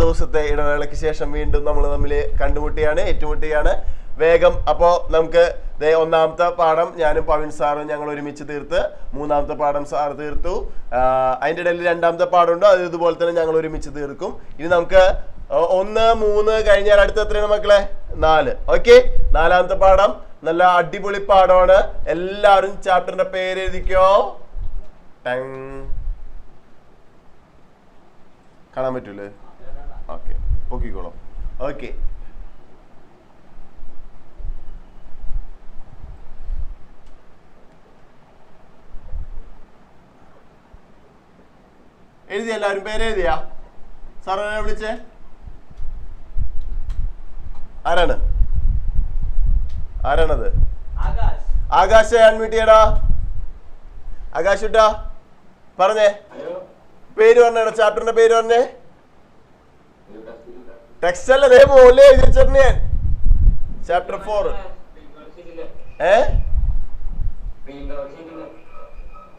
ദിവസത്തെ ഇടവേളയ്ക്ക് ശേഷം വീണ്ടും നമ്മൾ തമ്മിൽ ഏറ്റുമുട്ടിയാണ് വേഗം. അപ്പോൾ നമുക്ക് ഒന്നാമത്തെ പാഠം ഞാനും പവിൻ സാറും ഞങ്ങൾ ഒരുമിച്ച് തീർത്ത്, മൂന്നാമത്തെ പാഠം സാർ തീർത്തു, അതിൻ്റെ ഇടയിൽ രണ്ടാമത്തെ പാഠമുണ്ട്, അത് ഇതുപോലെ തന്നെ ഞങ്ങൾ ഒരുമിച്ച് തീർക്കും. ഇനി നമുക്ക് 1, 3 കഴിഞ്ഞാൽ അടുത്ത എത്രയാണ് മക്കളെ? 4. ഓക്കെ, നാലാമത്തെ പാഠം നല്ല അടിപൊളി പാഠമാണ്. എല്ലാവരും ചാപ്റ്ററിന്റെ പേര് എഴുതിക്കോ. കാണാൻ പറ്റൂലേ? ഓക്കെ, പൊക്കിക്കോളൂ. ഓക്കെ, എഴുതിയ എല്ലാവരും പേര് എഴുതിയാ? സാറിനെ വിളിച്ചേ. ആരാണത്? ആകാശ് അൺമ്യൂട്ട് ചെയ്യടാ. ആകാശ് ഇട്ടാ പറഞ്ഞേ, പേര് പറഞ്ഞേടാ, ചാപ്റ്ററിന്റെ പേര് പറഞ്ഞേ. ടെക്സ്റ്റ് അല്ലേ, മോലെ എഴുതി വെച്ചിട്ടുണ്ട് ഞാൻ. ചാപ്റ്റർ 4.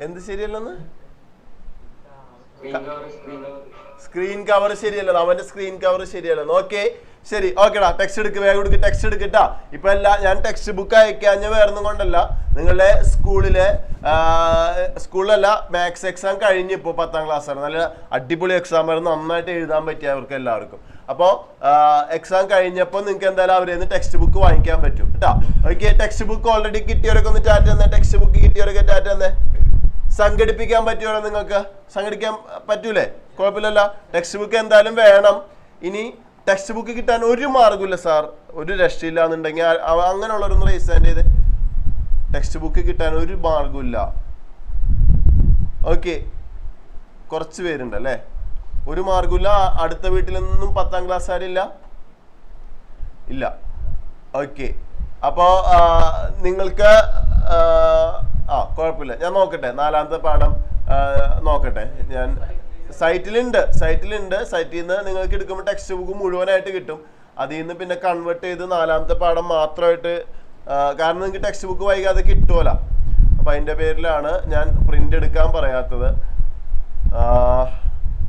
എന്ത് ശരിയല്ലെന്ന്? സ്ക്രീൻ കവർ ശരിയല്ല, അവന്റെ സ്ക്രീൻ കവർ ശരിയല്ലെന്ന്. ഓക്കെ, ശരി, ഓക്കെടാ. ടെക്സ്റ്റ് എടുക്ക്, വേഗം എടുക്ക്, ടെക്സ്റ്റ് എടുക്കട്ടാ. ഇപ്പൊ ഞാൻ ടെക്സ്റ്റ് ബുക്ക് അയക്കാഞ്ഞ വേറൊന്നും കൊണ്ടല്ല, നിങ്ങളുടെ സ്കൂളിലല്ല മാത്സ് എക്സാം കഴിഞ്ഞ് ഇപ്പോൾ 10ാം ക്ലാസ്സാണ്. നല്ല അടിപൊളി എക്സാം ആയിരുന്നു, നന്നായിട്ട് എഴുതാൻ പറ്റിയ അവർക്ക് എല്ലാവർക്കും. അപ്പോൾ എക്സാം കഴിഞ്ഞപ്പോൾ നിങ്ങൾക്ക് എന്തായാലും അവരിൽ നിന്ന് ടെക്സ്റ്റ് ബുക്ക് വാങ്ങിക്കാൻ പറ്റും കേട്ടോ. ഓക്കെ, ടെക്സ്റ്റ് ബുക്ക് ഓൾറെഡി കിട്ടിയവരൊക്കെ ഒന്ന് ടാറ്റ തന്നെ. ടെക്സ്റ്റ് ബുക്ക് കിട്ടിയവരൊക്കെ ടാറ്റ തന്നെ. സംഘടിപ്പിക്കാൻ പറ്റുമോ? നിങ്ങൾക്ക് സംഘടിക്കാൻ പറ്റൂലേ? കുഴപ്പമില്ലല്ലോ. ടെക്സ്റ്റ് ബുക്ക് എന്തായാലും വേണം. ഇനി ടെക്സ്റ്റ് ബുക്ക് കിട്ടാൻ ഒരു മാർഗമില്ല സാർ, ഒരു രക്ഷയില്ല എന്നുണ്ടെങ്കിൽ അങ്ങനെയുള്ളവരൊന്ന് റേസ് ഹാൻഡ് ചെയ്ത്. ടെക്സ്റ്റ് ബുക്ക് കിട്ടാൻ ഒരു മാർഗമില്ല. ഓക്കെ, കുറച്ച് പേരുണ്ട് അല്ലേ? ഒരു മാർഗമില്ല. അടുത്ത വീട്ടിലൊന്നും 10ാം ക്ലാസ് ആരില്ല? ഇല്ല. ഓക്കെ, അപ്പോൾ നിങ്ങൾക്ക് കുഴപ്പമില്ല. ഞാൻ നോക്കട്ടെ, നാലാമത്തെ പാഠം നോക്കട്ടെ. ഞാൻ സൈറ്റിൽ നിന്ന് നിങ്ങൾക്ക് എടുക്കുമ്പോൾ ടെക്സ്റ്റ് ബുക്ക് മുഴുവനായിട്ട് കിട്ടും. അതിൽ നിന്ന് പിന്നെ കൺവേർട്ട് ചെയ്ത് നാലാമത്തെ പാഠം മാത്രമായിട്ട്, കാരണം നിങ്ങൾക്ക് ടെക്സ്റ്റ് ബുക്ക് വൈകാതെ കിട്ടുമല്ലോ. അപ്പം അതിൻ്റെ പേരിലാണ് ഞാൻ പ്രിൻ്റ് എടുക്കാൻ പറയാത്തത്.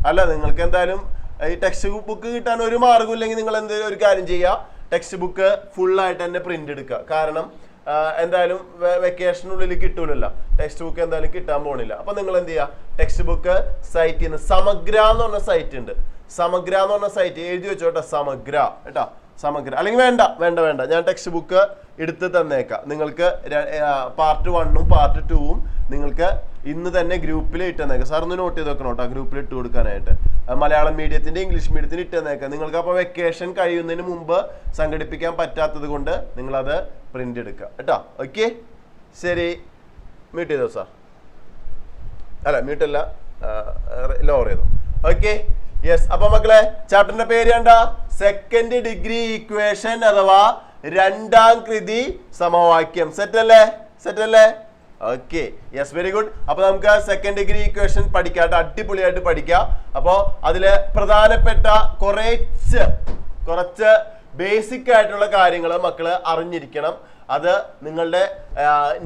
അല്ല, നിങ്ങൾക്ക് എന്തായാലും ഈ ടെക്സ്റ്റ് ബുക്ക് കിട്ടാൻ ഒരു മാർഗമില്ലെങ്കിൽ നിങ്ങൾ എന്തെങ്കിലും ഒരു കാര്യം ചെയ്യുക, ടെക്സ്റ്റ് ബുക്ക് ഫുള്ളായിട്ട് തന്നെ പ്രിൻ്റ് എടുക്കുക. കാരണം എന്തായാലും വെക്കേഷനുള്ളിൽ കിട്ടൂലല്ലോ, ടെക്സ്റ്റ് ബുക്ക് എന്തായാലും കിട്ടാൻ പോണില്ല. അപ്പൊ നിങ്ങൾ എന്ത് ചെയ്യുക, ടെക്സ്റ്റ് ബുക്ക് സൈറ്റിൽ നിന്ന് സമഗ്ര എന്ന് പറഞ്ഞ സൈറ്റ് ഉണ്ട്. സമഗ്ര എന്ന് പറഞ്ഞ സൈറ്റ് എഴുതി വെച്ചോട്ടെ, സമഗ്ര കേട്ടോ, സമഗ്ര. അല്ലെങ്കിൽ വേണ്ട, ഞാൻ ടെക്സ്റ്റ് ബുക്ക് എടുത്ത് തന്നേക്കാം നിങ്ങൾക്ക്. പാർട്ട് 1ഉം പാർട്ട് 2ഉം നിങ്ങൾക്ക് ഇന്ന് തന്നെ ഗ്രൂപ്പിൽ ഇട്ടെന്നേക്കാം. സാർ ഒന്ന് നോട്ട് ചെയ്ത് വെക്കണം കേട്ടോ, ഗ്രൂപ്പിൽ ഇട്ട് കൊടുക്കാനായിട്ട്. മലയാളം മീഡിയത്തിന്റെ ഇംഗ്ലീഷ് മീഡിയത്തിന് ഇട്ടെന്നേക്കാം. നിങ്ങൾക്ക് അപ്പോൾ വെക്കേഷൻ കഴിയുന്നതിന് മുമ്പ് സംഘടിപ്പിക്കാൻ പറ്റാത്തത് കൊണ്ട് നിങ്ങളത് പ്രിന്റ് എടുക്കുക കേട്ടോ. ഓക്കെ, ശരി. മ്യൂട്ട് ചെയ്തോ സാർ? അല്ല, മ്യൂട്ടല്ല, ലോവർ ചെയ്തോ. Okay, yes. അപ്പൊ മക്കളെ, ചാപ്റ്ററിന്റെ പേര് കണ്ടാ? സെക്കൻഡ് ഡിഗ്രി ഇക്വേഷൻ അഥവാ രണ്ടാം കൃതി സമവാക്യം. സെറ്റ് അല്ലേ? Okay, yes, very good. അപ്പൊ നമുക്ക് സെക്കൻഡ് ഡിഗ്രി ഇക്വേഷൻ പഠിക്കാം, അടിപൊളിയായിട്ട് പഠിക്കാം. അപ്പോ അതില് പ്രധാനപ്പെട്ട കുറച്ച് ബേസിക് ആയിട്ടുള്ള കാര്യങ്ങൾ മക്കള് അറിഞ്ഞിരിക്കണം. അത് നിങ്ങളുടെ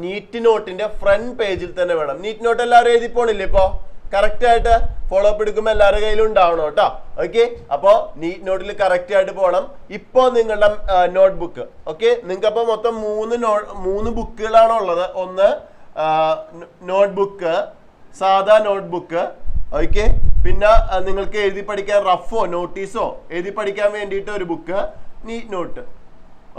നീറ്റ് നോട്ടിന്റെ ഫ്രണ്ട് പേജിൽ തന്നെ വേണം. നീറ്റ് നോട്ട് എല്ലാവരും എഴുതി പോണില്ലേ? ഇപ്പോ കറക്റ്റ് ആയിട്ട് ഫോളോ അപ്പ് എടുക്കുമ്പോൾ എല്ലാവരുടെ കയ്യിലും ഉണ്ടാവണം കേട്ടോ. ഓക്കെ, അപ്പോൾ നീറ്റ് നോട്ടിൽ കറക്റ്റ് ആയിട്ട് പോകണം. ഇപ്പോൾ നിങ്ങളുടെ നോട്ട്ബുക്ക് ഓക്കെ, നിങ്ങൾക്ക് അപ്പോൾ മൊത്തം 3 ബുക്കുകളാണ് ഉള്ളത്. ഒന്ന് നോട്ട്ബുക്ക്, സാധാ നോട്ട്ബുക്ക്. ഓക്കെ, പിന്നെ നിങ്ങൾക്ക് എഴുതി പഠിക്കാൻ റഫോ നോട്ടീസോ എഴുതി പഠിക്കാൻ വേണ്ടിയിട്ട് ഒരു ബുക്ക്, നീറ്റ് നോട്ട്.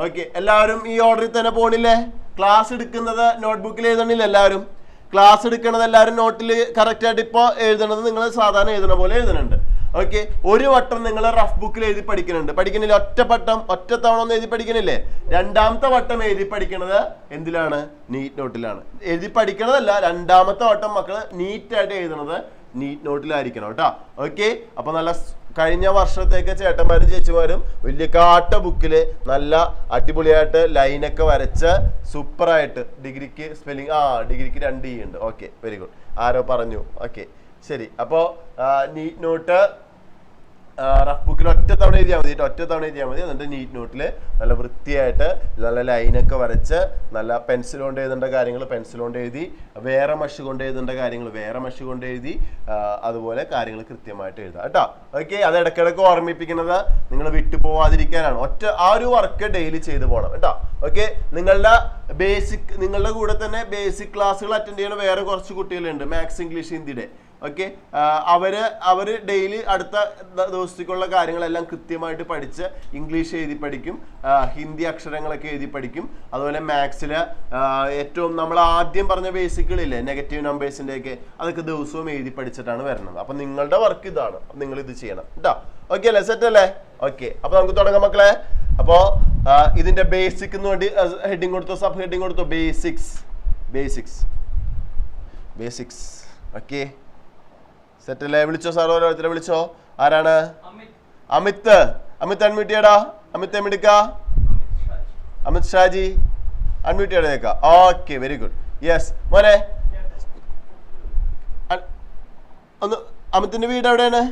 ഓക്കെ, എല്ലാവരും ഈ ഓർഡറിൽ തന്നെ പോണില്ലേ? ക്ലാസ് എടുക്കുന്നത് നോട്ട്ബുക്കിൽ എഴുതണില്ല എല്ലാവരും? ക്ലാസ് എടുക്കണത് എല്ലാവരും നോട്ടിൽ കറക്റ്റ് ആയിട്ട് ഇപ്പോൾ എഴുതണത് നിങ്ങൾ സാധാരണ എഴുതണ പോലെ എഴുതുന്നുണ്ട്. ഓക്കെ, ഒരു വട്ടം നിങ്ങൾ റഫ് ബുക്കിൽ എഴുതി പഠിക്കണില്ല? ഒറ്റ തവണ ഒന്നും എഴുതി പഠിക്കണില്ലേ? രണ്ടാമത്തെ വട്ടം എഴുതി പഠിക്കണത് എന്തിലാണ്? നീറ്റ് നോട്ടിലാണ്. എഴുതി പഠിക്കണതല്ല, രണ്ടാമത്തെ വട്ടം മക്കള് നീറ്റായിട്ട് എഴുതണത് നീറ്റ് നോട്ടിലായിരിക്കണം കേട്ടോ. ഓക്കെ, അപ്പൊ നല്ല കഴിഞ്ഞ വർഷത്തേക്ക് ചേട്ടന്മാരും ചേച്ചിമാരും വലിയ കാട്ട ബുക്കില് നല്ല അടിപൊളിയായിട്ട് ലൈനൊക്കെ വരച്ച് സൂപ്പറായിട്ട് ഡിഗ്രിക്ക് സ്പെല്ലിംഗ് ഡിഗ്രിക്ക് 2 ഉണ്ട്. Okay, very good. ആരോ പറഞ്ഞു. ഓക്കെ, ശരി. അപ്പോൾ നീറ്റ് നോട്ട് റഫ് ബുക്കിൽ ഒറ്റ തവണ എഴുതിയാൽ മതി, ഒറ്റ തവണ എഴുതിയാൽ മതി. എന്നിട്ട് നീറ്റ് നോട്ടിൽ നല്ല വൃത്തിയായിട്ട് നല്ല ലൈനൊക്കെ വരച്ച് നല്ല പെൻസിൽ കൊണ്ട് എഴുതേണ്ട കാര്യങ്ങൾ പെൻസിൽ കൊണ്ട് എഴുതി, വേറെ മഷി കൊണ്ട് എഴുതേണ്ട കാര്യങ്ങൾ വേറെ മഷി കൊണ്ട് എഴുതി, അതുപോലെ കാര്യങ്ങൾ കൃത്യമായിട്ട് എഴുതാം കേട്ടോ. ഓക്കെ, അത് ഇടയ്ക്കിടയ്ക്ക് ഓർമ്മിപ്പിക്കുന്നത് നിങ്ങൾ വിട്ടുപോവാതിരിക്കാനാണ്. ആ ഒരു വർക്ക് ഡെയിലി ചെയ്തു പോകണം കേട്ടോ. ഓക്കെ, നിങ്ങളുടെ കൂടെ തന്നെ ബേസിക് ക്ലാസ്സുകൾ അറ്റൻഡ് ചെയ്യണ വേറെ കുറച്ച് കുട്ടികളുണ്ട്, മാത്സ് ഇംഗ്ലീഷ് ഹിന്ദിയുടെ. ഓക്കെ, അവര് ഡെയിലി അടുത്ത ദിവസത്തേക്കുള്ള കാര്യങ്ങളെല്ലാം കൃത്യമായിട്ട് പഠിച്ച് ഇംഗ്ലീഷ് എഴുതി പഠിക്കും, ഹിന്ദി അക്ഷരങ്ങളൊക്കെ എഴുതി പഠിക്കും. അതുപോലെ മാത്സിൽ ഏറ്റവും നമ്മൾ ആദ്യം പറഞ്ഞ ബേസിക്കുകളില്ലേ, നെഗറ്റീവ് നമ്പേഴ്സിന്റെ ഒക്കെ, അതൊക്കെ ദിവസവും എഴുതി പഠിച്ചിട്ടാണ് വരുന്നത്. അപ്പൊ നിങ്ങളുടെ വർക്ക് ഇതാണ്, നിങ്ങൾ ഇത് ചെയ്യണം കേട്ടോ. ഓക്കെ അല്ലേ, സെറ്റ് അല്ലേ? ഓക്കെ, അപ്പൊ നമുക്ക് തുടങ്ങാം മക്കളെ. അപ്പോ ഇതിന്റെ ബേസിക് എന്ന് വേണ്ടി ഹെഡിങ് കൊടുത്തോ, സബ് ഹെഡിങ് കൊടുത്തോ, ബേസിക്സ്. ഓക്കെ, സെറ്റ് അല്ലേ? വിളിച്ചോ സാർ, ഓരോരുത്തരെ വിളിച്ചോ. ആരാണ്? അമിത് അൺമ്യൂട്ട് ചെയ്യടാ. അമിത് ഷാജി അൺമ്യൂട്ട് ചെയ്തേക്കാം. Okay, very good. യെസ് മോനെ, ഒന്ന് അമിത്തിന്റെ വീട് എവിടെയാണ്?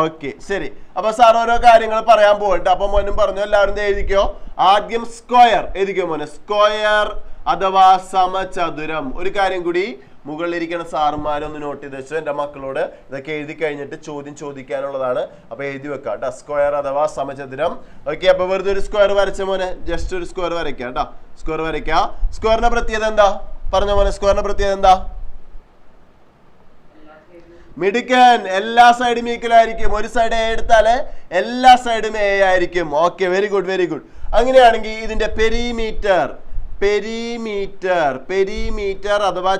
ഓക്കെ, ശരി. അപ്പൊ സാർ ഓരോ കാര്യങ്ങൾ പറയാൻ പോകട്ടെ. അപ്പൊ മോനും പറഞ്ഞു, എല്ലാവരും എഴുതിക്കോ. ആദ്യം സ്ക്വയർ എഴുതിക്കോ മോനെ. സ്ക്വയർ അഥവാ സമചതുരം. ഒരു കാര്യം കൂടി, മുകളിലിരിക്കുന്ന സാറുമാരൊന്ന് നോട്ട് ചെയ്ത് വെച്ചോ. എൻ്റെ മക്കളോട് ഇതൊക്കെ എഴുതി കഴിഞ്ഞിട്ട് ചോദ്യം ചോദിക്കാനുള്ളതാണ്. അപ്പൊ എഴുതി വെക്കാം കേട്ടോ, സ്ക്വയർ അഥവാ സമചതുരം. ഓക്കെ, അപ്പൊ വെറുതെ ഒരു സ്ക്വയർ വരച്ച മോനെ, ജസ്റ്റ് ഒരു സ്ക്വയർ വരയ്ക്കാം കേട്ടോ. സ്ക്വയർ വരയ്ക്കാം. സ്ക്വയറിന്റെ പ്രത്യേകത എന്താ പറഞ്ഞ മോനെ? സ്ക്വയറിന്റെ പ്രത്യേകത എന്താ? മിടുക്കൻ, എല്ലാ സൈഡും ഈക്വൽ ആയിരിക്കും. ഒരു സൈഡ് എ എടുത്താല് എല്ലാ സൈഡും എ ആയിരിക്കും. Okay, very good, very good. അങ്ങനെയാണെങ്കിൽ ഇതിന്റെ പെരിമീറ്റർ അഥവാ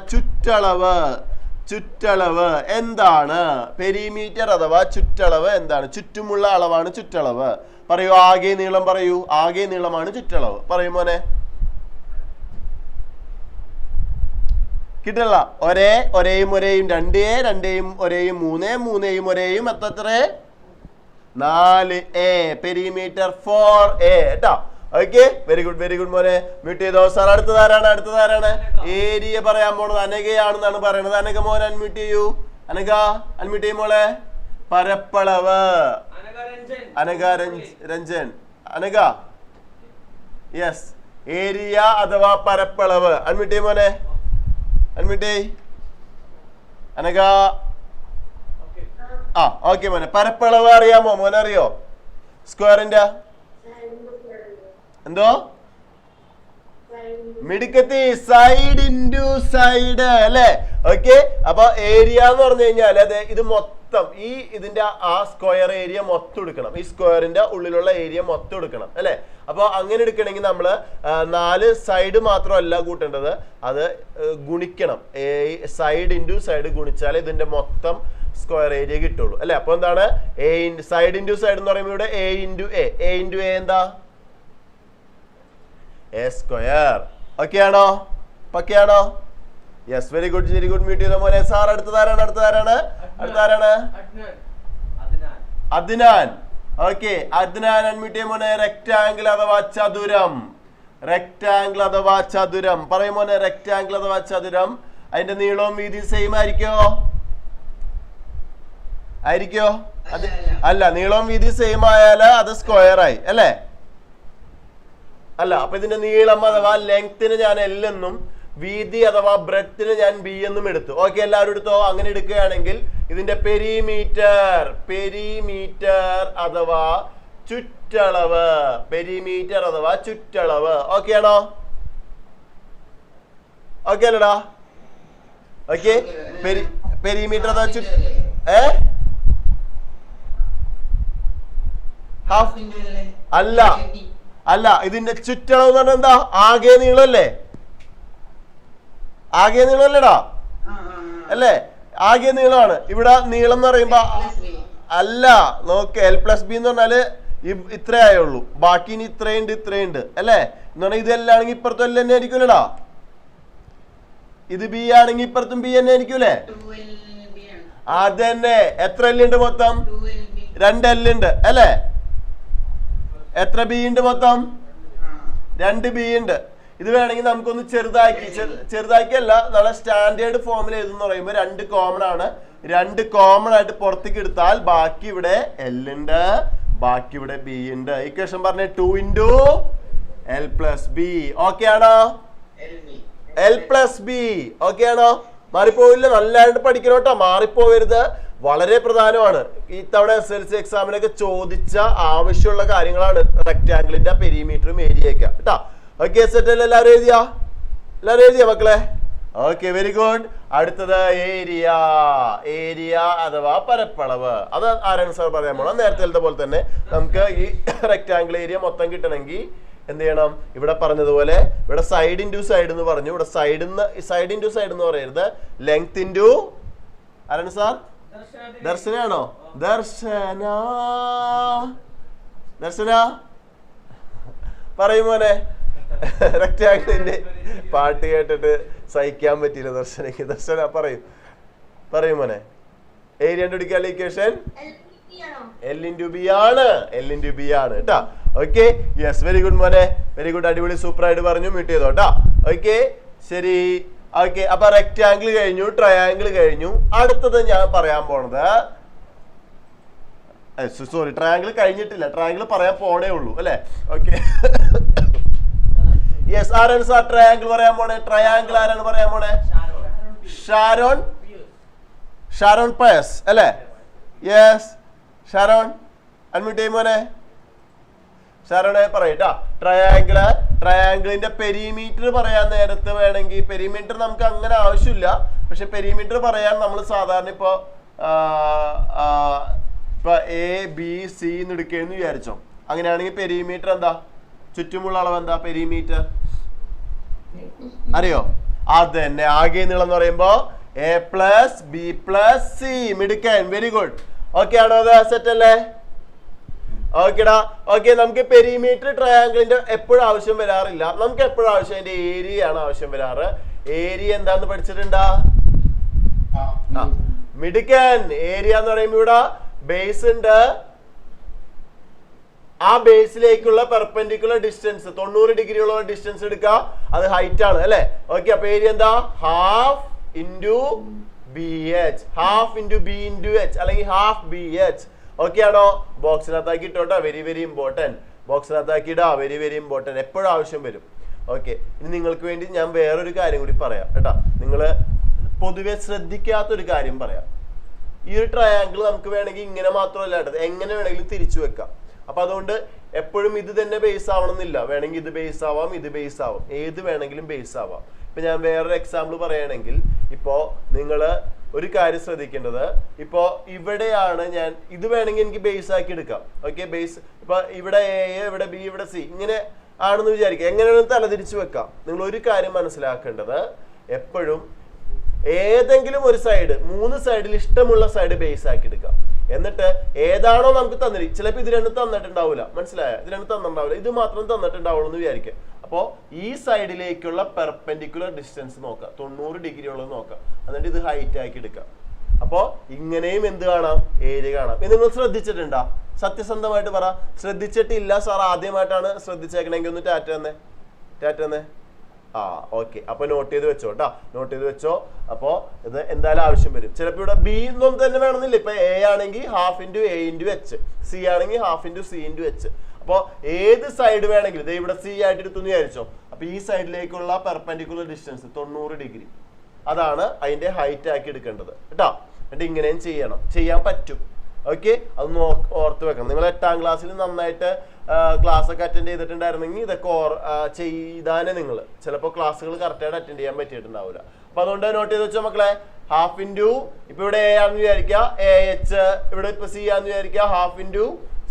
ചുറ്റളവ് എന്താണ്? പെരിമീറ്റർ അഥവാ ചുറ്റളവ് എന്താണ്? ചുറ്റുമുള്ള അളവാണ് ചുറ്റളവ്. പറയൂ, ആകെ നീളം പറയൂ. ആകെ നീളമാണ് ചുറ്റളവ്. പറയൂ മോനെ. കിട്ടില്ല. ഒരേയും 2A, 2യും ഒരേയും 3യും ഒരേയും എത്ര? 4A. പെരിമീറ്റർ 4A കേട്ടോ. ഓക്കെ, വെരി ഗുഡ് മോനെ. മ്യൂട്ട് ചെയ്തോ സാർ. അടുത്തതാരാണ്? ഏരിയ പറയാൻ പോണത് അനഘയാണെന്നാണ് പറയണത്. അനഘ മോനെ അൺമ്യൂട്ട് ചെയ്യൂ. അൺമ്യൂട്ട് ചെയ്യും മോളെ. പരപ്പളവ്. രഞ്ജൻ. അനഘ, യെസ്. ഏരിയ അഥവാ പരപ്പളവ്. അൺമ്യൂട്ട് ചെയ്യും മോനെ. അനഘ. ഓക്കെ മോനെ, പരപ്പളവ് അറിയാമോ മോനെ? അറിയോ സ്ക്വയറിന്റെ? എന്തോ? മിടുക്കത്തി, സൈഡ് ഇൻറ്റു സൈഡ് അല്ലെ? ഓക്കെ, അപ്പൊ ഏരിയ എന്ന് പറഞ്ഞു കഴിഞ്ഞാൽ ഇത് മൊത്തം ഇതിന്റെ ആ സ്ക്വയർ ഏരിയ മൊത്തം എടുക്കണം. ഈ സ്ക്വയറിന്റെ ഉള്ളിലുള്ള ഏരിയ മൊത്തം എടുക്കണം അല്ലെ? അപ്പൊ അങ്ങനെ എടുക്കണമെങ്കിൽ നമ്മള് 4 സൈഡ് മാത്രമല്ല കൂട്ടേണ്ടത്, അത് ഗുണിക്കണം. സൈഡ് ഇൻറ്റു സൈഡ് ഗുണിച്ചാൽ ഇതിന്റെ മൊത്തം സ്ക്വയർ ഏരിയ കിട്ടുള്ളൂ അല്ലെ? അപ്പൊ എന്താണ് സൈഡ് ഇൻറ്റു സൈഡ് എന്ന് പറയുമ്പോൾ ഇവിടെ A ഇൻറ്റു A എന്താ? A square. ഓക്കെ ആണോ? പക്കയാണോ? Yes, very good. മ്യൂട്ട് ചെയ്ത മോനെ. സാർ അടുത്തതാരാണ്? അദ്നാൻ. ഓക്കെ, അദ്നാൻ അൺമ്യൂട്ട് ചെയ്യ മോനെ. റെക്ടാംഗിൾ അഥവാ ചതുരം. പറയും മോനെ, റെക്ടാംഗിൾ അഥവാ ചതുരം. അതിന്റെ നീളവും വീതിയും സെയിം ആയിരിക്കോ? അല്ല, നീളവും വീതിയും സെയിം ആയാല് അത് സ്ക്വയർ ആയി അല്ലേ? അല്ല, അപ്പൊ ഇതിന്റെ നീളം അഥവാ ലെങ്ത്തിന് ഞാൻ L എന്നും വീതി അഥവാ ബ്രെഡ്ത്തിന് ഞാൻ B എന്നും എടുത്തു. ഓക്കെ, എല്ലാവരും എടുത്തോ? അങ്ങനെ എടുക്കുകയാണെങ്കിൽ ഇതിന്റെ പെരിമീറ്റർ അഥവാ ചുറ്റളവ്. ഓക്കെ ആണോ? ഓക്കെ അല്ലടാ? ഓക്കെ, പെരിമീറ്റർ അഥവാ അല്ല, ഇതിന്റെ ചുറ്റളവ് എന്ന് പറഞ്ഞാൽ എന്താ? ആകെ നീളല്ലേ? അല്ലേടാ? അല്ലേ? ആകെ നീളമാണ്. ഇവിടെ നീളം എന്ന് പറയുമ്പോ അല്ല, നോക്ക്, L+B എന്ന് പറഞ്ഞാല് ഇത്രേ ആയുള്ളൂ. ബാക്കി ഇനി ഇത്രയുണ്ട് അല്ലേ? എന്ന് പറഞ്ഞാൽ ഇതെല്ലാം ആണെങ്കിൽ ഇപ്പുറത്തും L തന്നെ ആയിരിക്കൂലടാ. ഇത് B ആണെങ്കിൽ ഇപ്പുറത്തും B തന്നെ ആയിരിക്കൂലേ? അതന്നെ. എത്ര L ഉണ്ട് മൊത്തം? 2 L ഉണ്ട് അല്ലേ? എത്ര B ഉണ്ട് മൊത്തം? 2 B ഉണ്ട്. ഇത് വേണമെങ്കിൽ നമുക്കൊന്ന് ചെറുതാക്കിയല്ല, നല്ല സ്റ്റാൻഡേർഡ് ഫോമിൽ എഴുതുന്ന പറയുമ്പോൾ 2 കോമൺ ആണ്, രണ്ട് കോമൺ ആയിട്ട് പുറത്തേക്ക് എടുത്താൽ ബാക്കി ഇവിടെ L ഉണ്ട്, ബാക്കി ഇവിടെ B ഉണ്ട്. ഇക്വേഷൻ പറഞ്ഞ 2 into L plus B. Okay ആണോ? L plus B. ഓക്കെ ആണോ? മാറിപ്പോവില്ല, നല്ലതായിട്ട് പഠിക്കണം കേട്ടോ, മാറിപ്പോവരുത്. വളരെ പ്രധാനമാണ്. ഇത്തവണ SSLC എക്സാമിനൊക്കെ ചോദിച്ച ആവശ്യമുള്ള കാര്യങ്ങളാണ് റെക്ടാംഗിളിന്റെ പെരിമീറ്ററും ഏരിയയൊക്കെ കേട്ടോ. ഓക്കെ, സെറ്റ് അല്ലേ? എല്ലാവരും എഴുതിയാ മക്കളെ? Okay, very good. അടുത്തത് ഏരിയ. ഏരിയ അഥവാ പരപ്പളവ്. അത് ആരാണ് സാർ പറയാൻ പോണം? നേരത്തെ പോലെ തന്നെ നമുക്ക് ഈ റെക്ടാംഗിൾ ഏരിയ മൊത്തം കിട്ടണമെങ്കിൽ എന്ത് ചെയ്യണം? ഇവിടെ പറഞ്ഞതുപോലെ ഇവിടെ സൈഡ് ഇൻറ്റു സൈഡ് എന്ന് പറഞ്ഞു. ഇവിടെ സൈഡ് ഇൻറ്റു സൈഡ് എന്ന് പറയരുത്, ലെങ്ത് ഇൻറ്റു ആരാണ് സാർ? ദർശനാണോ? ദർശന പറയും മോനെ. റെക്ടാംഗിളിന്റെ പാട്ട് കേട്ടിട്ട് സഹിക്കാൻ പറ്റിയില്ല ദർശനക്ക്. ദർശന പറയും മോനെ. ഏരിയ കണ്ടുപിടിക്കാനുള്ള ഇക്വേഷൻ L into B ആണ്. L into B ആണ് കേട്ടോ. ഓക്കെ, യെസ്, വെരി ഗുഡ് മോനെ, വെരി ഗുഡ്, അടിപൊളി, സൂപ്പർ ആയിട്ട് പറഞ്ഞു. മ്യൂട്ട് ചെയ്തോ കേട്ടോ. ഓക്കെ, ശരി. ഓക്കെ, അപ്പൊ റെക്ടാംഗിൾ കഴിഞ്ഞു, ട്രയാംഗിൾ കഴിഞ്ഞു. അടുത്തത് ഞാൻ പറയാൻ പോണത്, സോറി, ട്രയാംഗിൾ കഴിഞ്ഞിട്ടില്ല, ട്രയാംഗിൾ പറയാൻ പോണേ ഉള്ളൂ അല്ലെ? ഓക്കെ, യെസ്, ആരാണ് സാർ ട്രയാംഗിൾ പറയാൻ പോണേ? ട്രയാംഗിൾ ആരാണ് പറയാൻ പോണേ? ഷാരോൺ പയസ് അല്ലെ? യെസ്, ഷാരോൺ അൺമ്യൂട്ട് ചെയ്യും മോനെ. ഷാരോണെ പറയട്ടാ. ട്രയാംഗിളിന്റെ പെരിമീറ്റർ പറയാൻ നേരത്ത് വേണമെങ്കിൽ, പെരിമീറ്റർ നമുക്ക് അങ്ങനെ ആവശ്യമില്ല, പക്ഷെ പെരിമീറ്റർ പറയാൻ നമ്മൾ സാധാരണ ഇപ്പൊ ABC എന്ന് എടുക്കുകയെന്ന് വിചാരിച്ചോ. അങ്ങനെയാണെങ്കിൽ പെരിമീറ്റർ എന്താ? ചുറ്റുമുള്ള അളവ് എന്താ പെരിമീറ്റർ? അറിയോ? അത് തന്നെ, ആകെ നീളം എന്ന് പറയുമ്പോ A plus B plus C. മിടുക്കൻ, വെരി ഗുഡ്. ഓക്കെ ആണോ? അത് സെറ്റ് അല്ലേ? ഓക്കെടാ. ഓക്കെ, നമുക്ക് പെരിമീറ്റർ ട്രയാംഗിളിന്റെ എപ്പോഴും ആവശ്യം വരാറില്ല. നമുക്ക് എപ്പോഴും ആവശ്യം അതിന്റെ ഏരിയ ആണ് ആവശ്യം വരാറ്. ഏരിയ എന്താന്ന് പഠിച്ചിട്ടുണ്ടാ? മിടുക്കൻ. ഏരിയ എന്ന് പറയുമ്പോ ഇവിടെ ബേസ് ഉണ്ട്, ആ ബേസിലേക്കുള്ള പെർപെൻഡിക്കുലർ ഡിസ്റ്റൻസ് 90 ഡിഗ്രി ഉള്ള ഡിസ്റ്റൻസ് എടുക്കുക, അത് ഹൈറ്റ് ആണ് അല്ലെ? ഓക്കെ, അപ്പൊ ഏരിയ എന്താ? Half into BH, half into B into H, അല്ലെങ്കിൽ ഹാഫ് BH. ഓക്കെ ആണോ? ബോക്സിനകത്താക്കി ഇട്ടോട്ടോ, വെരി വെരി ഇമ്പോർട്ടൻറ്റ്. ബോക്സിനകത്താക്കി ഇടാ, വെരി വെരി ഇമ്പോർട്ടൻറ്റ്, എപ്പോഴും ആവശ്യം വരും. ഓക്കെ, ഇനി നിങ്ങൾക്ക് വേണ്ടി ഞാൻ വേറൊരു കാര്യം കൂടി പറയാം കേട്ടോ. നിങ്ങൾ പൊതുവെ ശ്രദ്ധിക്കാത്തൊരു കാര്യം പറയാം. ഈ ഒരു ട്രയാംഗിൾ നമുക്ക് വേണമെങ്കിൽ ഇങ്ങനെ മാത്രമല്ല കേട്ടത്, എങ്ങനെ വേണമെങ്കിലും തിരിച്ചു വെക്കാം. അപ്പൊ അതുകൊണ്ട് എപ്പോഴും ഇത് തന്നെ ബേസ് ആവണമെന്നില്ല. വേണമെങ്കിൽ ഇത് ബേസ് ആവാം, ഇത് ബേസ് ആവാം, ഏത് വേണമെങ്കിലും ബേസ് ആവാം. ഇപ്പൊ ഞാൻ വേറൊരു എക്സാമ്പിൾ പറയുകയാണെങ്കിൽ, ഇപ്പോ നിങ്ങൾ ഒരു കാര്യം ശ്രദ്ധിക്കേണ്ടത്, ഇപ്പോ ഇവിടെയാണ് ഞാൻ, ഇത് വേണമെങ്കിൽ എനിക്ക് ബേസ് ആക്കി എടുക്കാം. ഓക്കെ, ബേസ് ഇപ്പൊ ഇവിടെ A, ഇവിടെ B, ഇവിടെ C, ഇങ്ങനെ ആണെന്ന് വിചാരിക്കുക. എങ്ങനെയാണ് തലതിരിച്ചു വെക്കാം. നിങ്ങൾ ഒരു കാര്യം മനസ്സിലാക്കേണ്ടത്, എപ്പോഴും ഏതെങ്കിലും ഒരു സൈഡ്, 3 സൈഡിൽ ഇഷ്ടമുള്ള സൈഡ് ബേസ് ആക്കി എടുക്കാം. എന്നിട്ട് ഏതാണോ നമുക്ക് തന്നിരിക്കും, ചിലപ്പോൾ ഇത് രണ്ടും തന്നിട്ടുണ്ടാവില്ല, മനസ്സിലായോ? ഇത് രണ്ടും തന്നിട്ടുണ്ടാവില്ല, ഇത് മാത്രം തന്നിട്ടുണ്ടാവുള്ളൂ എന്ന് വിചാരിക്കുക. അപ്പോൾ ഈ സൈഡിലേക്കുള്ള പെർപെൻഡിക്കുലർ ഡിസ്റ്റൻസ് നോക്കുക, 90 ഡിഗ്രി ഉള്ളത് നോക്കുക, എന്നിട്ട് ഇത് ഹൈറ്റ് ആക്കി എടുക്കുക. അപ്പോൾ ഇങ്ങനെയും എന്ത് കാണാം? ഏരിയ കാണാം. ഇത് നിങ്ങൾ ശ്രദ്ധിച്ചിട്ടുണ്ടോ? സത്യസന്ധമായിട്ട് പറ. ശ്രദ്ധിച്ചിട്ടില്ല സാർ, ആദ്യമായിട്ടാണ് ശ്രദ്ധിച്ചേക്കണമെങ്കിൽ ഒന്ന് ടാറ്റ തന്നെ. ഓക്കെ, അപ്പൊ നോട്ട് ചെയ്ത് വെച്ചോ കേട്ടോ, നോട്ട് ചെയ്ത് വെച്ചോ. അപ്പോ ഇത് എന്തായാലും ആവശ്യം വരും. ചിലപ്പോൾ ഇവിടെ B ഒന്നും തന്നെ വേണമെന്നില്ല. ഇപ്പൊ A ആണെങ്കിൽ half into A into H, C ആണെങ്കിൽ half into C into H. അപ്പോൾ ഏത് സൈഡ് വേണമെങ്കിലും, ഇത് ഇവിടെ C ആയിട്ട് എടുത്തു വിചാരിച്ചോ. അപ്പൊ ഈ സൈഡിലേക്കുള്ള പെർപെൻഡിക്കുലർ ഡിസ്റ്റൻസ് 90 ഡിഗ്രി, അതാണ് അതിന്റെ ഹൈറ്റ് ആക്കി എടുക്കേണ്ടത് കേട്ടോ. എന്നിട്ട് ഇങ്ങനെയും ചെയ്യാൻ പറ്റും. ഓക്കെ, അത് ഓർത്ത് വെക്കണം. നിങ്ങൾ 8ാം ക്ലാസ്സിൽ നന്നായിട്ട് ക്ലാസ് ഒക്കെ അറ്റൻഡ് ചെയ്തിട്ടുണ്ടായിരുന്നെങ്കിൽ ഇതൊക്കെ ചെയ്താനേ നിങ്ങൾ ചിലപ്പോൾ ക്ലാസ്സുകൾ കറക്റ്റായിട്ട് അറ്റൻഡ് ചെയ്യാൻ പറ്റിയിട്ടുണ്ടാവില്ല. അപ്പൊ അതുകൊണ്ട് നോട്ട് ചെയ്ത് വെച്ചോ മക്കളെ. ഹാഫ് ഇൻറ്റു, ഇപ്പൊ ഇവിടെ A ആണെന്ന് വിചാരിക്കുക, AH, ഇവിടെ ഇപ്പൊ C ആണെന്ന് വിചാരിക്കുക, ഹാഫ് ഇൻറ്റു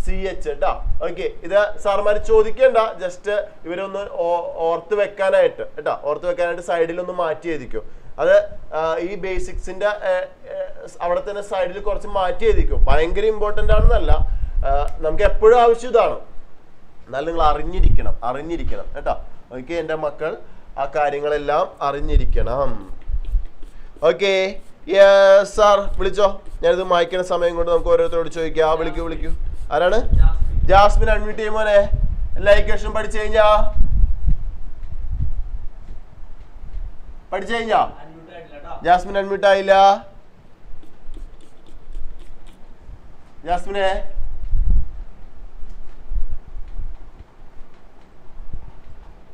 CH കേട്ടോ. ഓക്കെ, ഇത് സാർമാർ ചോദിക്കേണ്ട, ജസ്റ്റ് ഇവരൊന്ന് ഓർത്ത് വെക്കാനായിട്ട് കേട്ടോ, ഓർത്ത് വെക്കാനായിട്ട് സൈഡിലൊന്ന് മാറ്റി എഴുതിക്കും. അത് ഈ ബേസിക്സിന്റെ അവിടെ തന്നെ സൈഡിൽ കുറച്ച് മാറ്റി എഴുതിക്കും. ഭയങ്കര ഇമ്പോർട്ടൻ്റ് ആണെന്നല്ല, നമുക്ക് എപ്പോഴും ആവശ്യം ഇതാണ്. എന്നാലും നിങ്ങൾ അറിഞ്ഞിരിക്കണം കേട്ടോ. ഓക്കെ, എൻ്റെ മക്കൾ ആ കാര്യങ്ങളെല്ലാം അറിഞ്ഞിരിക്കണം. ഓക്കെ, സാർ വിളിച്ചോ. ഞാനിത് വായിക്കുന്ന സമയം കൊണ്ട് നമുക്ക് ഓരോരുത്തരോട് ചോദിക്കാം. വിളിക്കൂ. ആരാണ്? ജാസ്മിൻ അഡ്മിറ്റ് ചെയ്യുമോനെ? എല്ലാ ഇക്വേഷനും പഠിച്ചു കഴിഞ്ഞാ? ജാസ്മിൻ അഡ്മിറ്റ് ആയില്ല. ജാസ്മിനെ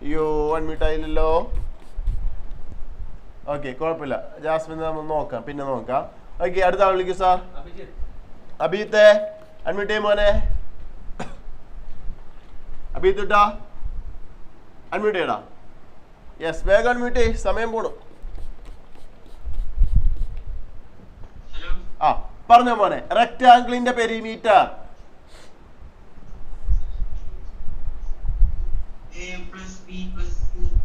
അയ്യോ അൺമ്യൂട്ട് ആയില്ലല്ലോ. ഓക്കെ കുഴപ്പമില്ല, ജാസ്മിൻ നമ്മൾ നോക്കാം, പിന്നെ നോക്കാം. ഓക്കെ അടുത്ത ആൾ വിളിക്കൂ സാർ. അഭിജിത്തെ അൺമ്യൂട്ട് ചെയ്യും മോനെ. അഭിജിത്താ അൺമ്യൂട്ട് ചെയ്യടാ. യെസ് വേഗം അൺമ്യൂട്ട് ചെയ്യ്, സമയം പോണു. ആ പറഞ്ഞോ മോനെ. റെക്ടാംഗിളിന്റെ പെരിമീറ്റർ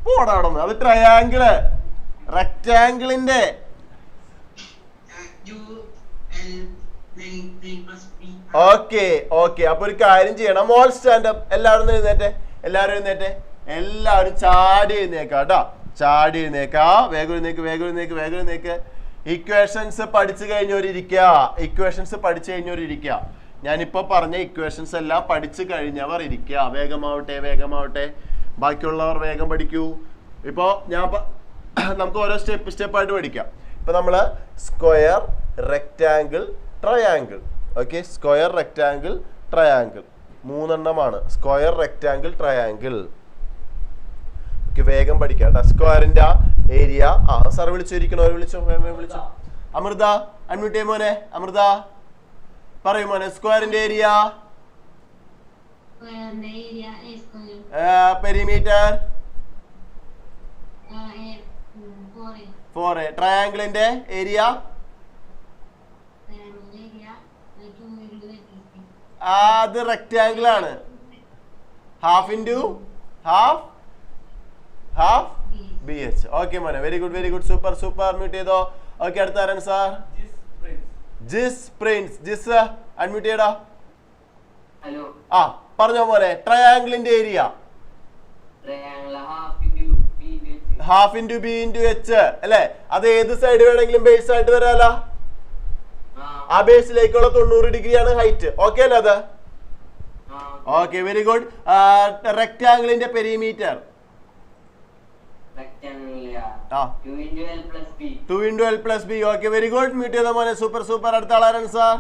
പോടാടന്ന്, അത് ട്രയാങ്കിള്. റെക്ടാംഗിളിന്റെ okay okay. അപ്പൊ ഒരു കാര്യം ചെയ്യണം, മോൾ സ്റ്റാൻഡപ്പ്. എല്ലാവരും എഴുന്നേറ്റെ, എല്ലാവരും എഴുന്നേറ്റെ, എല്ലാവരും ചാടി എഴുന്നേക്കാം കേട്ടോ. ചാടി എഴുന്നേക്കാ. വേഗം എഴുന്നേക്ക്, വേഗം എഴുന്നേക്ക്, വേഗം എഴുന്നേക്ക്. ഇക്വേഷൻസ് പഠിച്ചു കഴിഞ്ഞവരിയ്ക്കുക, ഇക്വേഷൻസ് പഠിച്ചു കഴിഞ്ഞവരിയ്ക്കുക. ഞാനിപ്പോ പറഞ്ഞ ഇക്വേഷൻസ് എല്ലാം പഠിച്ചു കഴിഞ്ഞവർ ഇരിക്കുക. വേഗമാവട്ടെ, വേഗമാവട്ടെ. ബാക്കിയുള്ളവർ വേഗം പഠിക്കൂ. ഇപ്പോ നമുക്ക് ഓരോ സ്റ്റെപ്പായിട്ട് പഠിക്കാം. ഇപ്പൊ നമ്മള് square, rectangle, triangle. Okay, square, rectangle, triangle, മൂന്നെണ്ണമാണ്. Square, rectangle, triangle. ഓക്കെ വേഗം പഠിക്കാം കേട്ടോ. സ്ക്വയറിന്റെ ഏരിയ. ആ സാർ വിളിച്ചിരിക്കണോ? വിളിച്ചോ, വിളിച്ചോ. അമൃത അൺമ്യൂട്ട് ചെയ്യും മോനെ. അമൃത പറയൂ മോനെ. സ്ക്വയറിന്റെ ഏരിയ, പെരിമീറ്റർ 4. ട്രയാങ്കിളിന്റെ ഏരിയ അത് റെക്റ്റാങ്കിൾ ആണ്. Half into half B H. Okay മോനെ, very good, very good, super super. Mute ചെയ്തോ. ഓക്കെ അടുത്ത ആരാണ് സാർ? ജിസ് പ്രിൻസ്. ജിസ് അൺമ്യൂട്ട് ചെയ്യടാ. ആ പറഞ്ഞോ മോനെ. ട്രയാങ്കിളിന്റെ area half into B into H അല്ലെ? അത് ഏത് സൈഡ് വേണമെങ്കിലും ബേസ് ആയിട്ട് വരാലോ. ആ ബേസിലേക്കുള്ള 90 ഡിഗ്രിയാണ് ഹൈറ്റ്. ഓക്കെ അല്ലേ അത്? Okay very good. റെക്റ്റാങ്കിളിന്റെ perimeter 2 into L plus B. Okay very good. Mute ചെയ്ത മോനെ. Super super. അടുത്ത ആളാരാണ് സാർ?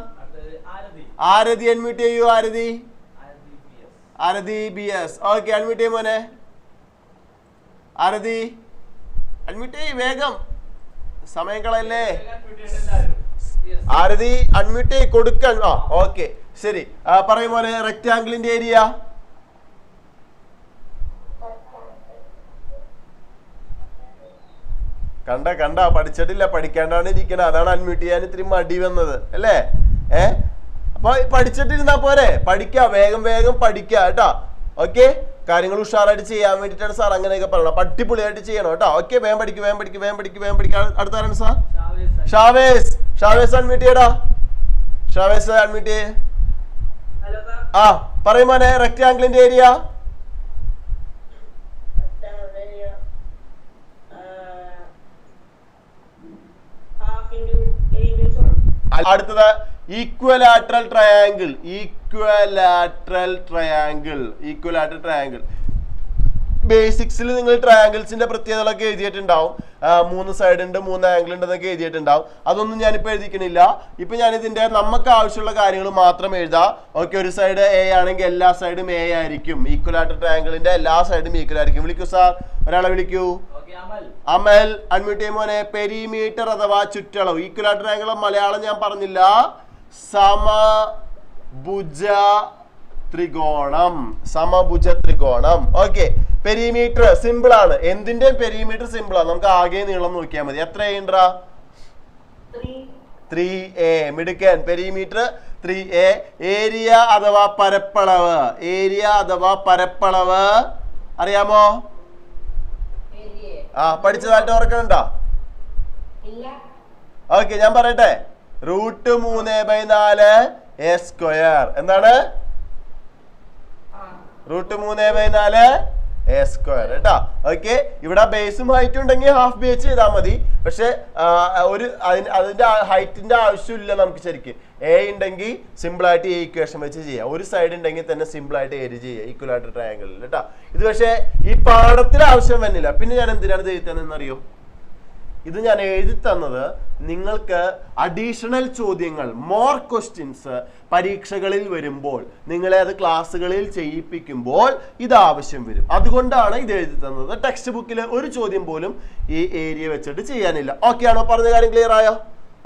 ആരതി അൺമ്യൂട്ട് ചെയ്യൂ. Aarathi, Aarathi B S. Okay unmute ചെയ്യും മോനെ. ആരതി അൺമ്യൂട്ട് ചെയ്യ്, വേഗം, സമയം കളയല്ലേ. ആരതി അൺമ്യൂട്ട് ചെയ്യ്, കൊടുക്കാൻ. ആ ഓക്കെ ശരി. പറയും മോനെ. റെക്റ്റാങ്കിളിന്റെ ഏരിയ കണ്ട പഠിച്ചിട്ടില്ല, പഠിക്കാണ്ടാണ് ഇരിക്കണ. അതാണ് അൺമ്യൂട്ട് ചെയ്യാൻ ഇത്തിരി മടി വന്നത് അല്ലേ? അപ്പൊ പഠിച്ചിട്ടിരുന്നാ പോരെ? പഠിക്കാം, വേഗം വേഗം പഠിക്കാം കേട്ടോ. ഓക്കെ, കാര്യങ്ങൾ ഉഷാറായിട്ട് ചെയ്യാൻ വേണ്ടിയിട്ടാണ് സാർ അങ്ങനെയൊക്കെ പറയണം. അപ്പൊ അടിപൊളിയായിട്ട് ചെയ്യണം കേട്ടോ. ഓക്കെ വേഗം പഠിക്കും, വേഗം പഠിക്കും, വേഗം പഠിക്കും, വേഗം പഠിക്കാം. അടുത്താരാണ് സാർ? ഷാവേസ്. ഷാവേസ് അൺമ്യൂട്ട് ചെയ്യടാ. ഷാവേസ് അൺമ്യൂട്ട് ചെയ്യേ. ആ പറയും മോനെ. റെക്റ്റാങ്കിളിന്റെ ഏരിയ അടുത്തത് equilateral triangle. Equilateral triangle, equilateral triangle. ബേസിക്സിൽ നിങ്ങൾ ട്രയാങ്കിൾസിന്റെ പ്രത്യേകതകളൊക്കെ എഴുതിയിട്ടുണ്ടാവും. 3 സൈഡ് ഉണ്ട്, 3 ആംഗിൾ ഉണ്ടെന്നൊക്കെ എഴുതിയിട്ടുണ്ടാവും. അതൊന്നും ഞാനിപ്പോൾ എഴുതിക്കണില്ല. ഇപ്പൊ ഞാനിതിന്റെ നമുക്ക് ആവശ്യമുള്ള കാര്യങ്ങൾ മാത്രം എഴുതാം. ഓക്കെ, ഒരു സൈഡ് എ ആണെങ്കിൽ എല്ലാ സൈഡും എ ആയിരിക്കും. ഈക്വലാറ്ററൽ ട്രയാങ്കിളിന്റെ എല്ലാ സൈഡും ഈക്വൽ ആയിരിക്കും. വിളിക്കൂ സാർ, ഒരാളെ വിളിക്കൂ. അമൽ അൺമ്യൂട്ട് ചെയ്യും മോനെ. പെരിമീറ്റർ അഥവാ ചുറ്റളവ്. ഈക്വലാറ്ററൽ ട്രയാങ്കിൾ മലയാളം ഞാൻ പറഞ്ഞില്ല. സമഭുജ ത്രികോണം, സമഭുജ ത്രികോണം. ഓക്കെ, പെരിമീറ്റർ സിമ്പിൾ ആണ്. എന്തിന്റെ പെരിമീറ്റർ സിമ്പിൾ ആണ്? നമുക്ക് ആകെ നീളം നോക്കിയാൽ മതി. എത്ര ഉണ്ടാ? 3a. മിടുക്കൻ. Perimeter 3a. ഏരിയ അഥവാ പരപ്പളവ്, ഏരിയ അഥവാ പരപ്പളവ് അറിയാമോ? പഠിച്ചതായിട്ട് ഓർക്കണുണ്ടോ? ഓക്കെ ഞാൻ പറയട്ടെ. √3/4 a സ്ക്വയർ. എന്താണ്? √3/4 a സ്ക്വയർ കേട്ടോ. ഓക്കെ, ഇവിടെ ബേസും ഹൈറ്റും ഉണ്ടെങ്കിൽ ഹാഫ് ബി എച്ച് ചെയ്താൽ മതി. പക്ഷെ അതിന്റെ ഹൈറ്റിന്റെ ആവശ്യമില്ല നമുക്ക്. ശരിക്കും എ ഉണ്ടെങ്കിൽ സിമ്പിൾ ആയിട്ട് ഈ ഇക്വേഷൻ വെച്ച് ചെയ്യാം. ഒരു സൈഡ് ഉണ്ടെങ്കിൽ തന്നെ സിമ്പിൾ ആയിട്ട് ഏരിയ ചെയ്യാം ഈക്വലാറ്ററൽ ട്രയാങ്കിളിൽ കേട്ടോ. ഇത് പക്ഷേ ഈ പാഠത്തിന് ആവശ്യം വരുന്നില്ല. പിന്നെ ഞാൻ എന്തിനാണ് ഇത് എഴുതുന്നതെന്ന് അറിയോ? ഇത് ഞാൻ എഴുതി തന്നത് നിങ്ങൾക്ക് അഡീഷണൽ ചോദ്യങ്ങൾ, മോർ ക്വസ്റ്റ്യൻസ് പരീക്ഷകളിൽ വരുമ്പോൾ, നിങ്ങളെ അത് ക്ലാസ്സുകളിൽ ചെയ്യിപ്പിക്കുമ്പോൾ ഇത് ആവശ്യം വരും. അതുകൊണ്ടാണ് ഇത് എഴുതി തന്നത്. ടെക്സ്റ്റ് ബുക്കിൽ ഒരു ചോദ്യം പോലും ഈ ഏരിയ വെച്ചിട്ട് ചെയ്യാനില്ല. ഓക്കെ ആണോ? പറഞ്ഞ കാര്യം ക്ലിയർ ആയോ?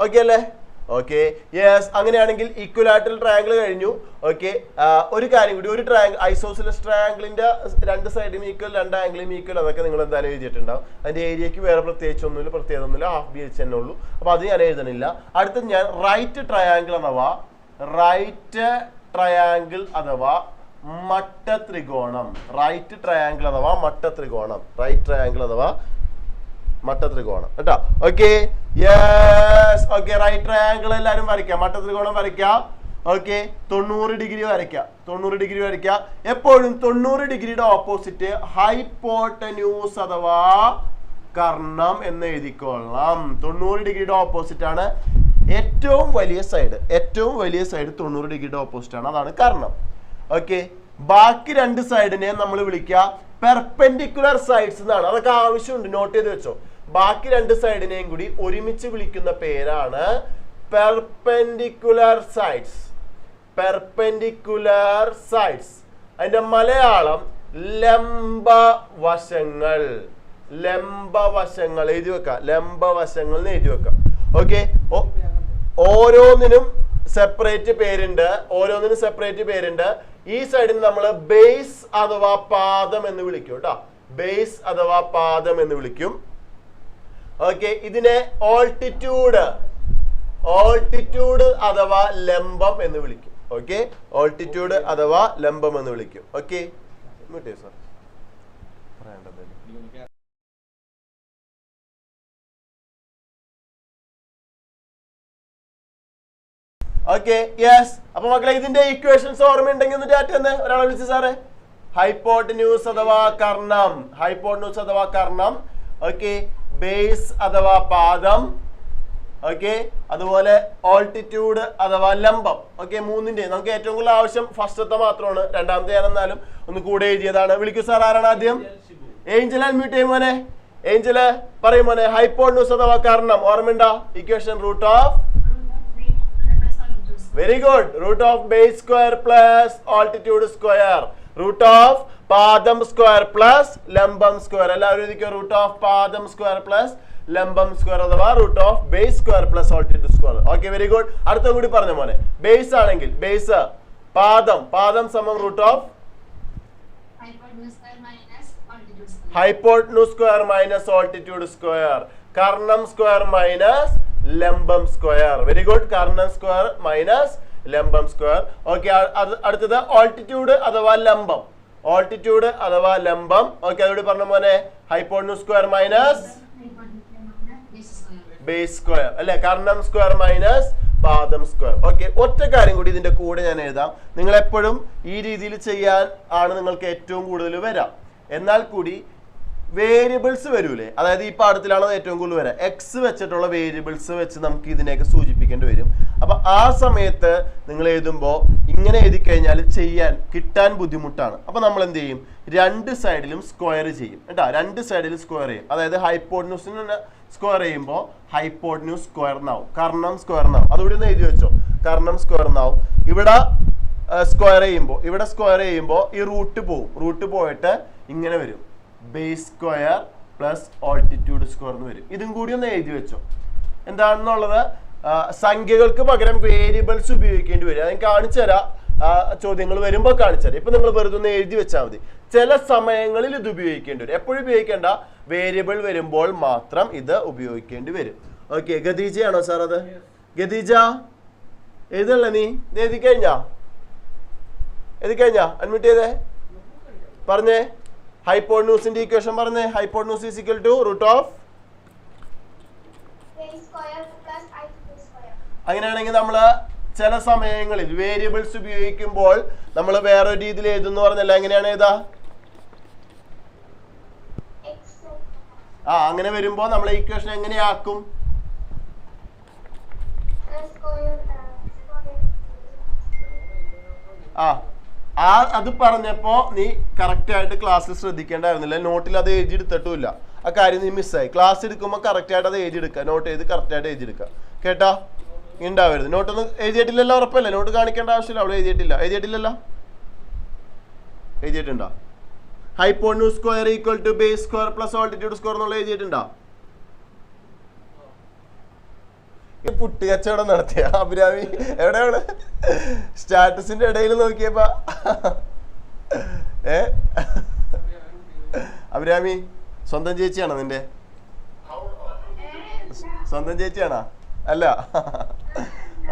ഓക്കെ അല്ലേ? Okay, yes. അങ്ങനെയാണെങ്കിൽ ഈക്വലാറ്ററൽ ട്രയാങ്കിൾ കഴിഞ്ഞു. ഓക്കെ, ഒരു കാര്യം കൂടി, ഒരു ട്രയാങ്കിൾ, ഐസോസിലസ് ട്രയാങ്കിളിന്റെ രണ്ട് സൈഡും ഈക്വൽ, രണ്ട് ആംഗിളും ഈക്വൽ, അതൊക്കെ നിങ്ങൾ എന്തായാലും എഴുതിയിട്ടുണ്ടാവും. അതിന്റെ ഏരിയക്ക് വേറെ പ്രത്യേകത ഹാഫ് ബി എച്ച് തന്നെ ഉള്ളൂ. അപ്പൊ അത് ഞാൻ എഴുതണില്ല. അടുത്തത് ഞാൻ റൈറ്റ് ട്രയാങ്കിൾ അഥവാ മട്ടത്രികോണം, റൈറ്റ് ട്രയാങ്കിൾ അഥവാ മട്ടത്രികോണം കേട്ടോ. Okay, yes. Okay, right triangle എല്ലാവരും വരയ്ക്കാം, മട്ടത്രികോണം വരയ്ക്കാം. ഓക്കെ, 90 ഡിഗ്രി വരയ്ക്കാം. എപ്പോഴും 90 ഡിഗ്രിയുടെ ഓപ്പോസിറ്റ് ഹൈപ്പോട്ടന്യൂസ് അഥവാ കർണം എന്ന് എഴുതിക്കൊള്ളാം. 90 ഡിഗ്രിയുടെ ഓപ്പോസിറ്റ് ആണ് ഏറ്റവും വലിയ സൈഡ് 90 ഡിഗ്രിയുടെ ഓപ്പോസിറ്റ് ആണ്, അതാണ് കർണം. ഓക്കെ, ബാക്കി രണ്ട് സൈഡിനെ നമ്മൾ വിളിക്കുക പെർപെൻഡിക്കുലർ സൈഡ്സ് എന്നാണ്. അതൊക്കെ ആവശ്യമുണ്ട്, നോട്ട് ചെയ്ത് വെച്ചോ. ബാക്കി രണ്ട് സൈഡിനെയും കൂടി ഒരുമിച്ച് വിളിക്കുന്ന പേരാണ് പെർപെൻഡിക്കുലർ സൈഡ്സ്. അതിന്റെ മലയാളം ലംബവശങ്ങൾ എഴുതി വെക്കാം, ലംബവശങ്ങൾ എന്ന് എഴുതി വെക്കാം. ഓക്കെ, ഓരോന്നിനും സെപ്പറേറ്റ് പേരുണ്ട്. ഈ സൈഡിന് നമ്മൾ ബേസ് അഥവാ പാദം എന്ന് വിളിക്കും കേട്ടോ, ബേസ് അഥവാ പാദം എന്ന് വിളിക്കും. ഓക്കെ, ഇതിനെ ഓൾട്ടിറ്റ്യൂഡ് അഥവാ ലംബം എന്ന് വിളിക്കും. ഓക്കെ, ഓൾട്ടിറ്റ്യൂഡ് അഥവാ ലംബം എന്ന് വിളിക്കും. Okay, sir okay, yes. അപ്പൊ മക്കളെ ഇതിന്റെ ഇക്വേഷൻസ് ഓർമ്മയുണ്ടെങ്കിൽ ഒന്ന് ചാറ്റ് തന്നെ. ഒരാളെ വിളിച്ചു സാറേ. ഹൈപ്പോട്ടന്യൂസ് അഥവാ കർണം. ഓക്കെ, ബേസ് അഥവാ പാദം. ഓക്കെ, അതുപോലെ ഓൾട്ടിറ്റ്യൂഡ് അഥവാ ലംബം. ഓക്കെ, മൂന്നിന്റെ നമുക്ക് ഏറ്റവും കൂടുതൽ ആവശ്യം ഫസ്റ്റത്തെ മാത്രമാണ്, രണ്ടാമത്തെ ഞാൻ എന്നാലും ഒന്ന് കൂടെ എഴുതിയതാണ്. വിളിക്കൂ സാർ. ആരാണ് ആദ്യം? ഏഞ്ചൽ അൺമ്യൂട്ട് ചെയ്യും മോനെ. ഏഞ്ചല് പറയും മോനെ. ഹൈപ്പോട്ടന്യൂസ് അഥവാ കർണം ഓർമ്മയുണ്ടോ? Equation root of, very good, root of base square plus altitude square, root of പാദം സ്ക്വയർ പ്ലസ് ലംബം സ്ക്വയർ. എല്ലാവരും എഴുതിക്കോ, റൂട്ട് ഓഫ് പാദം സ്ക്വയർ പ്ലസ് ലംബം സ്ക്വയർ അഥവാ root of base square plus altitude square. Okay, very good. അടുത്ത കൂടി പറഞ്ഞ മോനെ. ബേസ് ആണെങ്കിൽ ബേസ് പാദം സമം root of hypotenuse square minus altitude square, കർണം സ്ക്വയർ മൈനസ് ലംബം സ്ക്വയർ. വെരി ഗുഡ്, കർണം സ്ക്വയർ മൈനസ് ലംബം സ്ക്വയർ. ഓക്കെ, അടുത്തത് ഓൾട്ടിറ്റ്യൂഡ് അഥവാ ലംബം. ഓക്കെ, അതുകൂടി പറഞ്ഞ മോനെ. Hypotenuse square minus base square അല്ലെ, കർണം സ്ക്വയർ മൈനസ് പാദം സ്ക്വയർ. ഓക്കെ, ഒറ്റ കാര്യം കൂടി ഇതിന്റെ കൂടെ ഞാൻ എഴുതാം. നിങ്ങൾ എപ്പോഴും ഈ രീതിയിൽ ചെയ്യാൻ ആണ് നിങ്ങൾക്ക് ഏറ്റവും കൂടുതൽ വരാം. എന്നാൽ കൂടി വേരിയബിൾസ് വരൂലേ, അതായത് ഈ പാഠത്തിലാണ് ഏറ്റവും കൂടുതൽ വരാം. എക്സ് വെച്ചിട്ടുള്ള വേരിയബിൾസ് വെച്ച് നമുക്ക് ഇതിനെയൊക്കെ സൂചിപ്പിക്കേണ്ടി വരും. അപ്പൊ ആ സമയത്ത് നിങ്ങൾ എഴുതുമ്പോൾ ഇങ്ങനെ എഴുതി കഴിഞ്ഞാൽ കിട്ടാൻ ബുദ്ധിമുട്ടാണ്. അപ്പൊ നമ്മൾ എന്ത് ചെയ്യും? രണ്ട് സൈഡിലും സ്ക്വയർ ചെയ്യും കേട്ടോ. രണ്ട് സൈഡിലും സ്ക്വയർ ചെയ്യും. അതായത് ഹൈപ്പോട്ടന്യൂസിന് സ്ക്വയർ ചെയ്യുമ്പോൾ ഹൈപ്പോട്ടന്യൂസ് സ്ക്വയർ എന്നാവും, കർണം സ്ക്വയർ എന്നാവും. അതുകൂടി ഒന്ന് എഴുതി വെച്ചോ, കർണം സ്ക്വയർ എന്നാവും. ഇവിടെ സ്ക്വയർ ചെയ്യുമ്പോൾ ഈ റൂട്ട് പോയിട്ട് ഇങ്ങനെ വരും, base square plus altitude square എന്ന് വരും. ഇതും കൂടി ഒന്ന് എഴുതി വെച്ചോ. എന്താണെന്നുള്ളത് സംഖ്യകൾക്ക് പകരം വേരിയബിൾസ് ഉപയോഗിക്കേണ്ടി വരും. അത് കാണിച്ചു തരാം, ചോദ്യങ്ങൾ വരുമ്പോൾ കാണിച്ചു തരാം. ഇപ്പൊ നിങ്ങൾ വെറുതെ ഒന്ന് എഴുതി വെച്ചാൽ മതി. ചില സമയങ്ങളിൽ ഇത് ഉപയോഗിക്കേണ്ടി വരും, എപ്പോഴും ഉപയോഗിക്കേണ്ട. വേരിയബിൾ വരുമ്പോൾ മാത്രം ഇത് ഉപയോഗിക്കേണ്ടി വരും. ഓക്കെ, ഗദീജയാണോ സാർ അത്? ഗദീജ എഴുതല്ല, നീ എഴുതി കഴിഞ്ഞാ അഡ്മിറ്റ് ചെയ്തേ പറഞ്ഞേ. ഹൈപ്പോട്ടന്യൂസിന്റെ ഇക്വേഷൻ പറഞ്ഞേ. Hypotenuse is equal to root of, അങ്ങനെയാണെങ്കിൽ നമ്മള് ചില സമയങ്ങളിൽ വേരിയബിൾസ് ഉപയോഗിക്കുമ്പോൾ നമ്മൾ വേറൊരു രീതിയിൽ എഴുതുന്നു പറഞ്ഞല്ല. എങ്ങനെയാണ് എഴുതാ? അങ്ങനെ വരുമ്പോ നമ്മളെ ഇക്വേഷൻ എങ്ങനെയാക്കും? അത് പറഞ്ഞപ്പോ നീ കറക്റ്റ് ആയിട്ട് ക്ലാസ്സിൽ ശ്രദ്ധിക്കേണ്ടായിരുന്നില്ല, നോട്ടിൽ അത് എഴുതിയെടുത്തിട്ടുമില്ല. ആ കാര്യം നീ മിസ്സായി. ക്ലാസ് എടുക്കുമ്പോൾ കറക്റ്റായിട്ട് അത് എഴുതിയെടുക്കുക, നോട്ട് ചെയ്ത് കറക്റ്റായിട്ട് എഴുതിയെടുക്കുക. കേട്ടോ? ഉണ്ടാവരുത്. നോട്ടൊന്നും എഴുതിയിട്ടില്ലല്ലോ? ഉറപ്പല്ലേ? നോട്ട് കാണിക്കേണ്ട ആവശ്യമില്ല. അവൾ എഴുതിയിട്ടില്ലല്ലോ? എഴുതിയിട്ടുണ്ടോ? Hypotenuse square equal to base square plus altitude square എന്നുള്ള എഴുതിയിട്ടുണ്ടോ? പുട്ട് കച്ചവടം നടത്തിയ അഭിരാമി എവിടെയാണ്? സ്റ്റാറ്റസിന്റെ ഇടയിൽ നോക്കിയപ്പോ അഭിരാമി സ്വന്തം ചേച്ചിയാണോ നിന്റെ? സ്വന്തം ചേച്ചിയാണോ? അല്ല.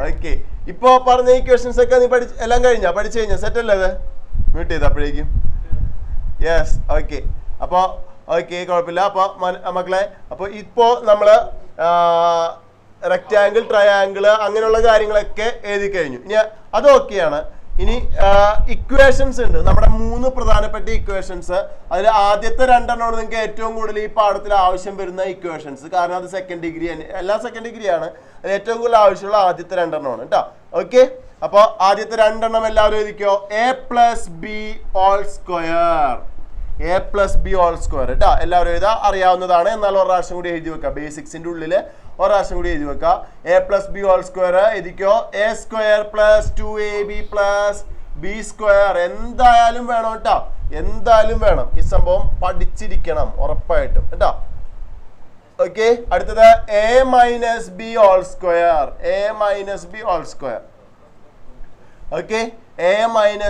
ഓക്കെ, ഇപ്പൊ പറഞ്ഞ ഇക്വേഷൻസ് ഒക്കെ നീ എല്ലാം പഠിച്ചു കഴിഞ്ഞാ സെറ്റ് അല്ലേ? അത് മ്യൂട്ട് ചെയ്ത് അപ്പോഴേക്കും. Yes, okay. അപ്പൊ ഓക്കെ, കുഴപ്പമില്ല. അപ്പൊ മക്കളെ, അപ്പൊ ഇപ്പോ നമ്മള് റെക്റ്റാങ്കിൾ, ട്രയാങ്കിള് അങ്ങനെയുള്ള കാര്യങ്ങളൊക്കെ എഴുതി കഴിഞ്ഞു. ഇനി അത് ഓക്കെയാണ്. ഇനി ഇക്വേഷൻസ് ഉണ്ട്, നമ്മുടെ 3 പ്രധാനപ്പെട്ട ഇക്വേഷൻസ്. അതിൽ ആദ്യത്തെ 2 നിങ്ങൾക്ക് ഏറ്റവും കൂടുതൽ ഈ പാഠത്തിൽ ആവശ്യം വരുന്ന ഇക്വേഷൻസ്. കാരണം അത് സെക്കൻഡ് ഡിഗ്രി, എല്ലാം സെക്കൻഡ് ഡിഗ്രി ആണ്. അതിൽ ഏറ്റവും കൂടുതൽ ആവശ്യമുള്ള ആദ്യത്തെ 2 കേട്ടോ. ഓക്കെ, അപ്പൊ ആദ്യത്തെ 2 എല്ലാവരും എഴുതിക്കോ. a + b whole square. a + b whole square കേട്ടോ. എല്ലാവരും എഴുതാ, അറിയാവുന്നതാണ്. എന്നാൽ ഒരു പ്രാവശ്യം കൂടി എഴുതി വെക്കാം. ബേസിക്സിന്റെ ഉള്ളില് ഒരു പ്രാവശ്യം കൂടി എഴുതി വെക്കാം. a + b ഹോൾ സ്ക്വയർ എഴുതിക്കോ. a² + 2ab + b സ്ക്വയർ എന്തായാലും വേണം കേട്ടോ, എന്തായാലും വേണം. ഈ സംഭവം പഠിച്ചിരിക്കണം ഉറപ്പായിട്ടും കേട്ടോ. ഓക്കെ, അടുത്തത് a - b whole square. a - b whole square. Okay, a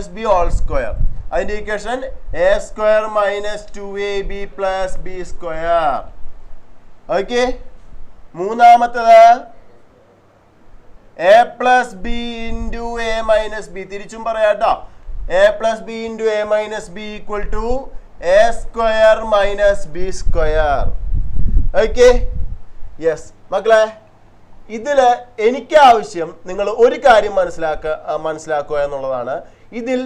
- b whole square. അതിന്റെ equation a² - 2ab + b square. Okay, മൂന്നാമത്തത് a + b × a - b. തിരിച്ചും പറയാട്ടോ. a + b × a - b = a² - b square. Okay, yes മക്കളെ, ഇതില് എനിക്ക് ആവശ്യം നിങ്ങൾ ഒരു കാര്യം മനസ്സിലാക്കുക എന്നുള്ളതാണ്. ഇതിൽ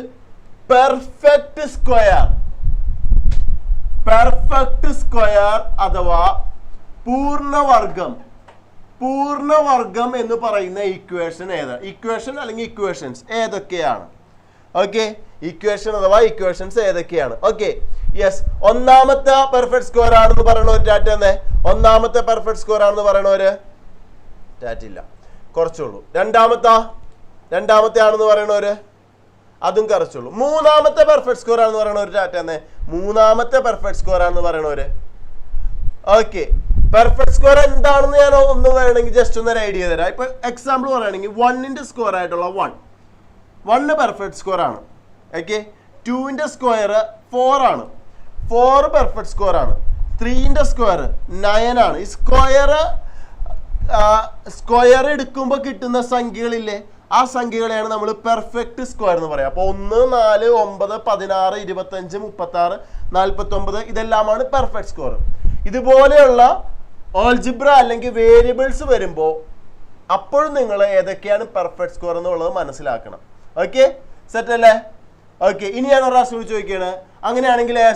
പെർഫെക്റ്റ് സ്ക്വയർ അഥവാ പൂർണ്ണവർഗം എന്ന് പറയുന്ന ഇക്വേഷൻ അല്ലെങ്കിൽ ഇക്വേഷൻസ് ഏതൊക്കെയാണ്? ഓക്കെ, ഇക്വേഷൻ അഥവാ ഇക്വേഷൻസ് ഏതൊക്കെയാണ്? Okay, yes. ഒന്നാമത്തെ പെർഫെക്റ്റ് സ്ക്വയർ ആണെന്ന് പറയണവര് ടാറ്റ തന്നെ. ഒന്നാമത്തെ പെർഫെക്റ്റ് സ്ക്വയർ ആണെന്ന് പറയണവര് ടാറ്റില്ല, കുറച്ചുള്ളൂ. രണ്ടാമത്തെ ആണെന്ന് പറയണവര് അതും കുറച്ചുള്ളൂ. മൂന്നാമത്തെ പെർഫെക്റ്റ് സ്ക്വയർ ആണെന്ന് പറയണവര് ടാറ്റ തന്നെ. മൂന്നാമത്തെ പെർഫെക്റ്റ് സ്ക്വയർ ആണെന്ന് പറയണവര്. ഓക്കെ, പെർഫെക്റ്റ് സ്ക്വയർ എന്താണെന്ന് ഞാൻ ഒന്ന് വേണമെങ്കിൽ ജസ്റ്റ് ഒന്ന് ഐഡിയ തരാം. ഇപ്പൊ എക്സാമ്പിൾ പറയുകയാണെങ്കിൽ 1ന്റെ സ്ക്വയർ ആയിട്ടുള്ള 1 പെർഫെക്റ്റ് സ്ക്വയർ ആണ്. ഓക്കെ, 2ന്റെ സ്ക്വയർ 4 ആണ്. 4 പെർഫെക്റ്റ് സ്ക്വയർ ആണ്. 3ന്റെ സ്ക്വയർ 9 ആണ്. ഈ സ്ക്വയർ എടുക്കുമ്പോൾ കിട്ടുന്ന സംഖ്യകളില്ലേ, ആ സംഖ്യകളെയാണ് നമ്മൾ പെർഫെക്റ്റ് സ്ക്വയർ എന്ന് പറയാം. അപ്പൊ 1, 4, 9, 16, 25, 36, 49 ഇതെല്ലാമാണ് പെർഫെക്റ്റ് സ്ക്വയർ. ഇതുപോലെയുള്ള ഓൾജിബ്ര അല്ലെങ്കിൽ വേരിയബിൾസ് വരുമ്പോൾ അപ്പോഴും നിങ്ങൾ ഏതൊക്കെയാണ് പെർഫെക്റ്റ് സ്ക്വയർ എന്നുള്ളത് മനസ്സിലാക്കണം. ഓക്കെ, സെറ്റ് അല്ലേ? ഓക്കെ, ഇനി ഞാൻ ഒരു പ്രാവശ്യം ചോദിക്കുകയാണ്, അങ്ങനെയാണെങ്കിൽ a²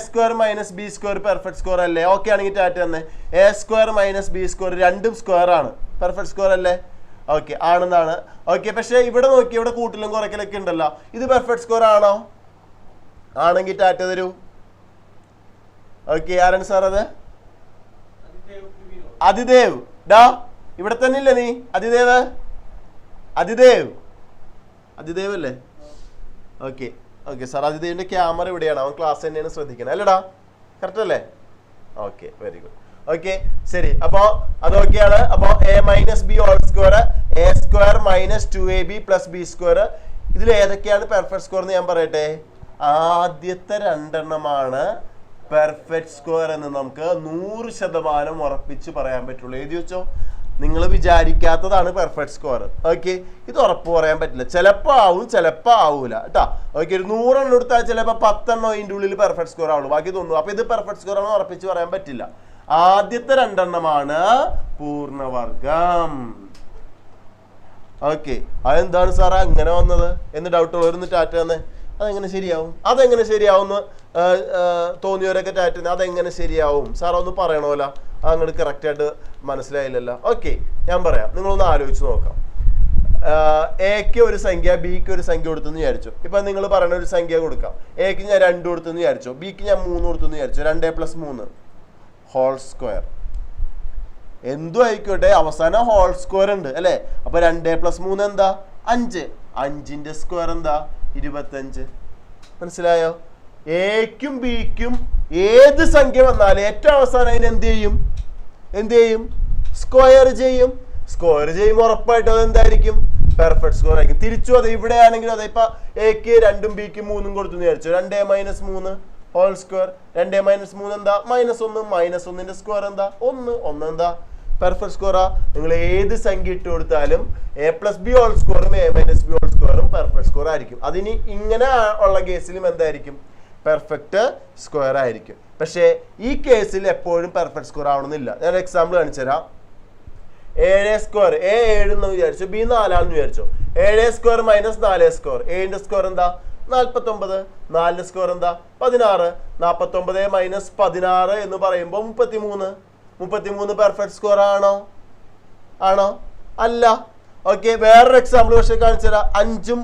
- b square perfect square അല്ലേ? ഓക്കെ ആണെങ്കിൽ ടാറ്റ തന്നെ. a² - b സ്ക്വയർ രണ്ടും സ്ക്വയർ ആണ്, പെർഫെക്റ്റ് സ്ക്വയർ അല്ലേ? ഓക്കെ, ആണെന്നാണ്. ഓക്കെ, പക്ഷെ ഇവിടെ നോക്കി, ഇവിടെ കൂട്ടലും കുറയ്ക്കലൊക്കെ ഉണ്ടല്ലോ. ഇത് പെർഫെക്റ്റ് സ്ക്വയർ ആണോ? ആണെങ്കിൽ ടാറ്റ തരൂ. ഓക്കെ, ആരാണ് സാർ അത്? അതിദേവ്. ഡാ ഇവിടെ തന്നെ ഇല്ലേ നീ? അതിദേവ് അല്ലേ? ഓക്കെ ഓക്കെ സാർ, അതിദേവിന്റെ ക്യാമറ ഇവിടെയാണ്, അവൻ ക്ലാസ് തന്നെയാണ് ശ്രദ്ധിക്കണം അല്ലേടാ? കറക്റ്റ് അല്ലേ? Okay, very good. ഓക്കെ, ശരി. അപ്പോ അതൊക്കെയാണ്. അപ്പോ a - b whole square, a² - 2ab + b square. ഇതിൽ ഏതൊക്കെയാണ് പെർഫെക്റ്റ് സ്ക്വയർ എന്ന് ഞാൻ പറയട്ടെ. ആദ്യത്തെ 2 പെർഫെക്റ്റ് സ്ക്വയർ എന്ന് നമുക്ക് 100% ഉറപ്പിച്ച് പറയാൻ പറ്റുള്ളൂ. എഴുതി വെച്ചോ. നിങ്ങൾ വിചാരിക്കാത്തതാണ് പെർഫെക്റ്റ് സ്ക്വയർ. ഓക്കെ, ഇത് ഉറപ്പ് പറയാൻ പറ്റില്ല. ചിലപ്പോൾ ആവും, ചിലപ്പോൾ ആവൂല കേട്ടോ. ഓക്കെ, ഒരു 100 എണ്ണം എടുത്താൽ ചിലപ്പോൾ 10 എണ്ണം ഇതിൻ്റെ ഉള്ളിൽ പെർഫെക്റ്റ് സ്ക്വയർ ആവുള്ളൂ, ബാക്കി തോന്നുന്നു. അപ്പൊ ഇത് പെർഫെക്റ്റ് സ്ക്വയർ ആണെന്ന് ഉറപ്പിച്ച് പറയാൻ പറ്റില്ല. ആദ്യത്തെ 2 പൂർണ്ണവർഗം. ഓക്കെ, അതെന്താണ് സാറേ അങ്ങനെ വന്നത് എന്ന് ഡൗട്ട് ഉള്ളവരൊന്ന് ടാറ്റ തന്നെ. അതെങ്ങനെ ശരിയാവും എന്ന് തോന്നിയവരൊക്കെ ടാറ്റ തന്നെ. അതെങ്ങനെ ശരിയാവും സാർ ഒന്ന് പറയണമല്ലോ, അങ്ങോട്ട് കറക്റ്റായിട്ട് മനസ്സിലായില്ലല്ലോ. ഓക്കെ, ഞാൻ പറയാം, നിങ്ങളൊന്ന് ആലോചിച്ച് നോക്കാം. എക്ക് ഒരു സംഖ്യ, ബിക്ക് ഒരു സംഖ്യ കൊടുത്തെന്ന് വിചാരിച്ചു. ഇപ്പൊ നിങ്ങൾ പറയുന്ന ഒരു സംഖ്യ കൊടുക്കാം. എക്ക് ഞാൻ 2 കൊടുത്തെന്ന് വിചാരിച്ചു, ബിക്ക് ഞാൻ 3 കൊടുത്തെന്ന് വിചാരിച്ചു. 2 + 3 ഹോൾ സ്ക്വയർ. എന്തും ആയിക്കോട്ടെ അവസാനം ഹോൾ സ്ക്വയർ ഉണ്ട് അല്ലേ. അപ്പൊ 2 + 3 എന്താ 5. 5ന്റെ സ്ക്വയർ എന്താ 25. മനസ്സിലായോ? എക്കും ബിക്കും ഏത് സംഖ്യ വന്നാലും ഏറ്റവും അവസാനം അതിന് എന്ത് ചെയ്യും സ്ക്വയർ ചെയ്യും. സ്ക്വയർ ചെയ്യുമ്പോൾ ഉറപ്പായിട്ടും അത് എന്തായിരിക്കും പെർഫെക്റ്റ് സ്ക്വയർ ആയിരിക്കും. തിരിച്ചു അതെ ഇവിടെ ആണെങ്കിലും അതെ. ഇപ്പൊ എക്ക് 2ഉം ബിക്ക് 3ഉം കൊടുത്തു വിചാരിച്ചു. 2 - 3 ഹോൾ സ്ക്വയർ. 2 - 3 എന്താ -1. -1ന്റെ സ്ക്വയർ എന്താ 1. 1 എന്താ പെർഫെക്റ്റ് സ്ക്വയറാ. നിങ്ങൾ ഏത് സംഖ്യ ഇട്ട് കൊടുത്താലും a + b ഹോൾ സ്ക്വയറും a - b ഹോൾ സ്ക്വയറും പെർഫെക്റ്റ് സ്ക്വയർ ആയിരിക്കും. അതിന് ഇങ്ങനെ ഉള്ള കേസിലും എന്തായിരിക്കും പെർഫെക്റ്റ് സ്ക്വയർ ആയിരിക്കും. പക്ഷേ ഈ കേസിൽ എപ്പോഴും പെർഫെക്റ്റ് സ്ക്വയർ ആവണമെന്നില്ല. ഞാൻ എക്സാമ്പിൾ കാണിച്ചു തരാം. 7 സ്ക്വയർ a 7 എന്ന് വിചാരിച്ചു, b 4 ആണെന്ന് വിചാരിച്ചു. 7 സ്ക്വയർ - 4 സ്ക്വയർ. 7ന്റെ സ്ക്വയർ എന്താ 49. 4ന്റെ സ്ക്വയർ എന്താ 16. 49 - 16 എന്ന് പറയുമ്പോൾ 33. 33 പെർഫെക്റ്റ് സ്ക്വയർ ആണോ അല്ല. ഓക്കെ, വേറൊരു എക്സാമ്പിൾ പക്ഷെ കാണിച്ചു തരാം. 5ഉം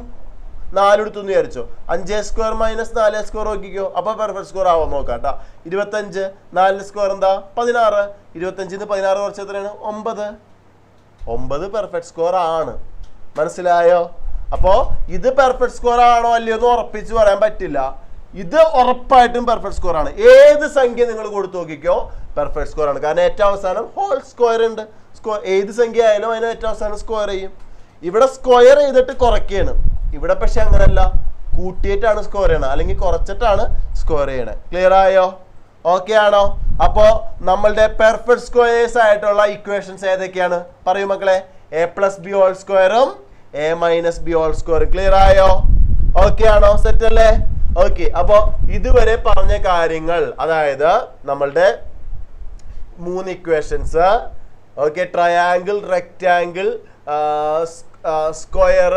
4 എടുത്തെന്ന് വിചാരിച്ചോ. 5 സ്ക്വയർ - 4 സ്ക്വയർ നോക്കിക്കോ. അപ്പൊ പെർഫെക്റ്റ് സ്ക്വയർ ആവാൻ നോക്കാം കേട്ടോ. 25. 4 സ്ക്വയർ എന്താ 16. 25 - 16 കുറച്ച് എത്രയാണ് 9. 9 പെർഫെക്റ്റ് സ്ക്വയർ ആണ്. മനസ്സിലായോ? അപ്പോ ഇത് പെർഫെക്റ്റ് സ്ക്വയർ ആണോ അല്ലയോ എന്ന് ഉറപ്പിച്ച് പറയാൻ പറ്റില്ല. ഇത് ഉറപ്പായിട്ടും പെർഫെക്റ്റ് സ്ക്വയർ ആണ്. ഏത് സംഖ്യ നിങ്ങൾ കൊടുത്തു നോക്കിക്കോ പെർഫെക്റ്റ് സ്ക്വയർ ആണ്. കാരണം ഏറ്റവും അവസാനം ഹോൾ സ്ക്വയർ ഉണ്ട്. ഏത് സംഖ്യ ആയാലും അതിന് ഏറ്റവും അവസാനം സ്ക്വയർ ചെയ്യും. ഇവിടെ സ്ക്വയർ ചെയ്തിട്ട് കുറയ്ക്കുകയാണ്. ഇവിടെ പക്ഷെ അങ്ങനല്ല, കൂട്ടിയിട്ടാണ് സ്ക്വയർ ചെയ്യണത് അല്ലെങ്കിൽ കുറച്ചിട്ടാണ് സ്ക്വയർ ചെയ്യണത്. ക്ലിയർ ആയോ? ഓക്കെ ആണോ? അപ്പോ നമ്മളുടെ പെർഫെക്റ്റ് സ്ക്വയേഴ്സ് ആയിട്ടുള്ള ഇക്വേഷൻസ് ഏതൊക്കെയാണ് പറയൂ മക്കളെ? a + b ഹോൾ സ്ക്വയറും a - b ഹോൾ സ്ക്വയറും. ക്ലിയർ ആയോ? ഓക്കെ ആണോ? സെറ്റ് അല്ലേ? ഓക്കെ, അപ്പോ ഇതുവരെ പറഞ്ഞ കാര്യങ്ങൾ, അതായത് നമ്മളുടെ 3 ഇക്വേഷൻസ്, okay, triangle, rectangle, square,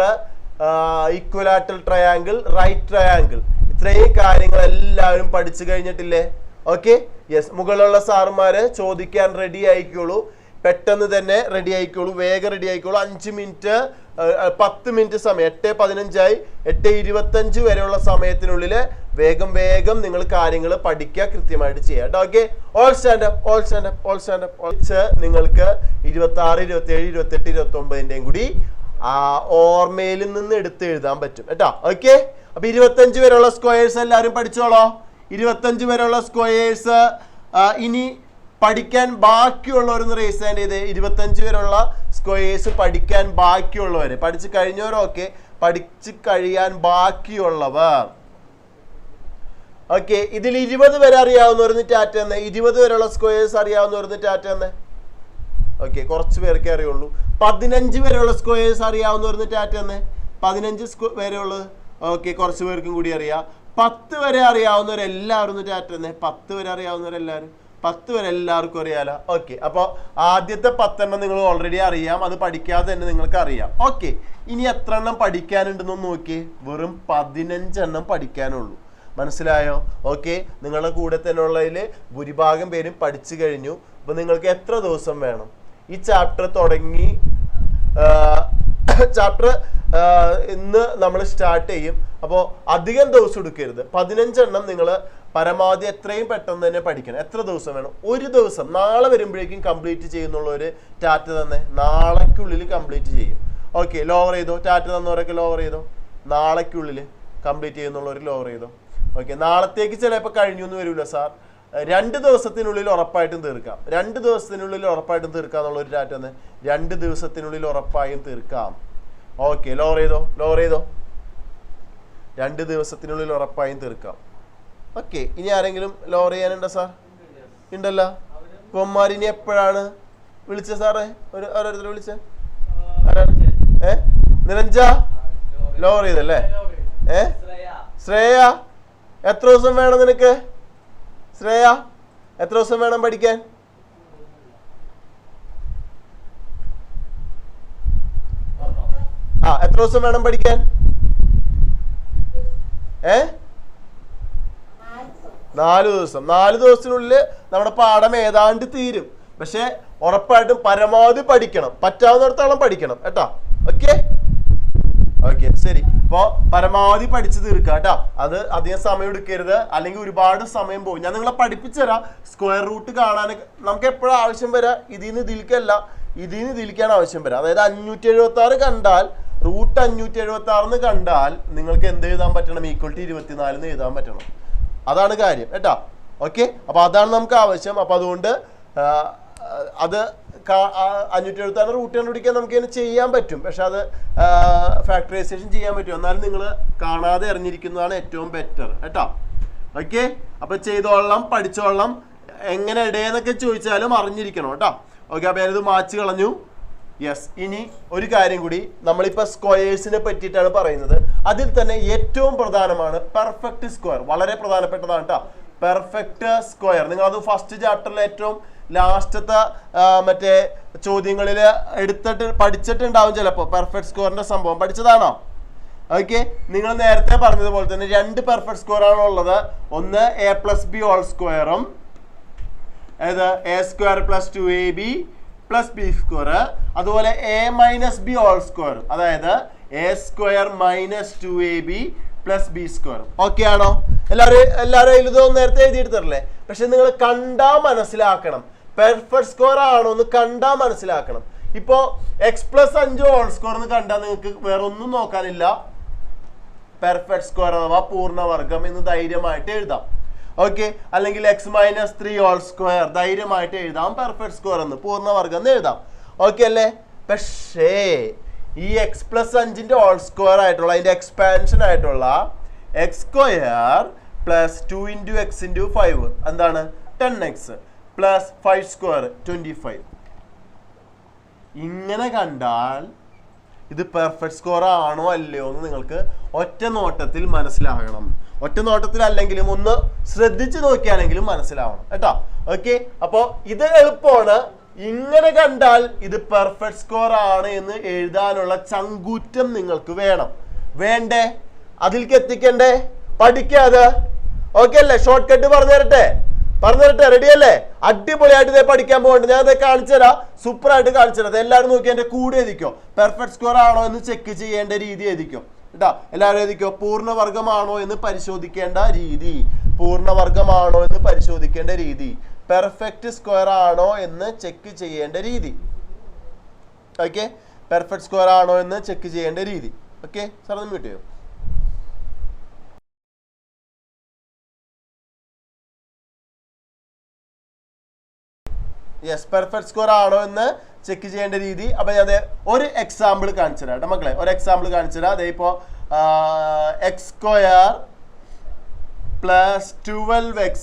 equilateral triangle, right triangle, ഇത്രയും കാര്യങ്ങൾ എല്ലാവരും പഠിച്ചു കഴിഞ്ഞിട്ടില്ലേ? Okay, yes. മുകളിലുള്ള സാറുമാര് ചോദിക്കാൻ റെഡി ആയിക്കോളൂ. പെട്ടെന്ന് തന്നെ റെഡി ആയിക്കോളൂ, വേഗം റെഡി ആയിക്കോളൂ. 5 മിനിറ്റ് 10 മിനിറ്റ് സമയം, 8:15 8:25 വരെയുള്ള സമയത്തിനുള്ളിൽ വേഗം നിങ്ങൾ കാര്യങ്ങൾ പഠിക്കുക, കൃത്യമായിട്ട് ചെയ്യാം. Okay, all stand up, all stand up, all stand up. നിങ്ങൾക്ക് 26, 27, 28, 29ന്റെയും കൂടി ഓർമ്മയിൽ നിന്ന് എടുത്ത് എഴുതാൻ പറ്റും കേട്ടോ. ഓക്കെ, അപ്പൊ 25 വരെയുള്ള സ്ക്വയേഴ്സ് എല്ലാവരും പഠിച്ചോളോ. 25 വരെയുള്ള സ്ക്വയേഴ്സ് ഇനി പഠിക്കാൻ ബാക്കിയുള്ളവരൊന്ന് റേസ് ഹാൻഡ് ചെയ്ത്. 25 വരെയുള്ള സ്ക്വയേഴ്സ് പഠിക്കാൻ ബാക്കിയുള്ളവര്, പഠിച്ചു കഴിഞ്ഞവരൊക്കെ പഠിച്ചു കഴിയാൻ ബാക്കിയുള്ളവർ. ഓക്കെ, ഇതിൽ 20 വരെ അറിയാവുന്നവരുന്ന് ടാറ്റ തന്നെ. 20 വരെയുള്ള സ്ക്വയേഴ്സ് അറിയാവുന്നവരുന്ന് ടാറ്റ തന്നെ. ഓക്കെ, കുറച്ച് പേർക്കേ അറിയുള്ളൂ. 15 വരെയുള്ള സ്ക്വയേഴ്സ് അറിയാവുന്നവരുന്ന് ടാറ്റ തന്നെ. 15 വരെയുള്ളത് ഓക്കെ, കുറച്ച് പേർക്കും കൂടി അറിയാം. 10 വരെ അറിയാവുന്നവരെല്ലാവരും ടാറ്റ തന്നെ. 10 വരെ അറിയാവുന്നവരെല്ലാവരും, 10 വരെ എല്ലാവർക്കും അറിയാലോ. ഓക്കെ, അപ്പോൾ ആദ്യത്തെ 10 എണ്ണം നിങ്ങൾ ഓൾറെഡി അറിയാം, അത് പഠിക്കാതെ തന്നെ നിങ്ങൾക്ക് അറിയാം. ഓക്കെ, ഇനി എത്ര എണ്ണം പഠിക്കാനുണ്ടെന്ന് നോക്കി. വെറും 15 എണ്ണം പഠിക്കാനുള്ളൂ. മനസ്സിലായോ? ഓക്കെ, നിങ്ങളുടെ കൂടെ തന്നെ ഉള്ളതിൽ ഭൂരിഭാഗം പേരും പഠിച്ചു കഴിഞ്ഞു. അപ്പൊ നിങ്ങൾക്ക് എത്ര ദിവസം വേണം? ഈ ചാപ്റ്റർ തുടങ്ങി, ചാപ്റ്റർ ഇന്ന് നമ്മൾ സ്റ്റാർട്ട് ചെയ്യും. അപ്പോൾ അധികം ദിവസം എടുക്കരുത്. 15 എണ്ണം നിങ്ങൾ പരമാവധി എത്രയും പെട്ടെന്ന് തന്നെ പഠിക്കണം. എത്ര ദിവസം വേണം? ഒരു ദിവസം. നാളെ വരുമ്പോഴേക്കും കംപ്ലീറ്റ് ചെയ്യുന്നുള്ള ഒരു ടാറ്റ തന്നെ. നാളേക്കുള്ളിൽ കംപ്ലീറ്റ് ചെയ്യും. ഓക്കെ, ലോവർ ചെയ്തോ. ടാറ്റ തന്നവരൊക്കെ ലോവർ ചെയ്തോ. നാളേക്കുള്ളിൽ കംപ്ലീറ്റ് ചെയ്യുന്നുള്ളവർ ലോവർ ചെയ്തോ. ഓക്കെ, നാളത്തേക്ക് ചിലപ്പോൾ കഴിഞ്ഞു എന്ന് വരില്ല സാർ. 2 ദിവസത്തിനുള്ളിൽ ഉറപ്പായിട്ടും തീർക്കാം. 2 ദിവസത്തിനുള്ളിൽ ഉറപ്പായിട്ടും തീർക്കാം എന്നുള്ളൊരു ടാറ്റ തന്നെ. 2 ദിവസത്തിനുള്ളിൽ ഉറപ്പായും തീർക്കാം. ഓക്കെ, ലോവർ ചെയ്തോ, ലോവർ ചെയ്തോ. 2 ദിവസത്തിനുള്ളിൽ ഉറപ്പായും തീർക്കാം. ഓക്കെ, ഇനി ആരെങ്കിലും ലോവർ ചെയ്യാനുണ്ടോ സാർ? ഉണ്ടല്ലോ. കൊമ്മാരിനി എപ്പോഴാണ് വിളിച്ച സാറേ? ഓരോരുത്തർ വിളിച്ച നിരഞ്ജ ലോവർ ചെയ്തല്ലേ? ശ്രേയ എത്ര ദിവസം വേണം നിനക്ക്? ശ്രേയ എത്ര ദിവസം വേണം പഠിക്കാൻ? എത്ര ദിവസം വേണം പഠിക്കാൻ? 4 ദിവസം. 4 ദിവസത്തിനുള്ളിൽ നമ്മുടെ പാഠം ഏതാണ്ട് തീരും. പക്ഷെ ഉറപ്പായിട്ടും പരമാവധി പഠിക്കണം, പറ്റാവുന്നിടത്തോളം പഠിക്കണം കേട്ടോ. ഓക്കെ. ഓക്കെ ശരി. അപ്പോ പരമാവധി പഠിച്ചു തീർക്കുക കേട്ടോ. അത് അധികം സമയം എടുക്കരുത്, അല്ലെങ്കിൽ ഒരുപാട് സമയം പോകും. ഞാൻ നിങ്ങളെ പഠിപ്പിച്ചു തരാം. സ്ക്വയർ റൂട്ട് കാണാനൊക്കെ നമുക്ക് എപ്പോഴും ആവശ്യം വരാം, ഇതിന്ന് ഇതിലേക്കല്ല, ഇതിന്ന് ഇതിലേക്കാണ് ആവശ്യം വരാം. അതായത് 576 കണ്ടാൽ റൂട്ട് 576 കണ്ടാൽ നിങ്ങൾക്ക് എന്ത് എഴുതാൻ പറ്റണം? ഈക്വൽ ടു 24 എഴുതാൻ പറ്റണം. അതാണ് കാര്യം കേട്ടോ. ഓക്കെ, അപ്പൊ അതാണ് നമുക്ക് ആവശ്യം. അപ്പൊ അതുകൊണ്ട് അത് 576 റൂട്ട് കണ്ടുപിടിക്കാൻ നമുക്ക് ഇങ്ങനെ ചെയ്യാൻ പറ്റും. പക്ഷെ അത് ഫാക്ടറൈസേഷൻ ചെയ്യാൻ പറ്റും. എന്നാലും നിങ്ങൾ കാണാതെ അറിഞ്ഞിരിക്കുന്നതാണ് ഏറ്റവും ബെറ്റർ കേട്ടോ. ഓക്കെ, അപ്പൊ ചെയ്തോളാം, പഠിച്ചോളാം. എങ്ങനെ ഇടയെന്നൊക്കെ ചോദിച്ചാലും അറിഞ്ഞിരിക്കണം കേട്ടോ. ഓക്കെ, അപ്പൊ ഞാനിത് മാച്ച് കളഞ്ഞു. യെസ്, ഇനി ഒരു കാര്യം കൂടി, നമ്മളിപ്പോൾ സ്ക്വയേഴ്സിനെ പറ്റിയിട്ടാണ് പറയുന്നത്. അതിൽ തന്നെ ഏറ്റവും പ്രധാനമാണ് പെർഫെക്റ്റ് സ്ക്വയർ. വളരെ പ്രധാനപ്പെട്ടതാണ് കേട്ടോ പെർഫെക്റ്റ് സ്ക്വയർ. നിങ്ങളത് ഫസ്റ്റ് ചാപ്റ്ററിലെ ഏറ്റവും ലാസ്റ്റത്തെ മറ്റേ ചോദ്യങ്ങളിൽ പഠിച്ചിട്ടുണ്ടാവും ചിലപ്പോൾ. പെർഫെക്റ്റ് സ്ക്വയറിന്റെ സംഭവം പഠിച്ചതാണോ? ഓക്കെ, നിങ്ങൾ നേരത്തെ പറഞ്ഞതുപോലെ തന്നെ 2 പെർഫെക്റ്റ് സ്ക്വയർ ആണ് ഉള്ളത്. ഒന്ന് a+b ഹോൾ സ്ക്വയറും, അതായത് a² + 2ab + b സ്ക്വയർ. അതുപോലെ a-b ഹോൾ സ്ക്വയർ, അതായത് a² - 2ab + b square. Okay ആണോ? എല്ലാവരും ഇതൊന്നും നേരത്തെ എഴുതിയെടുത്തല്ലേ? പക്ഷെ നിങ്ങൾ കണ്ടാ മനസ്സിലാക്കണം. പെർഫെക്റ്റ് സ്ക്വയർ ആണോ എന്ന് കണ്ടാ മനസ്സിലാക്കണം. ഇപ്പോ x+5 ഹോൾ സ്ക്വയർ എന്ന് കണ്ടാൽ നിങ്ങൾക്ക് വേറെ ഒന്നും നോക്കാനില്ല. പെർഫെക്റ്റ് സ്ക്വയർ അഥവാ പൂർണ്ണവർഗം എന്ന് ധൈര്യമായിട്ട് എഴുതാം. ഓക്കെ, അല്ലെങ്കിൽ x-3 ഹോൾ സ്ക്വയർ ധൈര്യമായിട്ട് എഴുതാം. പെർഫെക്റ്റ് സ്ക്വയർ എന്ന് പൂർണ്ണവർഗം എന്ന് എഴുതാം. ഓക്കെ അല്ലേ? പക്ഷേ ഈ x+5 ഹോൾ സ്ക്വയർ ആയിട്ടുള്ള അതിന്റെ എക്സ്പാൻഷൻ ആയിട്ടുള്ള x² + 2 × x × 5 എന്താണ്? 10x + 5² 25. ഇങ്ങനെ കണ്ടാൽ ഇത് പെർഫെക്റ്റ് സ്ക്വയർ ആണോ അല്ലയോ എന്ന് നിങ്ങൾക്ക് ഒറ്റ നോട്ടത്തിൽ മനസ്സിലാകണം. ഒറ്റ നോട്ടത്തിൽ അല്ലെങ്കിലും ഒന്ന് ശ്രദ്ധിച്ചു നോക്കിയാണെങ്കിലും മനസ്സിലാവണം കേട്ടോ. ഓക്കെ, അപ്പോ ഇത് എളുപ്പമാണ്. ഇങ്ങനെ കണ്ടാൽ ഇത് പെർഫെക്റ്റ് സ്ക്വയർ ആണ് എന്ന് എഴുതാനുള്ള ചങ്കൂറ്റം നിങ്ങൾക്ക് വേണം. വേണ്ടേ? അതിലേക്ക് എത്തിക്കണ്ടേ? പഠിക്കാതെ. ഓക്കെ അല്ലേ? ഷോർട്ട് കട്ട് പറഞ്ഞു തരട്ടെ? റെഡി അല്ലേ? അടിപൊളിയായിട്ട് ഇതേ പഠിക്കാൻ പോകണ്ട. ഞാൻ ഇതേ കാണിച്ചു തരാം, സൂപ്പർ ആയിട്ട് കാണിച്ചു തരാം. എല്ലാവരും നോക്കി എന്റെ കൂടെ എഴുതിക്കോ. പെർഫെക്റ്റ് സ്ക്വയർ ആണോ എന്ന് ചെക്ക് ചെയ്യേണ്ട രീതി എഴുതിക്കോ കേട്ടോ. എല്ലാവരും എഴുതിക്കോ. പൂർണ്ണവർഗമാണോ എന്ന് പരിശോധിക്കേണ്ട രീതി, പൂർണ്ണവർഗമാണോ എന്ന് പരിശോധിക്കേണ്ട രീതി, പെർഫെക്റ്റ് സ്ക്വയർ ആണോ എന്ന് ചെക്ക് ചെയ്യേണ്ട രീതി. ഓക്കെ, പെർഫെക്റ്റ് സ്ക്വയർ ആണോ എന്ന് ചെക്ക് ചെയ്യേണ്ട രീതി. ഓക്കെ സാർ, ഒന്ന് മ്യൂട്ട് ചെയ്യോ? യെസ്, പെർഫെക്റ്റ് സ്ക്വയർ ആണോ എന്ന് ചെക്ക് ചെയ്യേണ്ട രീതി. അപ്പൊ ഞാൻ ഒരു എക്സാമ്പിൾ കാണിച്ചു തരാം കേട്ടോ മക്കളെ. ഒരു എക്സാമ്പിൾ കാണിച്ചു തരാം. അതേ ഇപ്പോ x² + 12x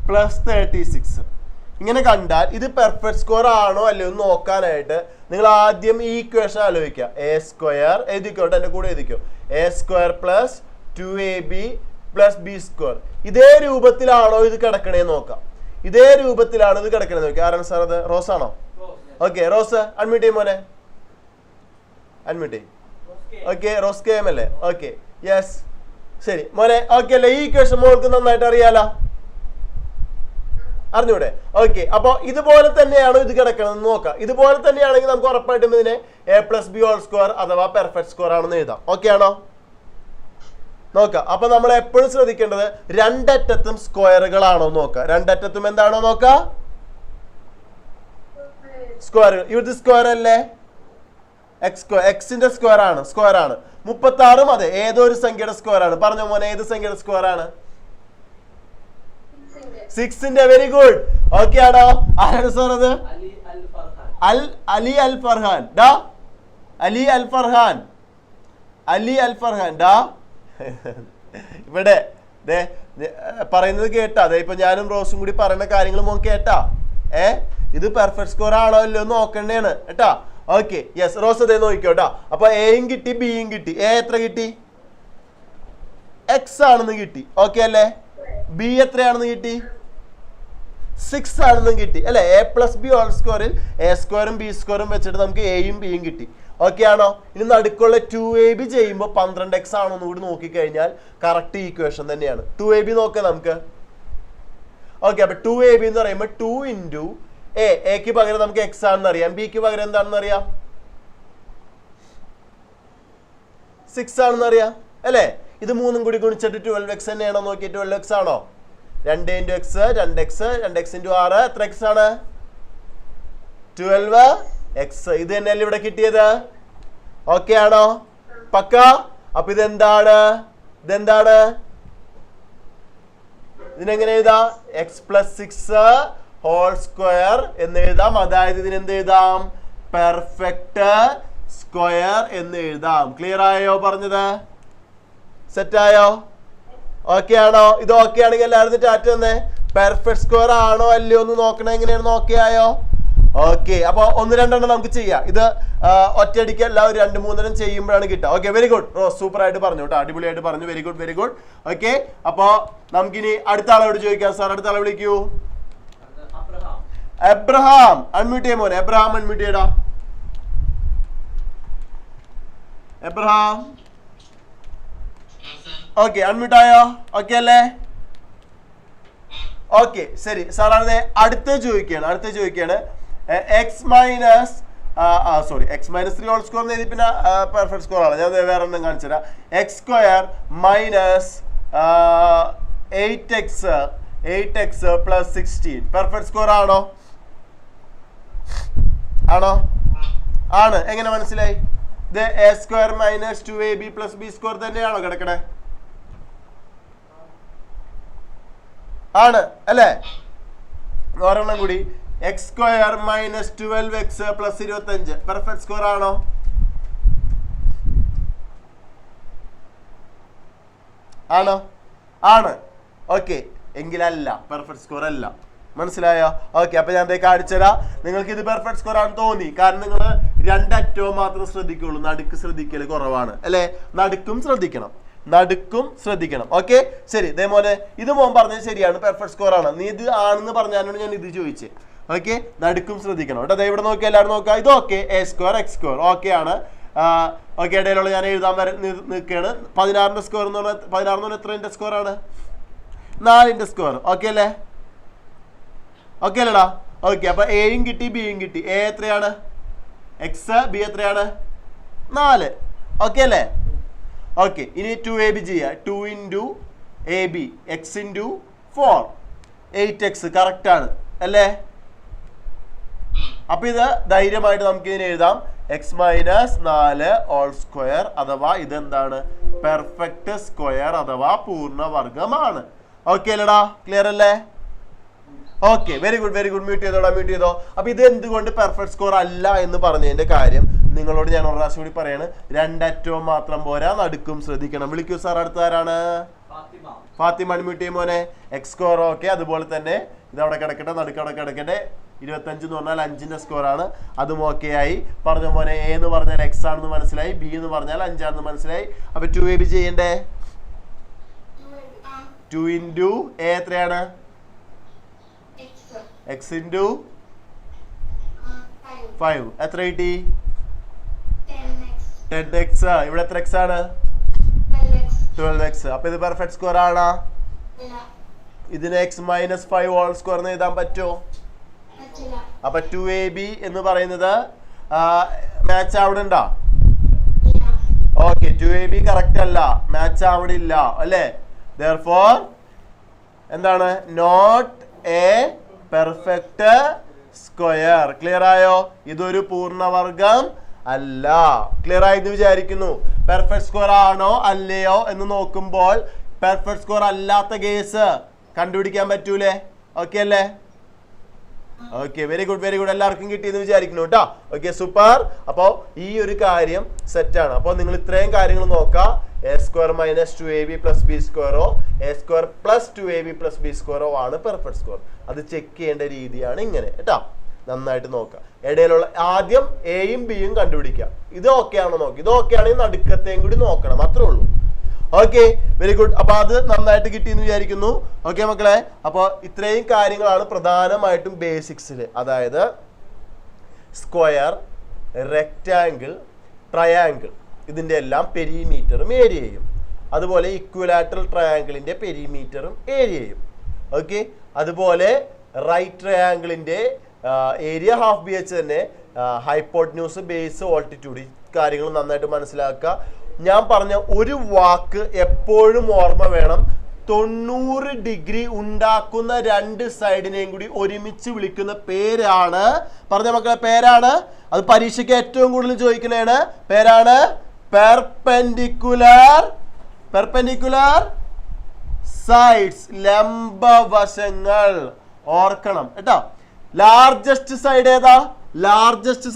+ 36 ഇങ്ങനെ കണ്ടാൽ ഇത് പെർഫെക്റ്റ് സ്ക്വയർ ആണോ അല്ലയോ എന്ന് നോക്കാനായിട്ട് നിങ്ങൾ ആദ്യം ഈ ഇക്വേഷൻ ആലോചിക്കുക. a² എഴുതിക്കോട്ടെ, എന്റെ കൂടെ എഴുതിക്കോ. a² + 2ab + b². ഇതേ രൂപത്തിലാണോ ഇത് കിടക്കണേന്ന് നോക്കാം. ഇതേ രൂപത്തിലാണ് ഇത് കിടക്കണേന്ന് നോക്കാം. ആരാണ് സാർ അത്? റോസ് ആണോ? ഓക്കെ, റോസ് അഡ്മിറ്റ് ചെയ്യും മോനെ, അഡ്മിറ്റ് ചെയ്യും. ഓക്കെ, റോസ് കെ എം അല്ലേ? ഓക്കെ, യെസ്, ശരി മോനെ. ഓക്കെ അല്ലേ? ഈ ഇക്വേഷൻ മോൾക്ക് നന്നായിട്ട് അറിയാലോ, അറിഞ്ഞൂടെ? ഓക്കെ, അപ്പൊ ഇതുപോലെ തന്നെയാണോ ഇത് കിടക്കണമെന്ന് നോക്കാം. ഇതുപോലെ തന്നെയാണെങ്കിൽ നമുക്ക് ഉറപ്പായിട്ടും ഇതിനെ a+b ഹോൾ സ്ക്വയർ അഥവാ പെർഫെക്റ്റ് സ്ക്വയർ ആണെന്ന് എഴുതാം. ഓക്കെ ആണോ? നോക്കാം. അപ്പൊ നമ്മൾ എപ്പോഴും ശ്രദ്ധിക്കേണ്ടത് രണ്ടറ്റത്തും സ്ക്വയറുകളാണോ നോക്കാം. രണ്ടറ്റത്തും എന്താണോ നോക്കാം? സ്ക്വയറുകൾ. ഇത് സ്ക്വയർ അല്ലേ? എക്സിന്റെ സ്ക്വയർ ആണ്. 36 അതെ, ഏതോ ഒരു സംഖ്യയുടെ സ്ക്വയർ ആണ്. പറഞ്ഞോ മോനെ, ഏത് സംഖ്യയുടെ സ്ക്വയർ ആണ്? 6ന്റെ. Very good. ഓക്കെ ആണോ? ആരാണ് സാർ അത്? അലി അൽ ഫർഹാൻ ഡാ. അലി അൽ ഫർഹാൻ ഡാ. ഇവിടെ പറയുന്നത് കേട്ടാ? അതെ, ഇപ്പൊ ഞാനും റോസും കൂടി പറയുന്ന കാര്യങ്ങൾ മോൻ കേട്ടാ? ഇത് പെർഫെക്റ്റ് സ്ക്വയർ ആണോ അല്ലോ നോക്കണ്ടേണ് കേട്ടാ. ഓക്കെ, യെസ്, റോസ് അതേ നോക്കിക്കോട്ടാ. അപ്പൊ എയും കിട്ടി, ബിയും കിട്ടി. എ എത്ര കിട്ടി? x ആണെന്ന് കിട്ടി. ഓക്കെ അല്ലേ? ബി എത്രയാണെന്ന് കിട്ടി? 6 ആണെന്നും കിട്ടി അല്ലെ? a+b ഹോൾ സ്ക്വയറിൽ a² b² വെച്ചിട്ട് നമുക്ക് എയും ബിയും കിട്ടി. ഓക്കെ ആണോ? ഇനി നടുക്കുള്ള 2ab ചെയ്യുമ്പോൾ 12x ആണോ എന്ന് കൂടി നോക്കിക്കഴിഞ്ഞാൽ കറക്റ്റ് ഈക്വേഷൻ തന്നെയാണ്. 2ab നോക്കാം നമുക്ക്. ഓക്കെ, അപ്പൊ 2ab എന്ന് പറയുമ്പോൾ 2 × എക്ക് പകരം നമുക്ക് x ആണെന്ന് അറിയാം, ബിക്ക് പകരം എന്താണെന്ന് അറിയാം? 6 ആണെന്ന് അറിയാം അല്ലേ? ഇത് മൂന്നും കൂടി ഗുണിച്ചിട്ട് 12x തന്നെയാണോ നോക്കി? 12x ആണോ? 2 × x 2x 2x × 6 എത്ര x ആണ്? 12x. ഇത് തന്നെയല്ലേ ഇവിടെ കിട്ടിയത്? ഓക്കെ ആണോ? പക്ക? അപ്പൊ ഇതെന്താണ്? ഇതിനെങ്ങനെ എഴുതാം? x + 6 ഹോൾ സ്ക്വയർ എന്ന് എഴുതാം. അതായത് ഇതിനെന്ത് എഴുതാം? പെർഫെക്റ്റ് സ്ക്വയർ എന്ന് എഴുതാം. ക്ലിയർ ആയോ പറഞ്ഞത്? സെറ്റായോ? ഓക്കെ ആണോ? ഇത് ഓക്കെ ആണെങ്കിൽ എല്ലാവരും ടാറ്റ തന്നെ. പെർഫെക്റ്റ് സ്ക്വയർ ആണോ അല്ലയോ എന്ന് നോക്കണേ. എങ്ങനെയാണ്? ഓക്കെ ആയോ? ഓക്കെ. അപ്പൊ 1 2 നമുക്ക് ചെയ്യാം. ഇത് ഒറ്റയടിക്ക് എല്ലാവരും 2 3 എണ്ണം ചെയ്യുമ്പോഴാണ് കിട്ടുക. Okay, very good. സൂപ്പർ ആയിട്ട് പറഞ്ഞു കേട്ടോ, അടിപൊളിയായിട്ട് പറഞ്ഞു. Very good, very good. Okay, അപ്പൊ നമുക്കിനി അടുത്ത ആളോട് ചോദിക്കാം. സാർ അടുത്ത ആളെ വിളിക്കൂ. എബ്രഹാം അൺമ്യൂട്ട് ചെയ്യാൻ മോനെ. എബ്രഹാം അൺമ്യൂട്ട് ചെയ്യടാ. എബ്രഹാം ഓക്കെ, അൺമ്യൂട്ട് ആയോ? ഓക്കെ അല്ലേ? ഓക്കെ, ശരി. സാർ അടുത്ത ചോദിക്കുകയാണ് എക്സ് മൈനസ് -3 ഹോൾ സ്ക്വയർ എന്ന് എഴുതി പിന്നെ പെർഫെക്റ്റ് സ്ക്വയർ ആണ്. ഞാൻ വേറെ ഒന്നും കാണിച്ചുതരാം. x² - 8x + 16 പെർഫെക്റ്റ് സ്ക്വയർ ആണോ? ആണ്. എങ്ങനെ മനസ്സിലായി? ഇത് a² - 2ab + b² തന്നെയാണോ കിടക്കണേ? ആണ് അല്ലേ? ഒരെണ്ണം കൂടി, x² - 12x + 25 പെർഫെക്റ്റ് സ്ക്വയർ ആണോ? ആണ്. ഓക്കെ, എങ്കിലല്ല, പെർഫെക്റ്റ് സ്ക്വയർ അല്ല. മനസ്സിലായോ? ഓക്കെ, അപ്പൊ ഞാൻ കാണിച്ചുതരാം. നിങ്ങൾക്ക് ഇത് പെർഫെക്റ്റ് സ്ക്വയർ ആണെന്ന് തോന്നി. കാരണം നിങ്ങൾ 2 അറ്റവും മാത്രം ശ്രദ്ധിക്കുള്ളൂ, നടുക്ക് ശ്രദ്ധിക്കൽ കുറവാണ് അല്ലേ? നടുക്കും ശ്രദ്ധിക്കണം. ഓക്കെ, ശരി. ഇതേപോലെ ഇത് മോൻ പറഞ്ഞത് ശരിയാണ്, പെർഫെക്റ്റ് സ്ക്വയർ ആണ്. നീ ഇത് ആണെന്ന് പറഞ്ഞാലാണ് ഞാൻ ഇത് ചോദിച്ചത്. ഓക്കെ, നടുക്കും ശ്രദ്ധിക്കണം കേട്ടോ. ഇവിടെ നോക്കുക, എല്ലാവരും നോക്കുക. ഇത് ഓക്കെ, a² x² ഓക്കെ ആണ്. ഓക്കെ, ഇടയിലുള്ള ഞാൻ എഴുതാൻ നിൽക്കുകയാണ്. 16ന്റെ സ്ക്വയർ എന്ന് പറഞ്ഞാൽ 16 എത്രന്റെ സ്ക്വയർ ആണ്? 4ന്റെ സ്ക്വയർ. ഓക്കെ അല്ലേ? ഓക്കെ അല്ലേടാ? ഓക്കെ, അപ്പൊ എയും കിട്ടി ബിയും കിട്ടി. എ എത്രയാണ്? x, ബി എത്രയാണ്? 4. ഓക്കെ അല്ലേ? ഓക്കെ, ഇനി 2ab ചെയ്യാം. 2 × ab x × 4 8x കറക്റ്റ് ആണ് അല്ലേ? അപ്പൊ ഇത് ധൈര്യമായിട്ട് നമുക്ക് ഇതിനെ എഴുതാം x - 4 ഹോൾ സ്ക്വയർ, അഥവാ ഇതെന്താണ്? പെർഫെക്റ്റ് സ്ക്വയർ അഥവാ പൂർണ്ണവർഗമാണ്. ഓക്കെ അല്ലടാ? ക്ലിയർ അല്ലേ? Okay, very good, very good. Mute ചെയ്തോ. അപ്പൊ ഇത് എന്തുകൊണ്ട് പെർഫെക്റ്റ് സ്കോർ അല്ല എന്ന് പറഞ്ഞതിന്റെ കാര്യം നിങ്ങളോട് ഞാൻ ഒരു പ്രാവശ്യം കൂടി പറയാണ്. 2 അറ്റവും മാത്രം പോരാ, നടുക്കും ശ്രദ്ധിക്കണം. വിളിക്കൂ സാർ. അടുത്താരാണ്? ഫാത്തിമ അൺമ്യൂട്ട് ചെയ്യും മോനെ. x² ഓക്കെ, അതുപോലെ തന്നെ ഇതവിടെ കിടക്കട്ടെ, നടുക്കവിടെ കിടക്കട്ടെ. 25 എന്ന് പറഞ്ഞാൽ 5ന്റെ സ്കോർ ആണ്. അതും ഓക്കെ ആയി. പറഞ്ഞ മോനെ, a എന്ന് പറഞ്ഞാൽ x ആണെന്ന് മനസ്സിലായി, b എന്ന് പറഞ്ഞാൽ 5 ആണെന്ന് മനസ്സിലായി. അപ്പൊ 2ab ചെയ്യണ്ടേ? 2 × a എത്രയാണ്? x × 5 എത്ര കിട്ടി? 10x. ഇവിടെ എത്ര x ആണ്? 12x. അപ്പൊ ഇത് പെർഫെക്റ്റ് സ്ക്വയർ ആണോ? ഇതിന് x - 5 ഹോൾ സ്ക്വയർ എന്ന് എഴുതാൻ പറ്റുമോ? അപ്പൊ 2ab എന്ന് പറയുന്നത് മാച്ച് ആവണുണ്ടോ? ഓക്കെ, 2ab കറക്റ്റ് അല്ല, മാച്ച് ആവണില്ല അല്ലേ? therefore എന്താണ്? Not a perfect square. Clear ആയോ? ഇതൊരു പൂർണ്ണവർഗം അല്ല. ക്ലിയർ ആയെന്ന് വിചാരിക്കുന്നു. പെർഫെക്റ്റ് സ്ക്വയർ ആണോ അല്ലയോ എന്ന് നോക്കുമ്പോൾ പെർഫെക്റ്റ് സ്ക്വയർ അല്ലാത്ത കേസ് കണ്ടുപിടിക്കാൻ പറ്റൂലേ? ഓക്കെ അല്ലേ? Okay, very good, very good. എല്ലാവർക്കും കിട്ടിയെന്ന് വിചാരിക്കുന്നു കേട്ടോ. Okay, super. അപ്പോൾ ഈ ഒരു കാര്യം സെറ്റാണ്. അപ്പോൾ നിങ്ങൾ ഇത്രയും കാര്യങ്ങൾ നോക്കാം. a² - 2ab + b², a² + 2ab + b² ആണ് പെർഫെക്റ്റ് സ്ക്വയർ. അത് ചെക്ക് ചെയ്യേണ്ട രീതിയാണ് ഇങ്ങനെ കേട്ടോ. നന്നായിട്ട് നോക്കാം. ഇടയിലുള്ള ആദ്യം എയും ബിയും കണ്ടുപിടിക്കുക. ഇത് ഓക്കെ ആണോ നോക്കി. ഇത് ഓക്കെ ആണെങ്കിൽ നടുക്കത്തെയും കൂടി നോക്കണം, അത്രേ ഉള്ളൂ. Okay, very good. അപ്പൊ അത് നന്നായിട്ട് കിട്ടിയെന്ന് വിചാരിക്കുന്നു. ഓക്കെ മക്കളെ, അപ്പോൾ ഇത്രയും കാര്യങ്ങളാണ് പ്രധാനമായിട്ടും ബേസിക്സിൽ. അതായത് സ്ക്വയർ, റെക്റ്റാങ്കിൾ, ട്രയാങ്കിൾ, ഇതിൻ്റെ എല്ലാം പെരിമീറ്ററും ഏരിയയും, അതുപോലെ ഇക്വിലാറ്ററൽ ട്രയാങ്കിളിൻ്റെ പെരിമീറ്ററും ഏരിയയും. ഓക്കെ, അതുപോലെ റൈറ്റ് ട്രയാങ്കിളിൻ്റെ ഏരിയ ഹാഫ് BH തന്നെ, ഹൈപ്പോട്ട്ന്യൂസ്, ബേസ്, ഓൾട്ടിറ്റ്യൂഡ്, കാര്യങ്ങൾ നന്നായിട്ട് മനസ്സിലാക്കുക. ഞാൻ പറഞ്ഞ ഒരു വാക്ക് എപ്പോഴും ഓർമ്മ വേണം. 90 ഡിഗ്രി ഉണ്ടാക്കുന്ന രണ്ട് സൈഡിനെയും കൂടി ഒരുമിച്ച് വിളിക്കുന്ന പേരാണ്, പറഞ്ഞ മക്കളെ പേരാണ്, അത് പരീക്ഷയ്ക്ക് ഏറ്റവും കൂടുതൽ ചോദിക്കുന്നതാണ്, പേരാണ് പെർപെൻഡിക്കുലർ സൈഡ്സ്, ലംബവശങ്ങൾ. ഓർക്കണം കേട്ടോ. ലാർജസ്റ്റ് സൈഡ് ഏതാ? ലാർജസ്റ്റ്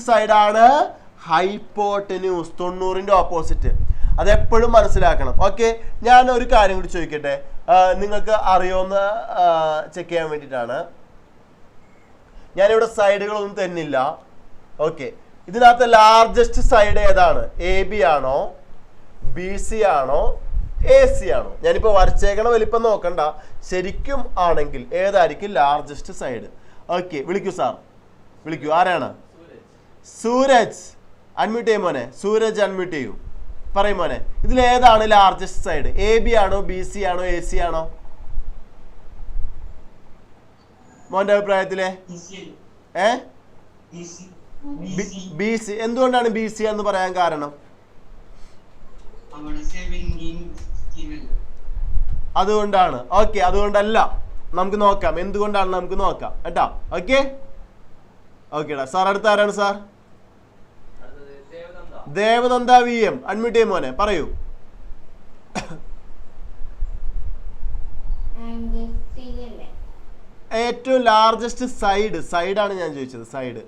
സൈഡാണ് ഹൈപ്പോട്ടന്യൂസ്, 90ന്റെ ഓപ്പോസിറ്റ്. അതെപ്പോഴും മനസ്സിലാക്കണം. ഓക്കെ, ഞാൻ ഒരു കാര്യം കൂടി ചോദിക്കട്ടെ, നിങ്ങൾക്ക് അറിയോന്ന് ചെക്ക് ചെയ്യാൻ വേണ്ടിയിട്ടാണ്. ഞാനിവിടെ സൈഡുകളൊന്നും തന്നില്ല. ഓക്കെ, ഇതിനകത്ത് ലാർജസ്റ്റ് സൈഡ് ഏതാണ്? AB ആണോ, BC ആണോ, AC ആണോ? ഞാനിപ്പോ വരച്ചേക്കണ വലിപ്പം നോക്കണ്ട, ശരിക്കും ആണെങ്കിൽ ഏതായിരിക്കും ലാർജസ്റ്റ് സൈഡ്? ഓക്കെ, വിളിക്കൂ സാർ, വിളിക്കൂ. ആരാണ്? സൂരജ്. അൺമ്യൂട്ട് ചെയ്യും മോനെ. സൂരജ് അൺമ്യൂട്ട് ചെയ്യൂ. പറയും മോനെ, ഇതിൽ ഏതാണ് ലാർജസ്റ്റ് സൈഡ്? AB ആണോ, BC ആണോ, AC ആണോ? മോന്റെ അഭിപ്രായത്തിലെ BC. എന്തുകൊണ്ടാണ് BC എന്ന് പറയാൻ കാരണം? അതുകൊണ്ടാണ്. ഓക്കെ, അതുകൊണ്ടല്ല, നമുക്ക് നോക്കാം എന്തുകൊണ്ടാണ്, നമുക്ക് നോക്കാം കേട്ടോ. ഓക്കെ ഓക്കേടാ. സാർ അടുത്ത ആരാണ് സാർ? ദേവനന്ദ VM. അൺമ്യൂട്ട് ചെയ്യും മോനെ, പറയൂ. ഏറ്റവും ലാർജസ്റ്റ് സൈഡാണ് ഞാൻ ചോദിച്ചത്. സൈഡ്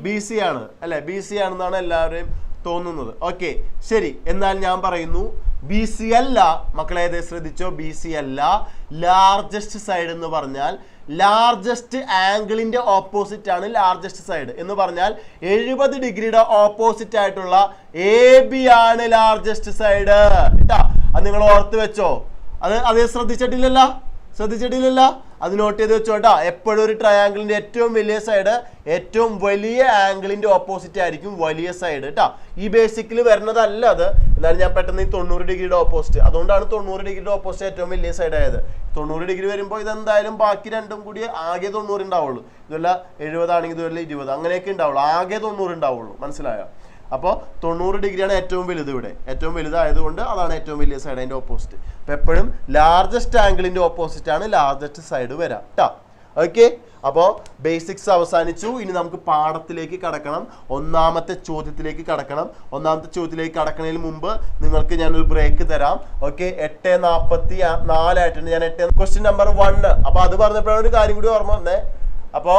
BC ആണ് അല്ലെ? BC ആണെന്നാണ് എല്ലാവരെയും തോന്നുന്നത്. ഓക്കെ, ശരി. എന്നാൽ ഞാൻ പറയുന്നു BC അല്ല മക്കളെ, ശ്രദ്ധിച്ചോ, BC അല്ല. ലാർജസ്റ്റ് സൈഡ് എന്ന് പറഞ്ഞാൽ ലാർജസ്റ്റ് ആംഗിളിന്റെ ഓപ്പോസിറ്റ് ആണ് ലാർജസ്റ്റ് സൈഡ് എന്ന് പറഞ്ഞാൽ 70 ഡിഗ്രിയുടെ ഓപ്പോസിറ്റ് ആയിട്ടുള്ള AB ആണ് ലാർജസ്റ്റ് സൈഡ് കേട്ടാ. അത് നിങ്ങൾ ഓർത്ത് വെച്ചോ. അത് ശ്രദ്ധിച്ചിട്ടില്ലല്ലോ, അത് നോട്ട് ചെയ്ത് വെച്ചോ കേട്ടോ. എപ്പോഴും ഒരു ട്രയാങ്കിളിന്റെ ഏറ്റവും വലിയ സൈഡ് ഏറ്റവും വലിയ ആംഗിളിന്റെ ഓപ്പോസിറ്റ് ആയിരിക്കും വലിയ സൈഡ് കേട്ടോ. ഈ ബേസിക്കലി വരുന്നതല്ല അത്, എന്നാലും ഞാൻ പെട്ടെന്ന് ഈ 90 ഡിഗ്രിയുടെ ഓപ്പോസിറ്റ്, അതുകൊണ്ടാണ് 90 ഡിഗ്രിയുടെ ഓപ്പോസിറ്റ് ഏറ്റവും വലിയ സൈഡ് ആയത്. 90 ഡിഗ്രി വരുമ്പോൾ ഇതെന്തായാലും ബാക്കി രണ്ടും കൂടി ആകെ 90 ഉണ്ടാവുള്ളൂ. ഇതല്ല 70 ആണെങ്കിൽ ഇതുവല്ല 20, അങ്ങനെയൊക്കെ ഉണ്ടാവുള്ളൂ. ആകെ 90 ഉണ്ടാവുള്ളൂ. മനസ്സിലായോ? അപ്പോൾ 90 ഡിഗ്രിയാണ് ഏറ്റവും വലുത്. ഇവിടെ ഏറ്റവും വലുതായതുകൊണ്ട് അതാണ് ഏറ്റവും വലിയ സൈഡ്, അതിന്റെ ഓപ്പോസിറ്റ്. അപ്പൊ എപ്പോഴും ലാർജസ്റ്റ് ആംഗിളിന്റെ ഓപ്പോസിറ്റ് ആണ് ലാർജസ്റ്റ് സൈഡ് വരാം കേട്ടോ. ഓക്കെ, അപ്പോൾ ബേസിക്സ് അവസാനിച്ചു. ഇനി നമുക്ക് പാഠത്തിലേക്ക് കടക്കണം. ഒന്നാമത്തെ ചോദ്യത്തിലേക്ക് കടക്കണം. ഒന്നാമത്തെ ചോദ്യത്തിലേക്ക് കടക്കുന്നതിന് മുമ്പ് നിങ്ങൾക്ക് ഞാനൊരു ബ്രേക്ക് തരാം. ഓക്കെ, 8:44 ആയിട്ടുണ്ട്. ഞാൻ ക്വസ്റ്റ്യൻ നമ്പർ 1. അപ്പൊ അത് പറഞ്ഞപ്പോഴാണ് ഒരു കാര്യം കൂടി ഓർമ്മ വന്നേ. അപ്പൊ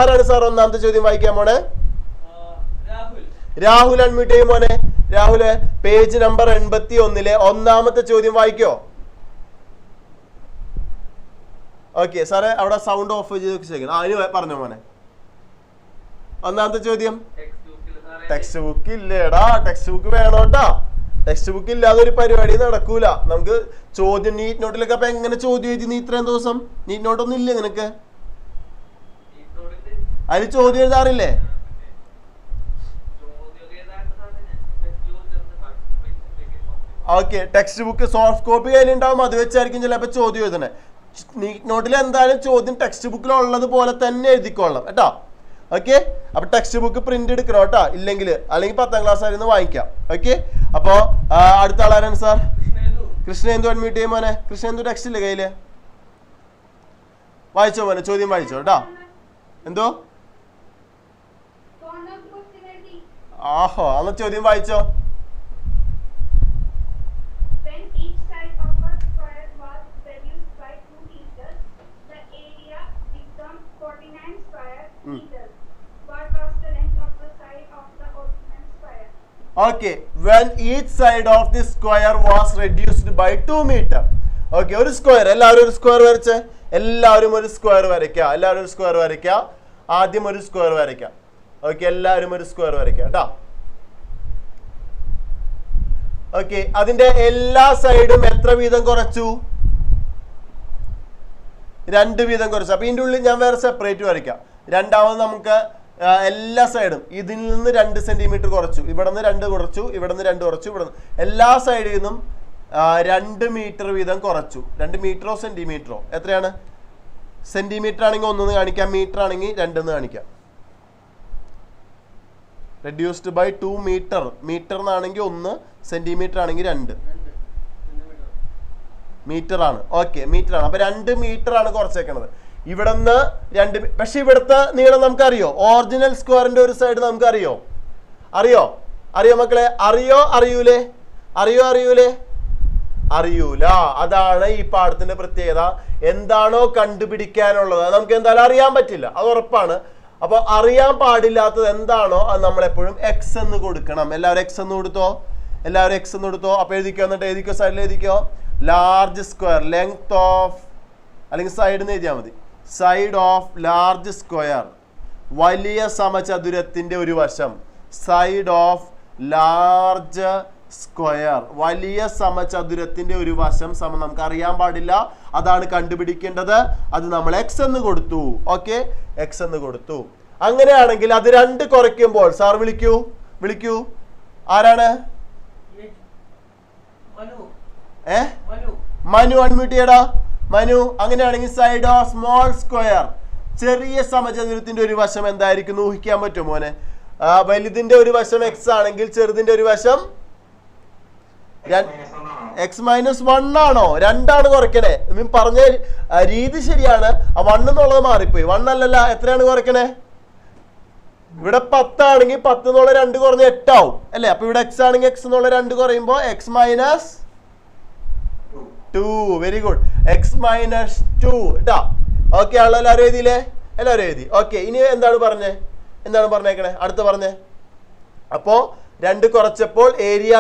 ആരാണ് സാർ ഒന്നാമത്തെ ചോദ്യം വായിക്കാൻ മോനെ? രാഹുൽ അൺമ്യൂട്ട് ചെയ്യും മോനെ. രാഹുല്, പേജ് നമ്പർ 81 ഒന്നാമത്തെ ചോദ്യം വായിക്കോ? ഓക്കെ സാറേ, അവിടെ സൗണ്ട് ഓഫ് ചെയ്ത് അതിന് പറഞ്ഞോ മോനെ. ഒന്നാമത്തെ ചോദ്യം. ടെക്സ്റ്റ് ബുക്ക് ഇല്ലേടാ, ടെക്സ്റ്റ് ബുക്ക് വേണോട്ടാ. ടെക്സ്റ്റ് ബുക്ക് ഇല്ലാതെ ഒരു പരിപാടി നടക്കൂല. നമുക്ക് ചോദ്യം നീറ്റ് നോട്ടിലൊക്കെ അപ്പൊ എങ്ങനെ ചോദ്യം എഴുതി നീ ഇത്രയും ദിവസം? നീറ്റ് നോട്ടൊന്നും ഇല്ലേ നിനക്ക്? അതിൽ ചോദ്യം എഴുതാറില്ലേ? Okay, textbook soft copy കയ്യിലുണ്ടാവും, അത് വെച്ചായിരിക്കും ചിലപ്പോൾ ചോദ്യം എഴുതണേ. നീറ്റ് നോട്ടിൽ എന്തായാലും ചോദ്യം ടെക്സ്റ്റ് ബുക്കിലുള്ളത് പോലെ തന്നെ എഴുതിക്കൊള്ളാം കേട്ടോ. ഓക്കെ, അപ്പൊ ടെക്സ്റ്റ് ബുക്ക് പ്രിന്റ് എടുക്കണം കേട്ടോ. അല്ലെങ്കിൽ 10ാം ക്ലാസ് ആയിരുന്നു വാങ്ങിക്കാം. ഓക്കെ, അപ്പോ അടുത്ത ആളാരാണ് സാർ? കൃഷ്ണേന്ദു അൺമ്യൂട്ട് ചെയ്യും മോനെ. കൃഷ്ണേന്ദു ടെക്സ്റ്റ് ഇല്ലേ കയ്യില്? വായിച്ചോ മോനെ, ചോദ്യം വായിച്ചോ കേട്ടോ. എന്തോ? ആഹോ, അന്ന് ചോദ്യം വായിച്ചോ. Okay, when each side of the square was reduced by 2 meter. Okay, ഒരു സ്ക്വയർ, എല്ലാവരും ഒരു സ്ക്വയർ വരച്ചേ. എല്ലാവരും ഒരു സ്ക്വയർ വരയ്ക്കുക. ആദ്യം ഒരു സ്ക്വയർ വരയ്ക്കാം. ഓക്കെ, എല്ലാവരും ഒരു സ്ക്വയർ വരയ്ക്കാം കേട്ടോ. ഓക്കെ, അതിന്റെ എല്ലാ സൈഡും എത്ര വീതം കുറച്ചു? 2 വീതം കുറച്ചു. അപ്പൊ ഇതിന്റെ ഉള്ളിൽ ഞാൻ വേറെ സെപ്പറേറ്റ് വരയ്ക്കാം. രണ്ടാമത് നമുക്ക് എല്ലാ സൈഡും ഇതിൽ നിന്ന് 2 സെന്റിമീറ്റർ കുറച്ചു, ഇവിടെ നിന്ന് 2 കുറച്ചു, ഇവിടെ നിന്ന് 2 കുറച്ചു, ഇവിടെ നിന്ന് എല്ലാ സൈഡിൽ നിന്നും 2 മീറ്റർ വീതം കുറച്ചു. 2 മീറ്ററോ സെന്റിമീറ്ററോ? എത്രയാണ്? സെന്റിമീറ്റർ ആണെങ്കിൽ 1 കാണിക്കാം, മീറ്റർ ആണെങ്കിൽ 2 കാണിക്കാം. Reduced by 2 metre. മീറ്റർ എന്നാണെങ്കിൽ 1, സെന്റിമീറ്റർ ആണെങ്കിൽ 2 മീറ്റർ ആണ്. ഓക്കെ, മീറ്റർ ആണ്. അപ്പൊ 2 മീറ്റർ ആണ് കുറച്ചേക്കണത്. ഇവിടെ നിന്ന് 2. പക്ഷെ ഇവിടുത്തെ നീളം നമുക്കറിയോ? ഒറിജിനൽ സ്ക്വയറിന്റെ ഒരു സൈഡ് നമുക്കറിയോ? അറിയോ മക്കളെ? അറിയൂലേ? അറിയൂല. അതാണ് ഈ പാഠത്തിന്റെ പ്രത്യേകത. എന്താണോ കണ്ടുപിടിക്കാനുള്ളത് നമുക്ക് എന്തായാലും അറിയാൻ പറ്റില്ല, അത് ഉറപ്പാണ്. അപ്പൊ അറിയാൻ പാടില്ലാത്തത് എന്താണോ അത് നമ്മൾ എപ്പോഴും എക്സ് എന്ന് കൊടുക്കണം. എല്ലാവരും എക്സ് എന്ന് കൊടുത്തോ? അപ്പൊ എഴുതിക്കോ, എന്നിട്ട് എഴുതിക്കോ, സൈഡിൽ എഴുതിക്കോ. ലാർജ് സ്ക്വയർ ലെങ്ത് ഓഫ്, അല്ലെങ്കിൽ സൈഡ് എന്ന് എഴുതിയാൽ മതി. സൈഡ് ഓഫ് ലാർജ് സ്ക്വയർ, വലിയ സമചതുരത്തിന്റെ ഒരു വശം. സൈഡ് ഓഫ് ലാർജ് സ്ക്വയർ, വലിയ സമചതുരത്തിന്റെ ഒരു വശം സമം. നമുക്ക് അറിയാൻ പാടില്ല, അതാണ് കണ്ടുപിടിക്കേണ്ടത്. അത് നമ്മൾ എക്സ് എന്ന് കൊടുത്തു. ഓക്കെ, എക്സ് എന്ന് കൊടുത്തു. അങ്ങനെയാണെങ്കിൽ അത് 2 കുറയ്ക്കുമ്പോൾ സാർ വിളിക്കൂ. ആരാണ്? മനു. അൺമ്യൂട്ട് ചെയ്യടാ മനു. അങ്ങനെയാണെങ്കിൽ സൈഡ് ഓഫ് സ്മോൾ സ്ക്വയർ, ചെറിയ സമചതുരത്തിന്റെ ഒരു വശം എന്തായിരിക്കും ഊഹിക്കാൻ പറ്റുമോ മോനെ? വലുതിന്റെ ഒരു വശം എക്സ് ആണെങ്കിൽ ചെറുതിന്റെ ഒരു വശം x-1 ആണോ? 2 ആണ് കുറയ്ക്കണേ. പറഞ്ഞ രീതി ശരിയാണ്. 1 എന്നുള്ളത് മാറിപ്പോയി. 1 അല്ലല്ല, എത്രയാണ് കുറയ്ക്കണേ? ഇവിടെ 10 ആണെങ്കിൽ 10 എന്നുള്ള 2 കുറഞ്ഞ 8 ആവും അല്ലെ? അപ്പൊ ഇവിടെ x ആണെങ്കിൽ x എന്നുള്ള 2 കുറയുമ്പോ x-2. വെരി ഗുഡ്, x-2 കേട്ടാ. ഓക്കെ ആണല്ലോ? എല്ലാവരും എഴുതിയില്ലേ? എല്ലാവരും എഴുതി. ഓക്കെ, ഇനി എന്താണ് പറഞ്ഞേക്കണേ? അടുത്ത പറഞ്ഞേ. അപ്പോ 2 കുറച്ചപ്പോൾ ഏരിയ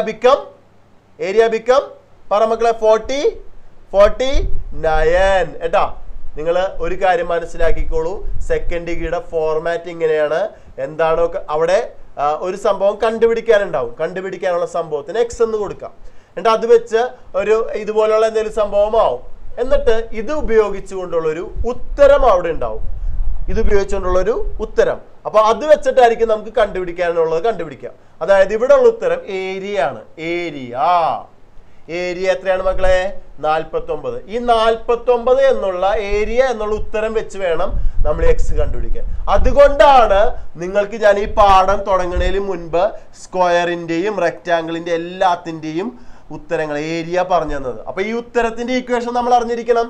ബിക്കം പറ മക്കളെ 49 കേട്ടാ. നിങ്ങൾ ഒരു കാര്യം മനസ്സിലാക്കിക്കോളൂ, സെക്കൻഡ് ഡിഗ്രിയുടെ ഫോർമാറ്റ് ഇങ്ങനെയാണ്. എന്താണോ അവിടെ ഒരു സംഭവം കണ്ടുപിടിക്കാനുള്ള സംഭവത്തിന് എക്സ് എന്ന് കൊടുക്കാം. എന്നിട്ട് അത് വെച്ച് ഒരു ഇതുപോലുള്ള എന്തെങ്കിലും സംഭവമാവും. എന്നിട്ട് ഇത് ഉപയോഗിച്ചുകൊണ്ടുള്ളൊരു ഉത്തരം അവിടെ ഉണ്ടാവും. അപ്പൊ അത് വെച്ചിട്ടായിരിക്കും നമുക്ക് കണ്ടുപിടിക്കാം. അതായത് ഇവിടെ ഉള്ള ഉത്തരം ഏരിയ ആണ്. ഏരിയ എത്രയാണ് മക്കളെ? 49. ഈ 49 എന്നുള്ള ഏരിയ എന്നുള്ള ഉത്തരം വെച്ച് വേണം നമ്മൾ എക്സ് കണ്ടുപിടിക്കാൻ. അതുകൊണ്ടാണ് നിങ്ങൾക്ക് ഞാൻ ഈ പാഠം തുടങ്ങുന്നതിന് മുൻപ് സ്ക്വയറിന്റെയും റെക്റ്റാങ്കിളിന്റെ എല്ലാത്തിന്റെയും ഉത്തരങ്ങൾ ഏരിയ പറഞ്ഞു തന്നത്. അപ്പൊ ഈ ഉത്തരത്തിന്റെ ഈക്വേഷൻ നമ്മൾ അറിഞ്ഞിരിക്കണം.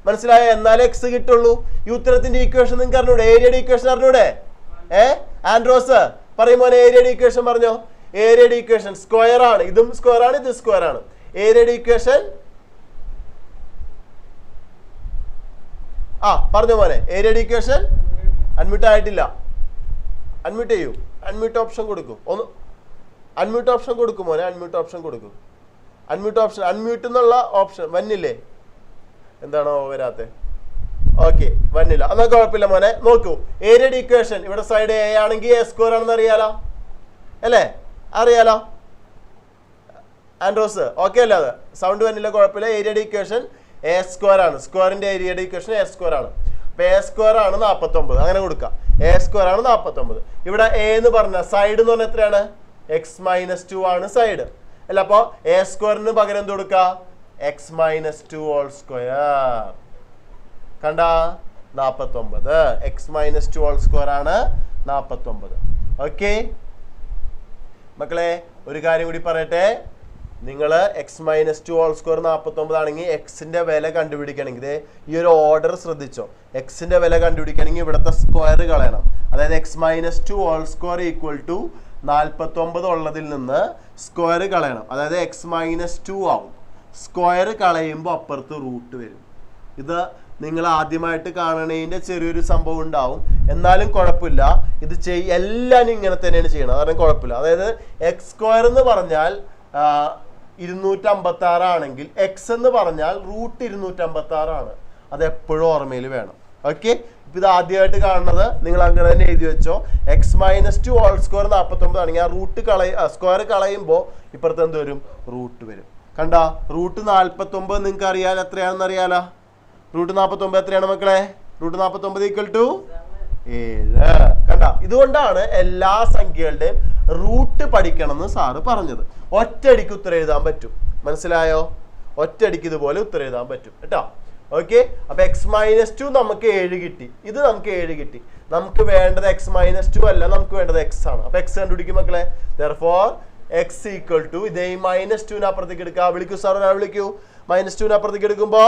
മനസ്സിലായോ? എന്നാലേ എക്സ് കിട്ടുള്ളൂ. ഈ ഉത്തരത്തിന്റെ ഈക്വേഷൻ നിങ്ങൾക്ക് അറിഞ്ഞൂടെ? ഏരിയയുടെ ഈക്വേഷൻ അറിഞ്ഞൂടെ? ആൻഡ്രോസ് പറയുമോ? ഏരിയയുടെ ഈക്വേഷൻ പറഞ്ഞോ. ഏരിയയുടെ ഈക്വേഷൻ സ്ക്വയർ ആണ്. ഇതും സ്ക്വയർ ആണ്, ഇത് സ്ക്വയർ ആണ്. ഏരിയയുടെ ഈക്വേഷൻ പറഞ്ഞോ മോനെ. ഏരിയയുടെ ഈക്വേഷൻ അൺമ്യൂട്ട് ആയിട്ടില്ല. അൺമ്യൂട്ട് ചെയ്യൂ. അൺമ്യൂട്ട് ഓപ്ഷൻ കൊടുക്കും. അൺമ്യൂട്ട് ഓപ്ഷൻ കൊടുക്കും മോനെ. അൺമ്യൂട്ട് എന്നുള്ള ഓപ്ഷൻ വന്നില്ലേ? എന്താണോ വരാത്തെ? ഓക്കെ, വന്നില്ല. എന്നാൽ കുഴപ്പമില്ല മോനെ. നോക്കൂ, ഏരിയയുടെ ഈക്വേഷൻ ഇവിടെ സൈഡ് എ ആണെങ്കിൽ എ സ്ക്വയർ ആണെന്ന് അറിയാലോ അല്ലേ? അറിയാലോ ആൻഡ്രോസ്? ഓക്കെ അല്ലേ? അത് സൗണ്ട് വന്നില്ല, കുഴപ്പമില്ല. ഏരിയയുടെ ഈക്വേഷൻ എ സ്ക്വയർ ആണ്. സ്ക്വയറിന്റെ ഏരിയയുടെ ഈക്വേഷൻ എ സ്ക്വയർ ആണ്. അപ്പൊ എ സ്ക്വയർ ആണ് 49. അങ്ങനെ കൊടുക്കാം. എ സ്ക്വയർ ആണ് 49. ഇവിടെ എ എന്ന് പറഞ്ഞ സൈഡ് എന്ന് പറഞ്ഞാൽ എത്രയാണ്? x-2 ആണ് സൈഡ് അല്ല? അപ്പൊ എ സ്ക്വയറിന് പകരം എന്ത് കൊടുക്ക? x-2 whole square. കണ്ടാ? 49. x-2 ഹോൾ സ്ക്വയർ ആണ് 49. ഓക്കെ മക്കളെ, ഒരു കാര്യം കൂടി പറയട്ടെ. നിങ്ങൾ x-2 ഹോൾ സ്ക്വയർ 49 ആണെങ്കിൽ എക്സിന്റെ വില കണ്ടുപിടിക്കണമെങ്കിൽ ഈ ഒരു ഓർഡർ ശ്രദ്ധിച്ചോ. എക്സിന്റെ വില കണ്ടുപിടിക്കണമെങ്കിൽ ഇവിടുത്തെ സ്ക്വയർ കളയണം. അതായത് x-2 whole square equal to 49 ഉള്ളതിൽ നിന്ന് സ്ക്വയർ കളയണം. അതായത് x-2 ആവും. സ്ക്വയർ കളയുമ്പോൾ അപ്പുറത്ത് റൂട്ട് വരും. ഇത് നിങ്ങൾ ആദ്യമായിട്ട് കാണണതിൻ്റെ ചെറിയൊരു സംഭവം ഉണ്ടാവും. എന്നാലും കുഴപ്പമില്ല. ഇത് എല്ലാവരും ഇങ്ങനെ തന്നെയാണ് ചെയ്യണം. കാരണം കുഴപ്പമില്ല. അതായത് എക്സ് സ്ക്വയർ എന്ന് പറഞ്ഞാൽ 256 ആണെങ്കിൽ എക്സ് എന്ന് പറഞ്ഞാൽ റൂട്ട് 256 ആണ്. അത് എപ്പോഴും ഓർമ്മയിൽ വേണം. ഓക്കെ, ഇപ്പം ഇത് ആദ്യമായിട്ട് കാണുന്നത് നിങ്ങൾ അങ്ങനെ തന്നെ എഴുതി വെച്ചോ. x-2 ഹോൾ സ്ക്വയർ 49 ആണെങ്കിൽ ആ റൂട്ട് സ്ക്വയർ കളയുമ്പോൾ ഇപ്പുറത്ത് എന്ത് വരും? റൂട്ട് വരും. കണ്ട? റൂട്ട് 49 നിങ്ങൾക്ക് അറിയാലോ എത്രയാണെന്ന് അറിയാലോ? റൂട്ട് 49 എത്രയാണ് മക്കളെ? Root 49 equal to 7. കണ്ട? ഇതുകൊണ്ടാണ് എല്ലാ സംഖ്യകളുടെയും റൂട്ട് പഠിക്കണം എന്ന് സാറ് പറഞ്ഞത്. ഒറ്റയടിക്ക് ഉത്തരം എഴുതാൻ പറ്റും. മനസ്സിലായോ? ഒറ്റയടിക്ക് ഇതുപോലെ ഉത്തരം എഴുതാൻ പറ്റും കേട്ടോ. ഓക്കെ, അപ്പൊ x-2 നമുക്ക് 7 കിട്ടി. ഇത് നമുക്ക് 7 കിട്ടി. നമുക്ക് വേണ്ടത് x-2 അല്ല, നമുക്ക് വേണ്ടത് x ആണ്. അപ്പൊ x കണ്ടുപിടിക്കും മക്കളെ. therefore x equal to ഇതേ -2 അപ്പുറത്തേക്ക് എടുക്കുക. വിളിക്കൂ സാർ, ഞാൻ വിളിക്കൂ. -2 അപ്പുറത്തേക്ക് എടുക്കുമ്പോ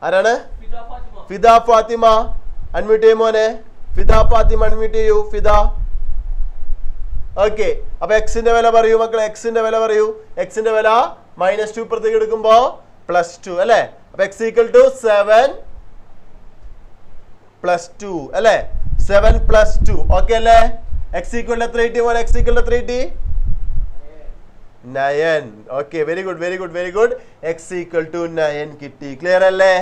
ആരാണ്? ഫിദ ഫാത്തിമ. അൺമ്യൂട്ട് ചെയ്യും മോനെ. ഫിദ ഫാത്തിമ അൺമ്യൂട്ട് ചെയ്യൂ. ഫിദ. ഓക്കെ, അപ്പൊ എക്സിന്റെ വില പറയൂ മക്കളെ. എക്സിന്റെ വില പറയൂ. എക്സിന്റെ വില -2 ഇപ്പുറത്തേക്ക് എടുക്കുമ്പോ +2 അല്ലെ. അപ്പൊ x equal to 7 + 2 അല്ലെ. 7 + 2 ഓക്കെ അല്ലേ. x equal to എത്ര കിട്ടി മോനെ? x equal to എത്ര കിട്ടി? 9. Okay, very good very good very good. x equal to 9 കിട്ടി. ക്ലിയർ അല്ലേ?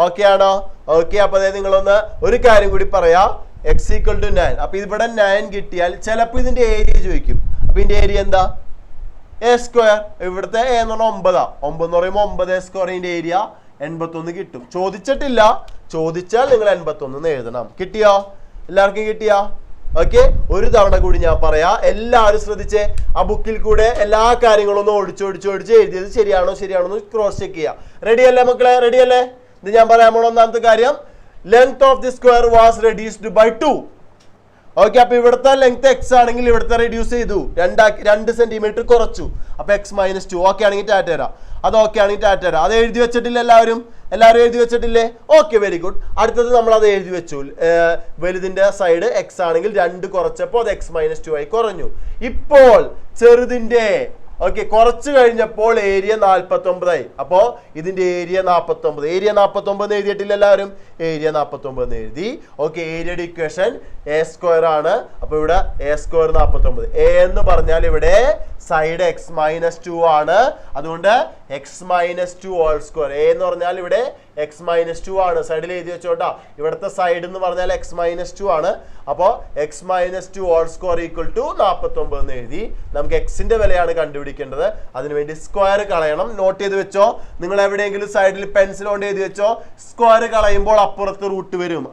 ഓക്കെ ആണോ? ഓക്കെ, അപ്പൊ നിങ്ങളൊന്ന് ഒരു കാര്യം കൂടി പറയാം. x equal to 9. അപ്പൊ ഇവിടെ 9 കിട്ടിയാൽ ചിലപ്പോ ഇതിന്റെ ഏരിയ ചോദിക്കും. അപ്പൊ ഇതിന്റെ ഏരിയ എന്താ? a². ഇവിടുത്തെ a എന്ന് പറഞ്ഞാൽ 9 എന്ന് പറയുമ്പോൾ 9a² ഇതിന്റെ ഏരിയ 81 കിട്ടും. ചോദിച്ചിട്ടില്ല, ചോദിച്ചാൽ നിങ്ങൾ 81 എഴുതണം. കിട്ടിയോ? എല്ലാവർക്കും കിട്ടിയോ? ഓക്കെ, ഒരു തവണ കൂടി ഞാൻ പറയാ. എല്ലാവരും ശ്രദ്ധിച്ചേ. ആ ബുക്കിൽ കൂടെ എല്ലാ കാര്യങ്ങളും ഒന്ന് ഓടിച്ചോടിച്ച് എഴുതിയത് ശരിയാണോ എന്ന് ക്രോസ് ചെക്ക് ചെയ്യാം. റെഡി അല്ലേ മക്കളെ? റെഡി അല്ലേ? ഇത് ഞാൻ പറയാൻ പോണ ഒന്നാമത്തെ കാര്യം, length of the square was reduced by 2. Okay, അപ്പൊ ഇവിടുത്തെ ലെങ്ത് x ആണെങ്കിൽ ഇവിടുത്തെ റെഡ്യൂസ് ചെയ്തു, 2 സെന്റിമീറ്റർ കുറച്ചു. അപ്പൊ x-2 ഓക്കെ ആണെങ്കിൽ ടാറ്റ തരാം. അത് ഓക്കെ ആണെങ്കിൽ ടാറ്റ തരാം. അത് എഴുതി വെച്ചിട്ടില്ല എല്ലാവരും എഴുതി വെച്ചിട്ടില്ലേ? Okay, very good. അടുത്തത് നമ്മൾ അത് എഴുതി വെച്ചു. വലുതിന്റെ സൈഡ് x ആണെങ്കിൽ 2 കുറച്ചപ്പോൾ അത് x-2 ആയി കുറഞ്ഞു. ഇപ്പോൾ ചെറുതിന്റെ ഓക്കെ കുറച്ച് കഴിഞ്ഞപ്പോൾ ഏരിയ 49 ആയി. അപ്പോ ഇതിന്റെ ഏരിയ 49. ഏരിയ 49 എഴുതിയിട്ടില്ല എല്ലാവരും? ഏരിയ 49 എഴുതി. ഓക്കെ, ഏരിയയുടെ ഇക്വേഷൻ a² ആണ്. അപ്പൊ ഇവിടെ a² 49. a എന്ന് പറഞ്ഞാൽ ഇവിടെ സൈഡ് x-2 ആണ്. അതുകൊണ്ട് x-2 ഹോൾ സ്ക്വയർ. a എന്ന് പറഞ്ഞാൽ ഇവിടെ x-2 ആണ്. സൈഡിൽ എഴുതി വെച്ചോട്ടാ. ഇവിടുത്തെ സൈഡ് എന്ന് പറഞ്ഞാൽ x-2 ആണ്. അപ്പോ x-2 whole square equal to 49 എന്ന് എഴുതി. നമുക്ക് എക്സിന്റെ വിലയാണ് കണ്ടുപിടിക്കേണ്ടത്. അതിനുവേണ്ടി സ്ക്വയർ കളയണം. നോട്ട് ചെയ്ത് വെച്ചോ. നിങ്ങൾ എവിടെയെങ്കിലും സൈഡിൽ പെൻസിൽ കൊണ്ട് എഴുതി വെച്ചോ. സ്ക്വയർ കളയുമ്പോൾ അപ്പുറത്ത് റൂട്ട് വരും.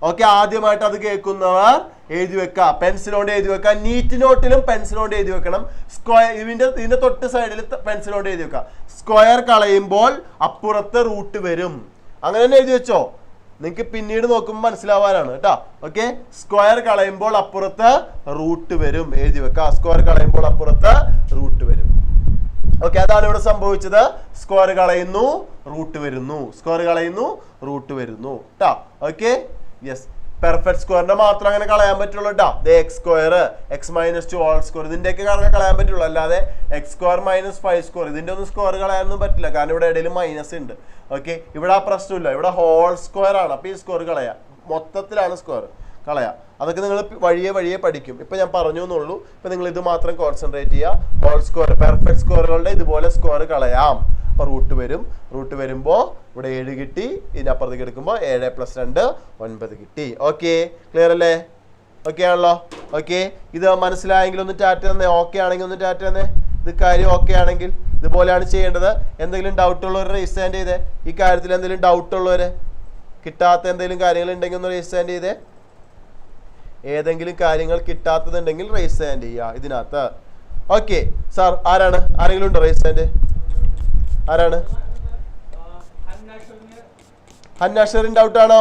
ഓക്കെ, ആദ്യമായിട്ട് അത് കേൾക്കുന്നവർ എഴുതി വെക്കുക. പെൻസിൽ കൊണ്ട് എഴുതി വെക്കുക. നീറ്റ് നോട്ടിലും പെൻസിൽ കൊണ്ട് എഴുതി വെക്കണം. സ്ക്വയർ ഇതിന്റെ തൊട്ട് സൈഡിൽ പെൻസിൽ കൊണ്ട് എഴുതി വെക്കുക. സ്ക്വയർ കളയുമ്പോൾ അപ്പുറത്ത് റൂട്ട് വരും. അങ്ങനെ തന്നെ എഴുതി വെച്ചോ. നിങ്ങൾക്ക് പിന്നീട് നോക്കുമ്പോൾ മനസ്സിലാവാനാണ് കേട്ടോ. ഓക്കെ, സ്ക്വയർ കളയുമ്പോൾ അപ്പുറത്ത് റൂട്ട് വരും. എഴുതി വെക്കുക. സ്ക്വയർ കളയുമ്പോൾ അപ്പുറത്ത് റൂട്ട് വരും. ഓക്കെ, അതാണ് ഇവിടെ സംഭവിച്ചത്. സ്ക്വയർ കളയുന്നു, റൂട്ട് വരുന്നു. സ്ക്വയർ കളയുന്നു, റൂട്ട് വരുന്നു കേട്ടോ. Okay, yes. പെർഫെക്റ്റ് സ്ക്വയറിന്റെ മാത്രം അങ്ങനെ കളയാൻ പറ്റുള്ളൂ കേട്ടോ. x² x-2 ഹോൾ സ്ക്വയർ ഇതിന്റെയൊക്കെ കളയാൻ പറ്റുള്ളൂ. അല്ലാതെ x² - 5² ഇതിന്റെ ഒന്നും സ്ക്വയർ കളയാനൊന്നും പറ്റില്ല. കാരണം ഇവിടെ ഇടയിൽ മൈനസ് ഉണ്ട്. ഓക്കെ, ഇവിടെ ആ പ്രശ്നമില്ല. ഇവിടെ ഹോൾ സ്ക്വയർ ആണ്. അപ്പൊ ഈ സ്ക്വയർ കളയാം. മൊത്തത്തിലാണ് സ്ക്വയർ കളയാം. അതൊക്കെ നിങ്ങൾ വഴിയെ പഠിക്കും. ഇപ്പൊ ഞാൻ പറഞ്ഞു എന്നുള്ളൂ. ഇപ്പൊ നിങ്ങൾ ഇത് മാത്രം കോൺസെൻട്രേറ്റ് ചെയ്യുക. ഹോൾ സ്ക്വയർ പെർഫെക്റ്റ് സ്ക്വയറുകളുടെ ഇതുപോലെ സ്ക്വയർ കളയാം. അപ്പൊ റൂട്ട് വരും. റൂട്ട് വരുമ്പോ ഇവിടെ 7 കിട്ടി. ഇതിനപ്പുറത്തേക്ക് എടുക്കുമ്പോൾ 7 + 2 9 കിട്ടി. ഓക്കെ, ക്ലിയർ അല്ലേ? ഓക്കെ ആണല്ലോ? ഓക്കെ, ഇത് മനസ്സിലായെങ്കിൽ ഒന്ന് ടാറ്റ തന്നെ. ഓക്കെ ആണെങ്കിൽ ഒന്ന് ടാറ്റ തന്നെ. ഇത് കാര്യം ഓക്കെ ആണെങ്കിൽ ഇതുപോലെയാണ് ചെയ്യേണ്ടത്. എന്തെങ്കിലും ഡൗട്ട് ഉള്ളവർ റേസ് ഹാൻഡ് ചെയ്തേ. ഈ കാര്യത്തിൽ എന്തെങ്കിലും ഡൗട്ട് ഉള്ളവര്, കിട്ടാത്ത എന്തെങ്കിലും കാര്യങ്ങൾ ഉണ്ടെങ്കിൽ ഒന്ന് റേസ് ഹാൻഡ് ചെയ്തേ. ഏതെങ്കിലും കാര്യങ്ങൾ കിട്ടാത്തതുണ്ടെങ്കിൽ റേസ് ഹാൻഡ് ചെയ്യുക ഇതിനകത്ത്. ഓക്കെ സാർ, ആരാണ്? ആരെങ്കിലും ഉണ്ടോ റേസ് ഹാൻഡ്? ആരാണ്? ഹന്നാഷറിൻ ഡൗട്ട് ആണോ?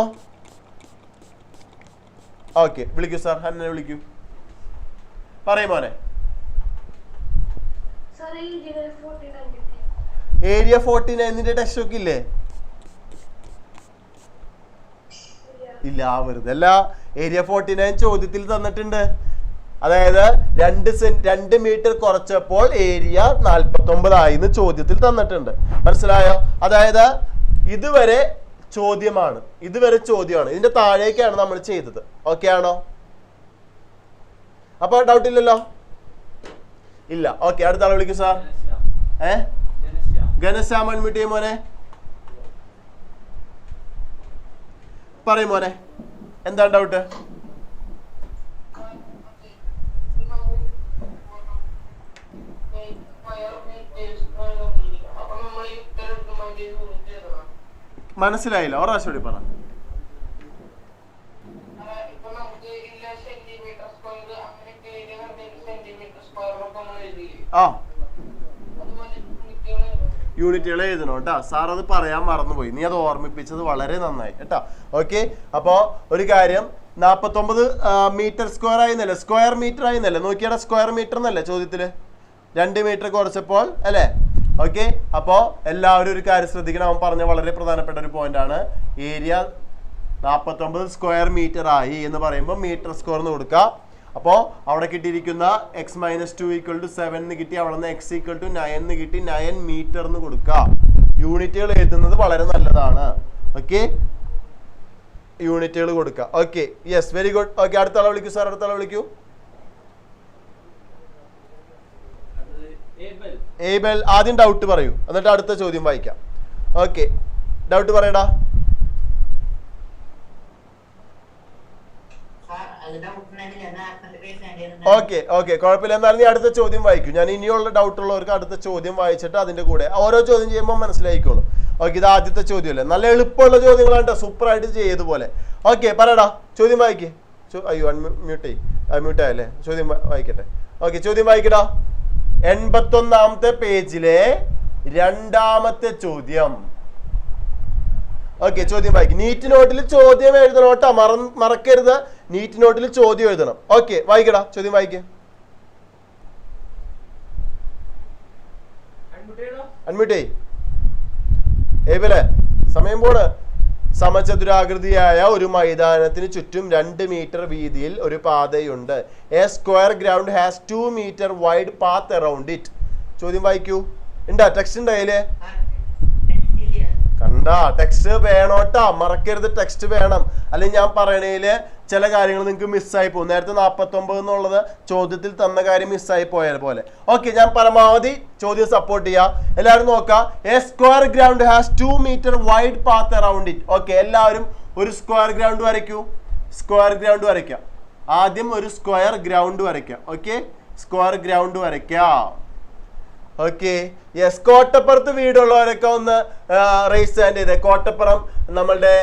ഓക്കെ, വിളിക്കൂ സാർ. ഹന്നെ വിളിക്കൂ. പറയും മോനെ. ഏരിയ 49 ടെസ്റ്റ് ഒക്കെ ഇല്ലേ? ഇല്ല, വെറുതെ അല്ല. ഏരിയ 49 ചോദ്യത്തിൽ തന്നിട്ടുണ്ട്. അതായത് 2 മീറ്റർ കുറച്ചപ്പോൾ ഏരിയ 49 ആയിന്ന് ചോദ്യത്തിൽ തന്നിട്ടുണ്ട്. മനസ്സിലായോ? അതായത് ഇതുവരെ ചോദ്യമാണ്. ഇതിന്റെ താഴേക്കാണ് നമ്മൾ ചെയ്തത്. ഓക്കെ ആണോ? അപ്പൊ ഡൗട്ട് ഇല്ലല്ലോ? ഇല്ല. ഓക്കെ, അടുത്ത ആളെ വിളിക്കൂ സാർ. ഘനശ്യാം അൺമ്യൂട്ട് ചെയ്യും മോനെ. പറയും മോനെ, എന്താണ് ഡൗട്ട്? മനസ്സിലായില്ല, ഒരു പ്രാവശ്യം കൂടി പറ. ആ യൂണിറ്റുകൾ എഴുതണം കേട്ടോ. സാർ അത് പറയാൻ മറന്നുപോയി, നീ അത് ഓർമ്മിപ്പിച്ചത് വളരെ നന്നായി കേട്ടോ. ഓക്കെ, അപ്പോൾ ഒരു കാര്യം 49 മീറ്റർ സ്ക്വയർ ആയിരുന്നല്ലേ, സ്ക്വയർ മീറ്റർ ആയിരുന്നല്ലേ, നോക്കിയാടെ സ്ക്വയർ മീറ്റർ എന്നല്ലേ ചോദ്യത്തില് 2 മീറ്റർ കുറച്ചപ്പോൾ അല്ലേ. ഓക്കെ, അപ്പോൾ എല്ലാവരും ഒരു കാര്യം ശ്രദ്ധിക്കണം, അവൻ പറഞ്ഞ വളരെ പ്രധാനപ്പെട്ട ഒരു പോയിന്റ് ആണ്. ഏരിയ 49 സ്ക്വയർ മീറ്റർ ആയി എന്ന് പറയുമ്പോൾ മീറ്റർ സ്ക്വയർ എന്ന് കൊടുക്കുക. അപ്പോൾ അവിടെ കിട്ടിയിരിക്കുന്ന x-2 = 7 എന്ന് കിട്ടി, അവിടെ നിന്ന് x = 9 എന്ന് കിട്ടി, 9 മീറ്റർ എന്ന് കൊടുക്കുക. യൂണിറ്റുകൾ എഴുതുന്നത് വളരെ നല്ലതാണ്. ഓക്കെ, യൂണിറ്റുകൾ കൊടുക്കുക. Okay, yes, very good. Okay, അടുത്ത ആളെ വിളിക്കൂ സാർ, അടുത്ത ആളെ വിളിക്കൂ. ഏബൽ, ആദ്യം ഡൗട്ട് പറയൂ, എന്നിട്ട് അടുത്ത ചോദ്യം വായിക്കാം. ഓക്കെ, ഡൗട്ട് പറയടാ. ഓക്കെ ഓക്കെ, കുഴപ്പമില്ല. എന്നാലും നീ അടുത്ത ചോദ്യം വായിക്കൂ. ഞാൻ ഇനിയുള്ള ഡൗട്ട് ഉള്ളവർക്ക് അടുത്ത ചോദ്യം വായിച്ചിട്ട് അതിന്റെ കൂടെ ഓരോ ചോദ്യം ചെയ്യുമ്പോൾ മനസ്സിലായിക്കോളും. ഓക്കെ, ഇത് ആദ്യത്തെ ചോദ്യമല്ലേ, നല്ല എളുപ്പമുള്ള ചോദ്യങ്ങളാണ്, സൂപ്പർ ആയിട്ട് ചെയ്തതുപോലെ. ഓക്കെ, പറയടാ, ചോദ്യം വായിക്കേ. അയ്യോ, മ്യൂട്ട് ആയല്ലേ, ചോദ്യം വായിക്കട്ടെ. ഓക്കെ, ചോദ്യം വായിക്കടാ. 81ാമത്തെ പേജിലെ 2ാമത്തെ ചോദ്യം. ഓക്കെ, ചോദ്യം വായിക്കും. നീറ്റ് നോട്ടിൽ ചോദ്യം എഴുതണം കേട്ടോ, മറക്കരുത്. നീറ്റ് നോട്ടിൽ ചോദ്യം എഴുതണം. ഓക്കെ, വായിക്കടാ, ചോദ്യം വായിക്കേ. അൺമ്യൂട്ടേ. ഏബലെ, സമയം പോണ്. സമചതുരാകൃതിയായ ഒരു മൈതാനത്തിന് ചുറ്റും 2 മീറ്റർ വീതിയിൽ ഒരു പാതയുണ്ട്. A square ground has 2 metre wide path around it. ചോദ്യം വായിക്കൂ. ഉണ്ടാ ടെക്സ്റ്റ് ഉണ്ടായില്ലേ? കണ്ടാ, ടെക്സ്റ്റ് വേണോട്ടാ, മറക്കരുത്, ടെക്സ്റ്റ് വേണം. അല്ലെങ്കിൽ ഞാൻ പറയണേല് ചില കാര്യങ്ങൾ നിങ്ങൾക്ക് മിസ്സായി പോകും. നേരത്തെ 49 എന്നുള്ളത് ചോദ്യത്തിൽ തന്ന കാര്യം മിസ്സായി പോയ പോലെ. ഓക്കെ, ഞാൻ പരമാവധി ചോദ്യം സപ്പോർട്ട് ചെയ്യാം. എല്ലാവരും നോക്കാം. A square ground has 2 metre wide path around it. Okay, എല്ലാവരും ഒരു സ്ക്വയർ ഗ്രൗണ്ട് വരയ്ക്കൂ. സ്ക്വയർ ഗ്രൗണ്ട് വരയ്ക്കാം. ആദ്യം ഒരു സ്ക്വയർ ഗ്രൗണ്ട് വരയ്ക്കാം. ഓക്കെ, സ്ക്വയർ ഗ്രൗണ്ട് വരയ്ക്കാം. Okay, yes. കോട്ടപ്പുറത്ത് വീടുള്ളവരൊക്കെ ഒന്ന് റേസ് ഹാൻഡ് ചെയ്തേ. കോട്ടപ്പുറം നമ്മളുടെ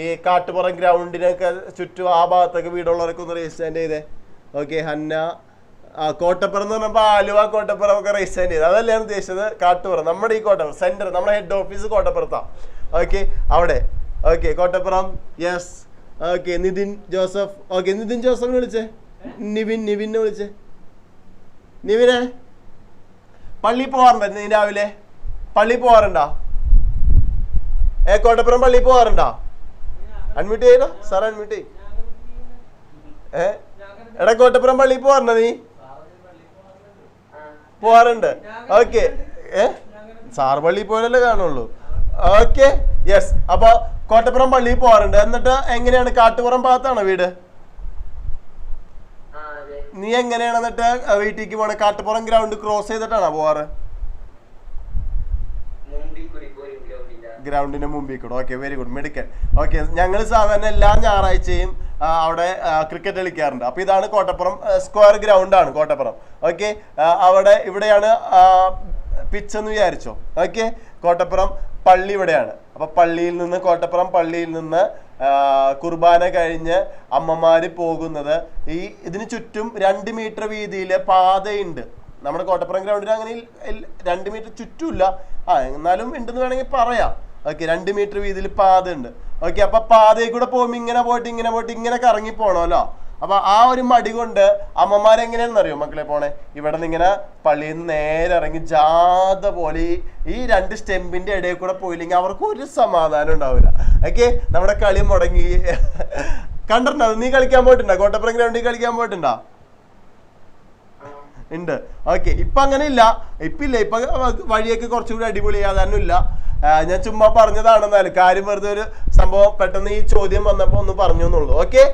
ഈ കാട്ടുപുറം ഗ്രൗണ്ടിനൊക്കെ ചുറ്റും ആ ഭാഗത്തൊക്കെ വീടുള്ളവരൊക്കെ ഒന്ന് റേസ് ഹാൻഡ് ചെയ്തേ. ഓക്കെ, ഹന്ന, കോട്ടപ്പുറം എന്ന് പറഞ്ഞപ്പോൾ ആലുവ കോട്ടപ്പുറം ഒക്കെ റേസ് ഹാൻഡ് ചെയ്തത്, അതല്ലേ ഞാൻ ഉദ്ദേശിച്ചത്. കാട്ടുപുറം, നമ്മുടെ ഈ കോട്ടപ്പുറം സെന്റർ, നമ്മുടെ ഹെഡ് ഓഫീസ് കോട്ടപ്പുറത്താണ്. ഓക്കെ, അവിടെ. Okay, Kottappuram, yes. Okay, Nithin Joseph. Okay, Nithin ജോസഫിനെ വിളിച്ചേ. നിവിനെ വിളിച്ചേ. നിവിനെ, പള്ളി പോവാറുണ്ടോ നീ രാവിലെ? പള്ളി പോവാറുണ്ടോ? കോട്ടപ്പുറം പള്ളി പോവാറുണ്ടോ? അഡ്മിറ്റ് ചെയ്യണോ സാർ? അഡ്മിറ്റ് ചെയ്. എടാ, കോട്ടപ്പുറം പള്ളി പോവാറുണ്ടോ നീ? പോവാറുണ്ട്. ഓക്കെ, സാർ പള്ളി പോയാലല്ലേ കാണുള്ളൂ. Okay, yes. അപ്പൊ കോട്ടപ്പുറം പള്ളി പോവാറുണ്ട്. എന്നിട്ട് എങ്ങനെയാണ്, കാട്ടുപുറം ഭാഗത്താണോ വീട്? നീ എങ്ങനെയാണ് എന്നിട്ട് വീട്ടിലേക്ക് പോണേ? കാട്ടുപുറം ഗ്രൗണ്ട് ക്രോസ് ചെയ്തിട്ടാണോ പോവാറ്? ഗ്രൗണ്ടിന്റെ മുമ്പിൽ കൂടെ. ഓക്കെ, വെരി ഗുഡ്, മിടുക്കൻ. ഓക്കെ, ഞങ്ങൾ സാധാരണ എല്ലാ ഞായറാഴ്ചയും അവിടെ ക്രിക്കറ്റ് കളിക്കാറുണ്ട്. അപ്പൊ ഇതാണ് കോട്ടപ്പുറം സ്ക്വയർ ഗ്രൗണ്ട് ആണ് കോട്ടപ്പുറം. ഓക്കെ, അവിടെ ഇവിടെയാണ് പിച്ച് എന്ന് വിചാരിച്ചോ. ഓക്കെ, കോട്ടപ്പുറം പള്ളി ഇവിടെയാണ്. അപ്പൊ പള്ളിയിൽ നിന്ന്, കോട്ടപ്പുറം പള്ളിയിൽ നിന്ന് കുർബാന കഴിഞ്ഞ് അമ്മമാര് പോകുന്നത് ഇതിന് ചുറ്റും 2 മീറ്റർ വീതിയില് പാതയുണ്ട്. നമ്മുടെ കോട്ടപ്പുറം ഗ്രൗണ്ടിൽ അങ്ങനെ 2 മീറ്റർ ചുറ്റുമില്ല, എന്നാലും ഉണ്ടെന്ന് വേണമെങ്കിൽ പറയാം. ഓക്കെ, 2 മീറ്റർ വീതിയിൽ പാത ഉണ്ട്. ഓക്കെ, അപ്പൊ പാതയിൽ കൂടെ പോകുമ്പോൾ ഇങ്ങനെ പോയിട്ട് ഇങ്ങനെ കറങ്ങി പോണല്ലോ. അപ്പൊ ആ ഒരു മടി കൊണ്ട് അമ്മമാരെങ്ങനെയാണെന്ന് അറിയോ മക്കളെ പോണേ? ഇവിടെ നിന്ന് ഇങ്ങനെ പള്ളിയിൽ നിന്ന് നേരെ ഇറങ്ങി ജാഥ പോലെ ഈ 2 സ്റ്റെമ്പിന്റെ ഇടയിൽ കൂടെ പോയില്ലെങ്കിൽ അവർക്ക് ഒരു സമാധാനം ഉണ്ടാവില്ല. ഓക്കെ, നമ്മുടെ കളി മുടങ്ങി. കണ്ടിട്ടുണ്ടോ? നീ കളിക്കാൻ പോയിട്ടുണ്ടോ? കോട്ടപ്പുറം ഗ്രൗണ്ടിൽ കളിക്കാൻ പോയിട്ടുണ്ടോ? ഉണ്ട്. ഓക്കെ, ഇപ്പൊ അങ്ങനെ ഇല്ല, ഇപ്പൊ വഴിയൊക്കെ കുറച്ചുകൂടി അടിപൊളി യാതൊന്നും ഇല്ല. ഞാൻ ചുമ്മാ പറഞ്ഞതാണെന്നാലും കാര്യം വെറുതെ ഒരു സംഭവം പെട്ടെന്ന് ഈ ചോദ്യം വന്നപ്പോ ഒന്ന് പറഞ്ഞു എന്നുള്ളൂ. ഓക്കെ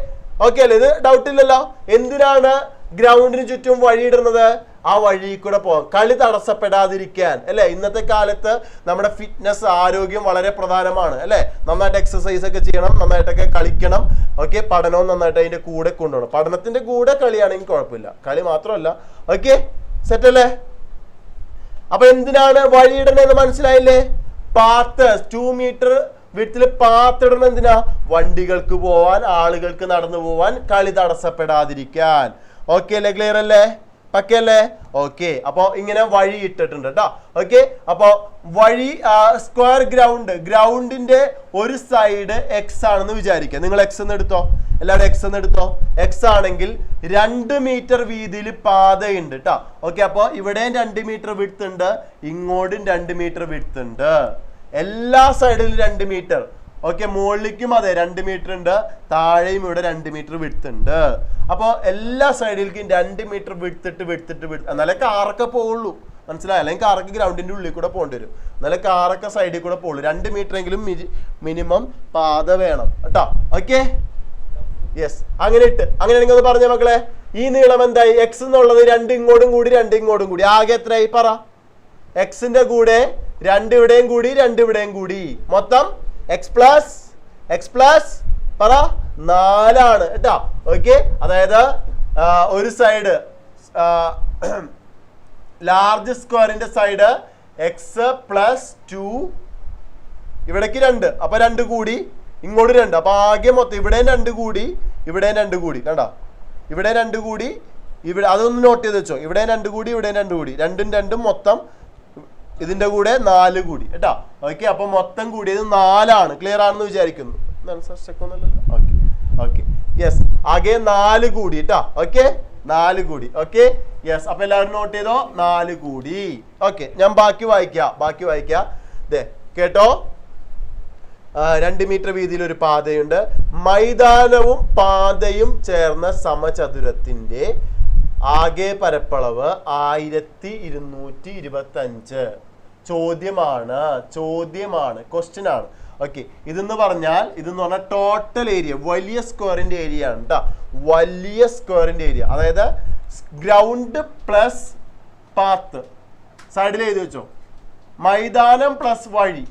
ഓക്കെ അല്ലേ? ഇത് ഡൗട്ട് ഇല്ലല്ലോ. എന്തിനാണ് ഗ്രൗണ്ടിന് ചുറ്റും വഴിയിടുന്നത്? ആ വഴി കൂടെ പോകാം, കളി തടസ്സപ്പെടാതിരിക്കാൻ അല്ലെ. ഇന്നത്തെ കാലത്ത് നമ്മുടെ ഫിറ്റ്നസ്, ആരോഗ്യം വളരെ പ്രധാനമാണ് അല്ലെ. നന്നായിട്ട് എക്സസൈസ് ഒക്കെ ചെയ്യണം, നന്നായിട്ടൊക്കെ കളിക്കണം. ഓക്കെ, പഠനവും നന്നായിട്ട് അതിന്റെ കൂടെ കൊണ്ടുപോകണം. പഠനത്തിന്റെ കൂടെ കളിയാണെങ്കിൽ കുഴപ്പമില്ല, കളി മാത്രമല്ല. ഓക്കെ, സെറ്റ് അല്ലേ? അപ്പൊ എന്തിനാണ് വഴിയിടണെന്ന് മനസ്സിലായില്ലേ? പാത്ത് 2 മീറ്റർ വീട്ടില് പാത്തിടണം. എന്തിനാ? വണ്ടികൾക്ക് പോവാൻ, ആളുകൾക്ക് നടന്നു പോവാൻ, കളി തടസ്സപ്പെടാതിരിക്കാൻ. ഓക്കെ അല്ലേ? ക്ലിയർ അല്ലേ? പക്കല്ലേ? ഓക്കെ, അപ്പൊ ഇങ്ങനെ വഴി ഇട്ടിട്ടുണ്ട് കേട്ടോ. ഓക്കെ, അപ്പൊ വഴി സ്ക്വയർ ഗ്രൗണ്ടിന്റെ ഒരു സൈഡ് എക്സ് ആണെന്ന് വിചാരിക്കുക. നിങ്ങൾ എക്സ് എന്ന് എടുത്തോ, എല്ലാവരും എക്സ് എന്ന് എടുത്തോ. എക്സ് ആണെങ്കിൽ 2 മീറ്റർ വീതിയിൽ പാതയുണ്ട് കേട്ടോ. ഓക്കെ, അപ്പൊ ഇവിടെയും 2 മീറ്റർ വിഡ്ത്ത് ഉണ്ട്, ഇങ്ങോട്ടും 2 മീറ്റർ വിഡ്ത്ത് ഉണ്ട്, എല്ലാ സൈഡിലും 2 മീറ്റർ. ഓക്കെ, മുകളിലേക്കും അതെ 2 മീറ്റർ ഉണ്ട്, താഴെയും ഇവിടെ 2 മീറ്റർ വിഡ്ത്ത് ഉണ്ട്. അപ്പോൾ എല്ലാ സൈഡിലേക്കും 2 മീറ്റർ വിഡ്ത്തിട്ട് എന്നാലേ കാറൊക്കെ പോവുള്ളൂ, മനസ്സിലായി? അല്ലെങ്കിൽ കാറൊക്കെ ഗ്രൗണ്ടിന്റെ ഉള്ളിൽ കൂടെ പോകേണ്ടി വരും, എന്നാലേ കാറൊക്കെ സൈഡിൽ കൂടെ പോകുള്ളൂ. 2 മീറ്റർ എങ്കിലും മിനിമം പാത വേണം കേട്ടോ. ഓക്കെ, യെസ്, അങ്ങനെയാണെങ്കിൽ ഒന്ന് പറഞ്ഞ മക്കളെ, ഈ നീളം എന്തായി? എക്സ് എന്നുള്ളത് 2 ഇങ്ങോട്ടും കൂടി 2 ഇങ്ങോട്ടും കൂടി ആകെ എത്രയായി പറ? എക്സിന്റെ കൂടെ 2 ഇവിടെയും കൂടി 2 ഇവിടെയും കൂടി മൊത്തം എക്സ് പ്ലസ് പറ 4 ആണ് കേട്ടോ. ഓക്കെ, അതായത് ഒരു സൈഡ് ലാർജ് സ്ക്വയറിന്റെ സൈഡ് എക്സ് പ്ലസ് 2, ഇവിടേക്ക് 2, അപ്പൊ 2 കൂടി ഇങ്ങോട്ട് 2, അപ്പൊ ആകെ മൊത്തം ഇവിടെയും 2 കൂടി ഇവിടെയും 2 കൂടി കണ്ട, ഇവിടെ 2 കൂടി ഇവിടെ, അതൊന്ന് നോട്ട് ചെയ്ത് വെച്ചോ. ഇവിടെ 2 കൂടി ഇവിടെയും 2 കൂടി, 2ഉം 2ഉം മൊത്തം ഇതിന്റെ കൂടെ 4 കൂടി കേട്ടോ. ഓക്കെ, അപ്പൊ മൊത്തം കൂടിയത് 4 ആണ്. ക്ലിയർ ആണെന്ന് വിചാരിക്കുന്നു. ഓക്കെ, യെസ്, ആകെ 4 കൂടി കേട്ടോ. ഓക്കെ, 4 കൂടി. ഓക്കെ, യെസ്, അപ്പൊ എല്ലാവരും നോട്ട് ചെയ്തോ, 4 കൂടി. ഓക്കെ, ഞാൻ ബാക്കി വായിക്കാം. ദേ കേട്ടോ, 2 മീറ്റർ വീതിയിൽ ഒരു പാതയുണ്ട്. മൈതാനവും പാതയും ചേർന്ന സമചതുരത്തിന്റെ ആകെ പരപ്പളവ് 1225. ചോദ്യമാണ്, ക്വസ്റ്റ്യൻ ആണ്. ഓക്കെ, ഇതെന്ന് പറഞ്ഞാൽ ടോട്ടൽ ഏരിയ, വലിയ സ്ക്വയറിന്റെ ഏരിയ ആണ് കേട്ടോ. വലിയ സ്ക്വയറിന്റെ ഏരിയ, അതായത് ഗ്രൗണ്ട് പ്ലസ് പാത്ത് സൈഡിൽ എഴുതി വെച്ചോ. മൈതാനം പ്ലസ് വഴി,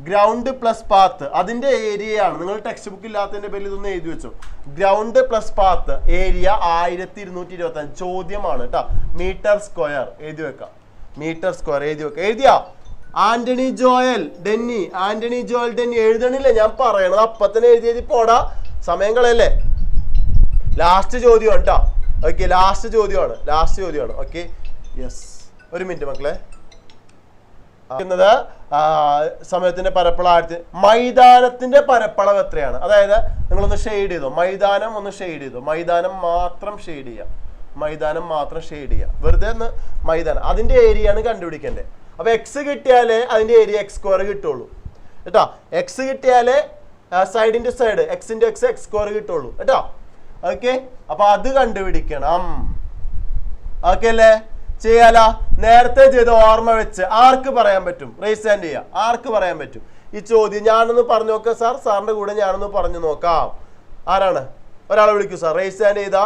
ഗ്രൗണ്ട് പ്ലസ് പാത്ത്, അതിന്റെ ഏരിയയാണ്. നിങ്ങൾ ടെക്സ്റ്റ് ബുക്ക് ഇല്ലാത്തതിന്റെ പേരിൽ ഇതൊന്ന് എഴുതി വെച്ചോ. Ground plus path area 1225. ചോദ്യമാണ് കേട്ടോ. മീറ്റർ സ്ക്വയർ എഴുതി വെക്കാം. എഴുതിയാ? ആന്റണി ജോയൽ ഡെന്നി എഴുതണില്ല, ഞാൻ പറയണത് അപ്പത്തന്നെ എഴുതി പോടാ, സമയം കളയല്ലേ. ലാസ്റ്റ് ചോദ്യമാണ് കേട്ടോ. ഓക്കെ, ലാസ്റ്റ് ചോദ്യമാണ്. ഓക്കെ, യെസ്, ഒരു മിനിറ്റ് മക്കളെ. സമയത്തിന്റെ പരപ്പളവ്, മൈതാനത്തിന്റെ പരപ്പളവ് എത്രയാണ്? അതായത് നിങ്ങളൊന്ന് ഷെയ്ഡ് ചെയ്തോ, മൈതാനം മാത്രം ഷെയ്ഡ് ചെയ്യുക. വെറുതെ ഒന്ന് മൈതാനം, അതിന്റെ ഏരിയ ആണ് കണ്ടുപിടിക്കേണ്ടത്. അപ്പൊ എക്സ് കിട്ടിയാലേ അതിന്റെ ഏരിയ എക്സ് സ്ക്വയർ കിട്ടുള്ളൂ കേട്ടോ. എക്സ് കിട്ടിയാലേ സൈഡിന്റെ സൈഡ് എക്സിന്റെ എക്സ് സ്ക്വയർ കിട്ടുള്ളൂ കേട്ടോ. ഓക്കെ, അപ്പൊ അത് കണ്ടുപിടിക്കണം. ഓക്കെ അല്ലേ? ചെയ്യാലോ? നേരത്തെ ചെയ്ത് ഓർമ്മ വെച്ച് ആർക്ക് പറയാൻ പറ്റും? റൈസ് ഹാൻഡ് ചെയ്യാം. ആർക്ക് പറയാൻ പറ്റും ഈ ചോദ്യം? ഞാനൊന്ന് പറഞ്ഞു നോക്കാം സാറിന്റെ കൂടെ ഞാനൊന്ന് പറഞ്ഞു നോക്കാം. ആരാണ്? ഒരാളെ വിളിക്കൂ സാർ. റൈസ് ഹാൻഡ് ചെയ്താ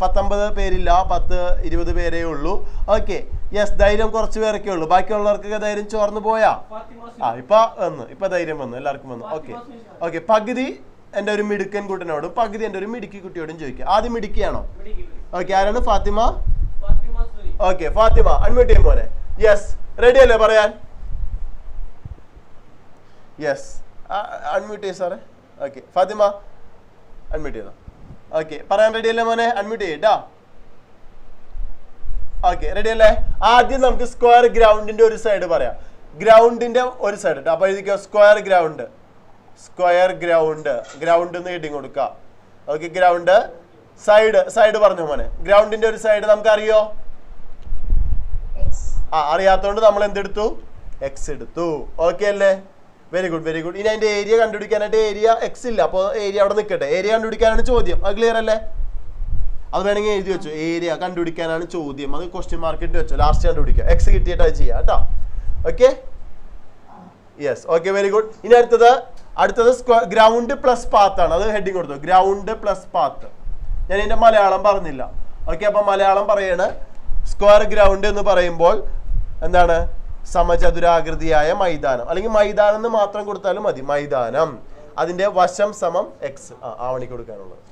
19 പേരില്ല, 10-20 പേരേ ഉള്ളൂ. ഓക്കെ, യെസ്, ധൈര്യം കുറച്ച് പേരൊക്കെ ഉള്ളൂ. ബാക്കിയുള്ളവർക്കൊക്കെ ധൈര്യം ചോർന്നു പോയാ? ഇപ്പൊ ധൈര്യം വന്നു, എല്ലാവർക്കും വന്നു. ഓക്കെ, പകുതി എന്റെ ഒരു മിടുക്കൻ കുട്ടനോടും പകുതി എന്റെ ഒരു മിടുക്കി കുട്ടിയോടും ചോദിക്കാം. ആദ്യം മിടുക്കിയാണോ? ഓക്കെ, ആരാണ്? ഫാത്തിമ. ഓക്കെ, ഫാത്തിമ അൺമ്യൂട്ട് ചെയ്യും പോലെ. യെസ്, റെഡി അല്ലേ പറയാൻ? യെസ്, അൺമ്യൂട്ട് ചെയ്യ സാറേ. ഓക്കെ, ഫാത്തിമ അൺമ്യൂട്ട് ചെയ്തോ. ഓക്കെ, പറയാൻ റെഡി അല്ലേ മോനെ? അൺമ്യൂട്ട് ചെയ്യട്ടോ. ഓക്കെ, റെഡി അല്ലേ? ആദ്യം നമുക്ക് സ്ക്വയർ ഗ്രൗണ്ടിന്റെ ഒരു സൈഡ് പറയാം. ഗ്രൗണ്ടിന്റെ ഒരു സൈഡ് കേട്ടോ. അപ്പൊ എഴുതിക്കോ, സ്ക്വയർ ഗ്രൗണ്ട് എന്ന് ഹെഡിങ് കൊടുക്കുക. ഓക്കെ, ഗ്രൗണ്ട് സൈഡ് പറഞ്ഞു മോനെ. ഗ്രൗണ്ടിന്റെ ഒരു സൈഡ് നമുക്കറിയോ? അറിയാത്തോണ്ട് നമ്മൾ എന്തെടുത്തു? എക്സ് എടുത്തു. ഓക്കെ അല്ലേ? Very good. ഇനി അതിന്റെ ഏരിയ കണ്ടുപിടിക്കാനായിട്ട് ഏരിയ എക്സ് ഇല്ല, അപ്പോൾ ഏരിയ അവിടെ നിൽക്കട്ടെ. ഏരിയ കണ്ടുപിടിക്കാനാണ് ചോദ്യം. അത് ക്ലിയർ അല്ലേ? അത് വേണമെങ്കിൽ എഴുതി വെച്ചു. ഏരിയ കണ്ടുപിടിക്കാനാണ് ചോദ്യം. അത് ക്വസ്റ്റ്യൻ മാർക്ക് ഇട്ട് വെച്ചോ. ലാസ്റ്റ് കണ്ടുപിടിക്കുക. എക്സ് കിട്ടിയിട്ട് അത് ചെയ്യാം കേട്ടോ. Okay, yes. Okay, very good. ഇനി അടുത്തത് ഗ്രൗണ്ട് പ്ലസ് പാത്ത് ആണ്. അത് ഹെഡിങ് കൊടുത്തു. Ground plus path. ഞാൻ ഇതിന്റെ മലയാളം പറഞ്ഞില്ല. ഓക്കെ, അപ്പൊ മലയാളം പറയാണ്. സ്ക്വയർ ഗ്രൗണ്ട് എന്ന് പറയുമ്പോൾ എന്താണ്? സമചതുരാകൃതിയായ മൈതാനം, അല്ലെങ്കിൽ മൈതാനം എന്ന് മാത്രം കൊടുത്താലും മതി. മൈതാനം, അതിന്റെ വശം സമം എക്സ്. ആവണി കൊടുക്കാനുള്ളത്.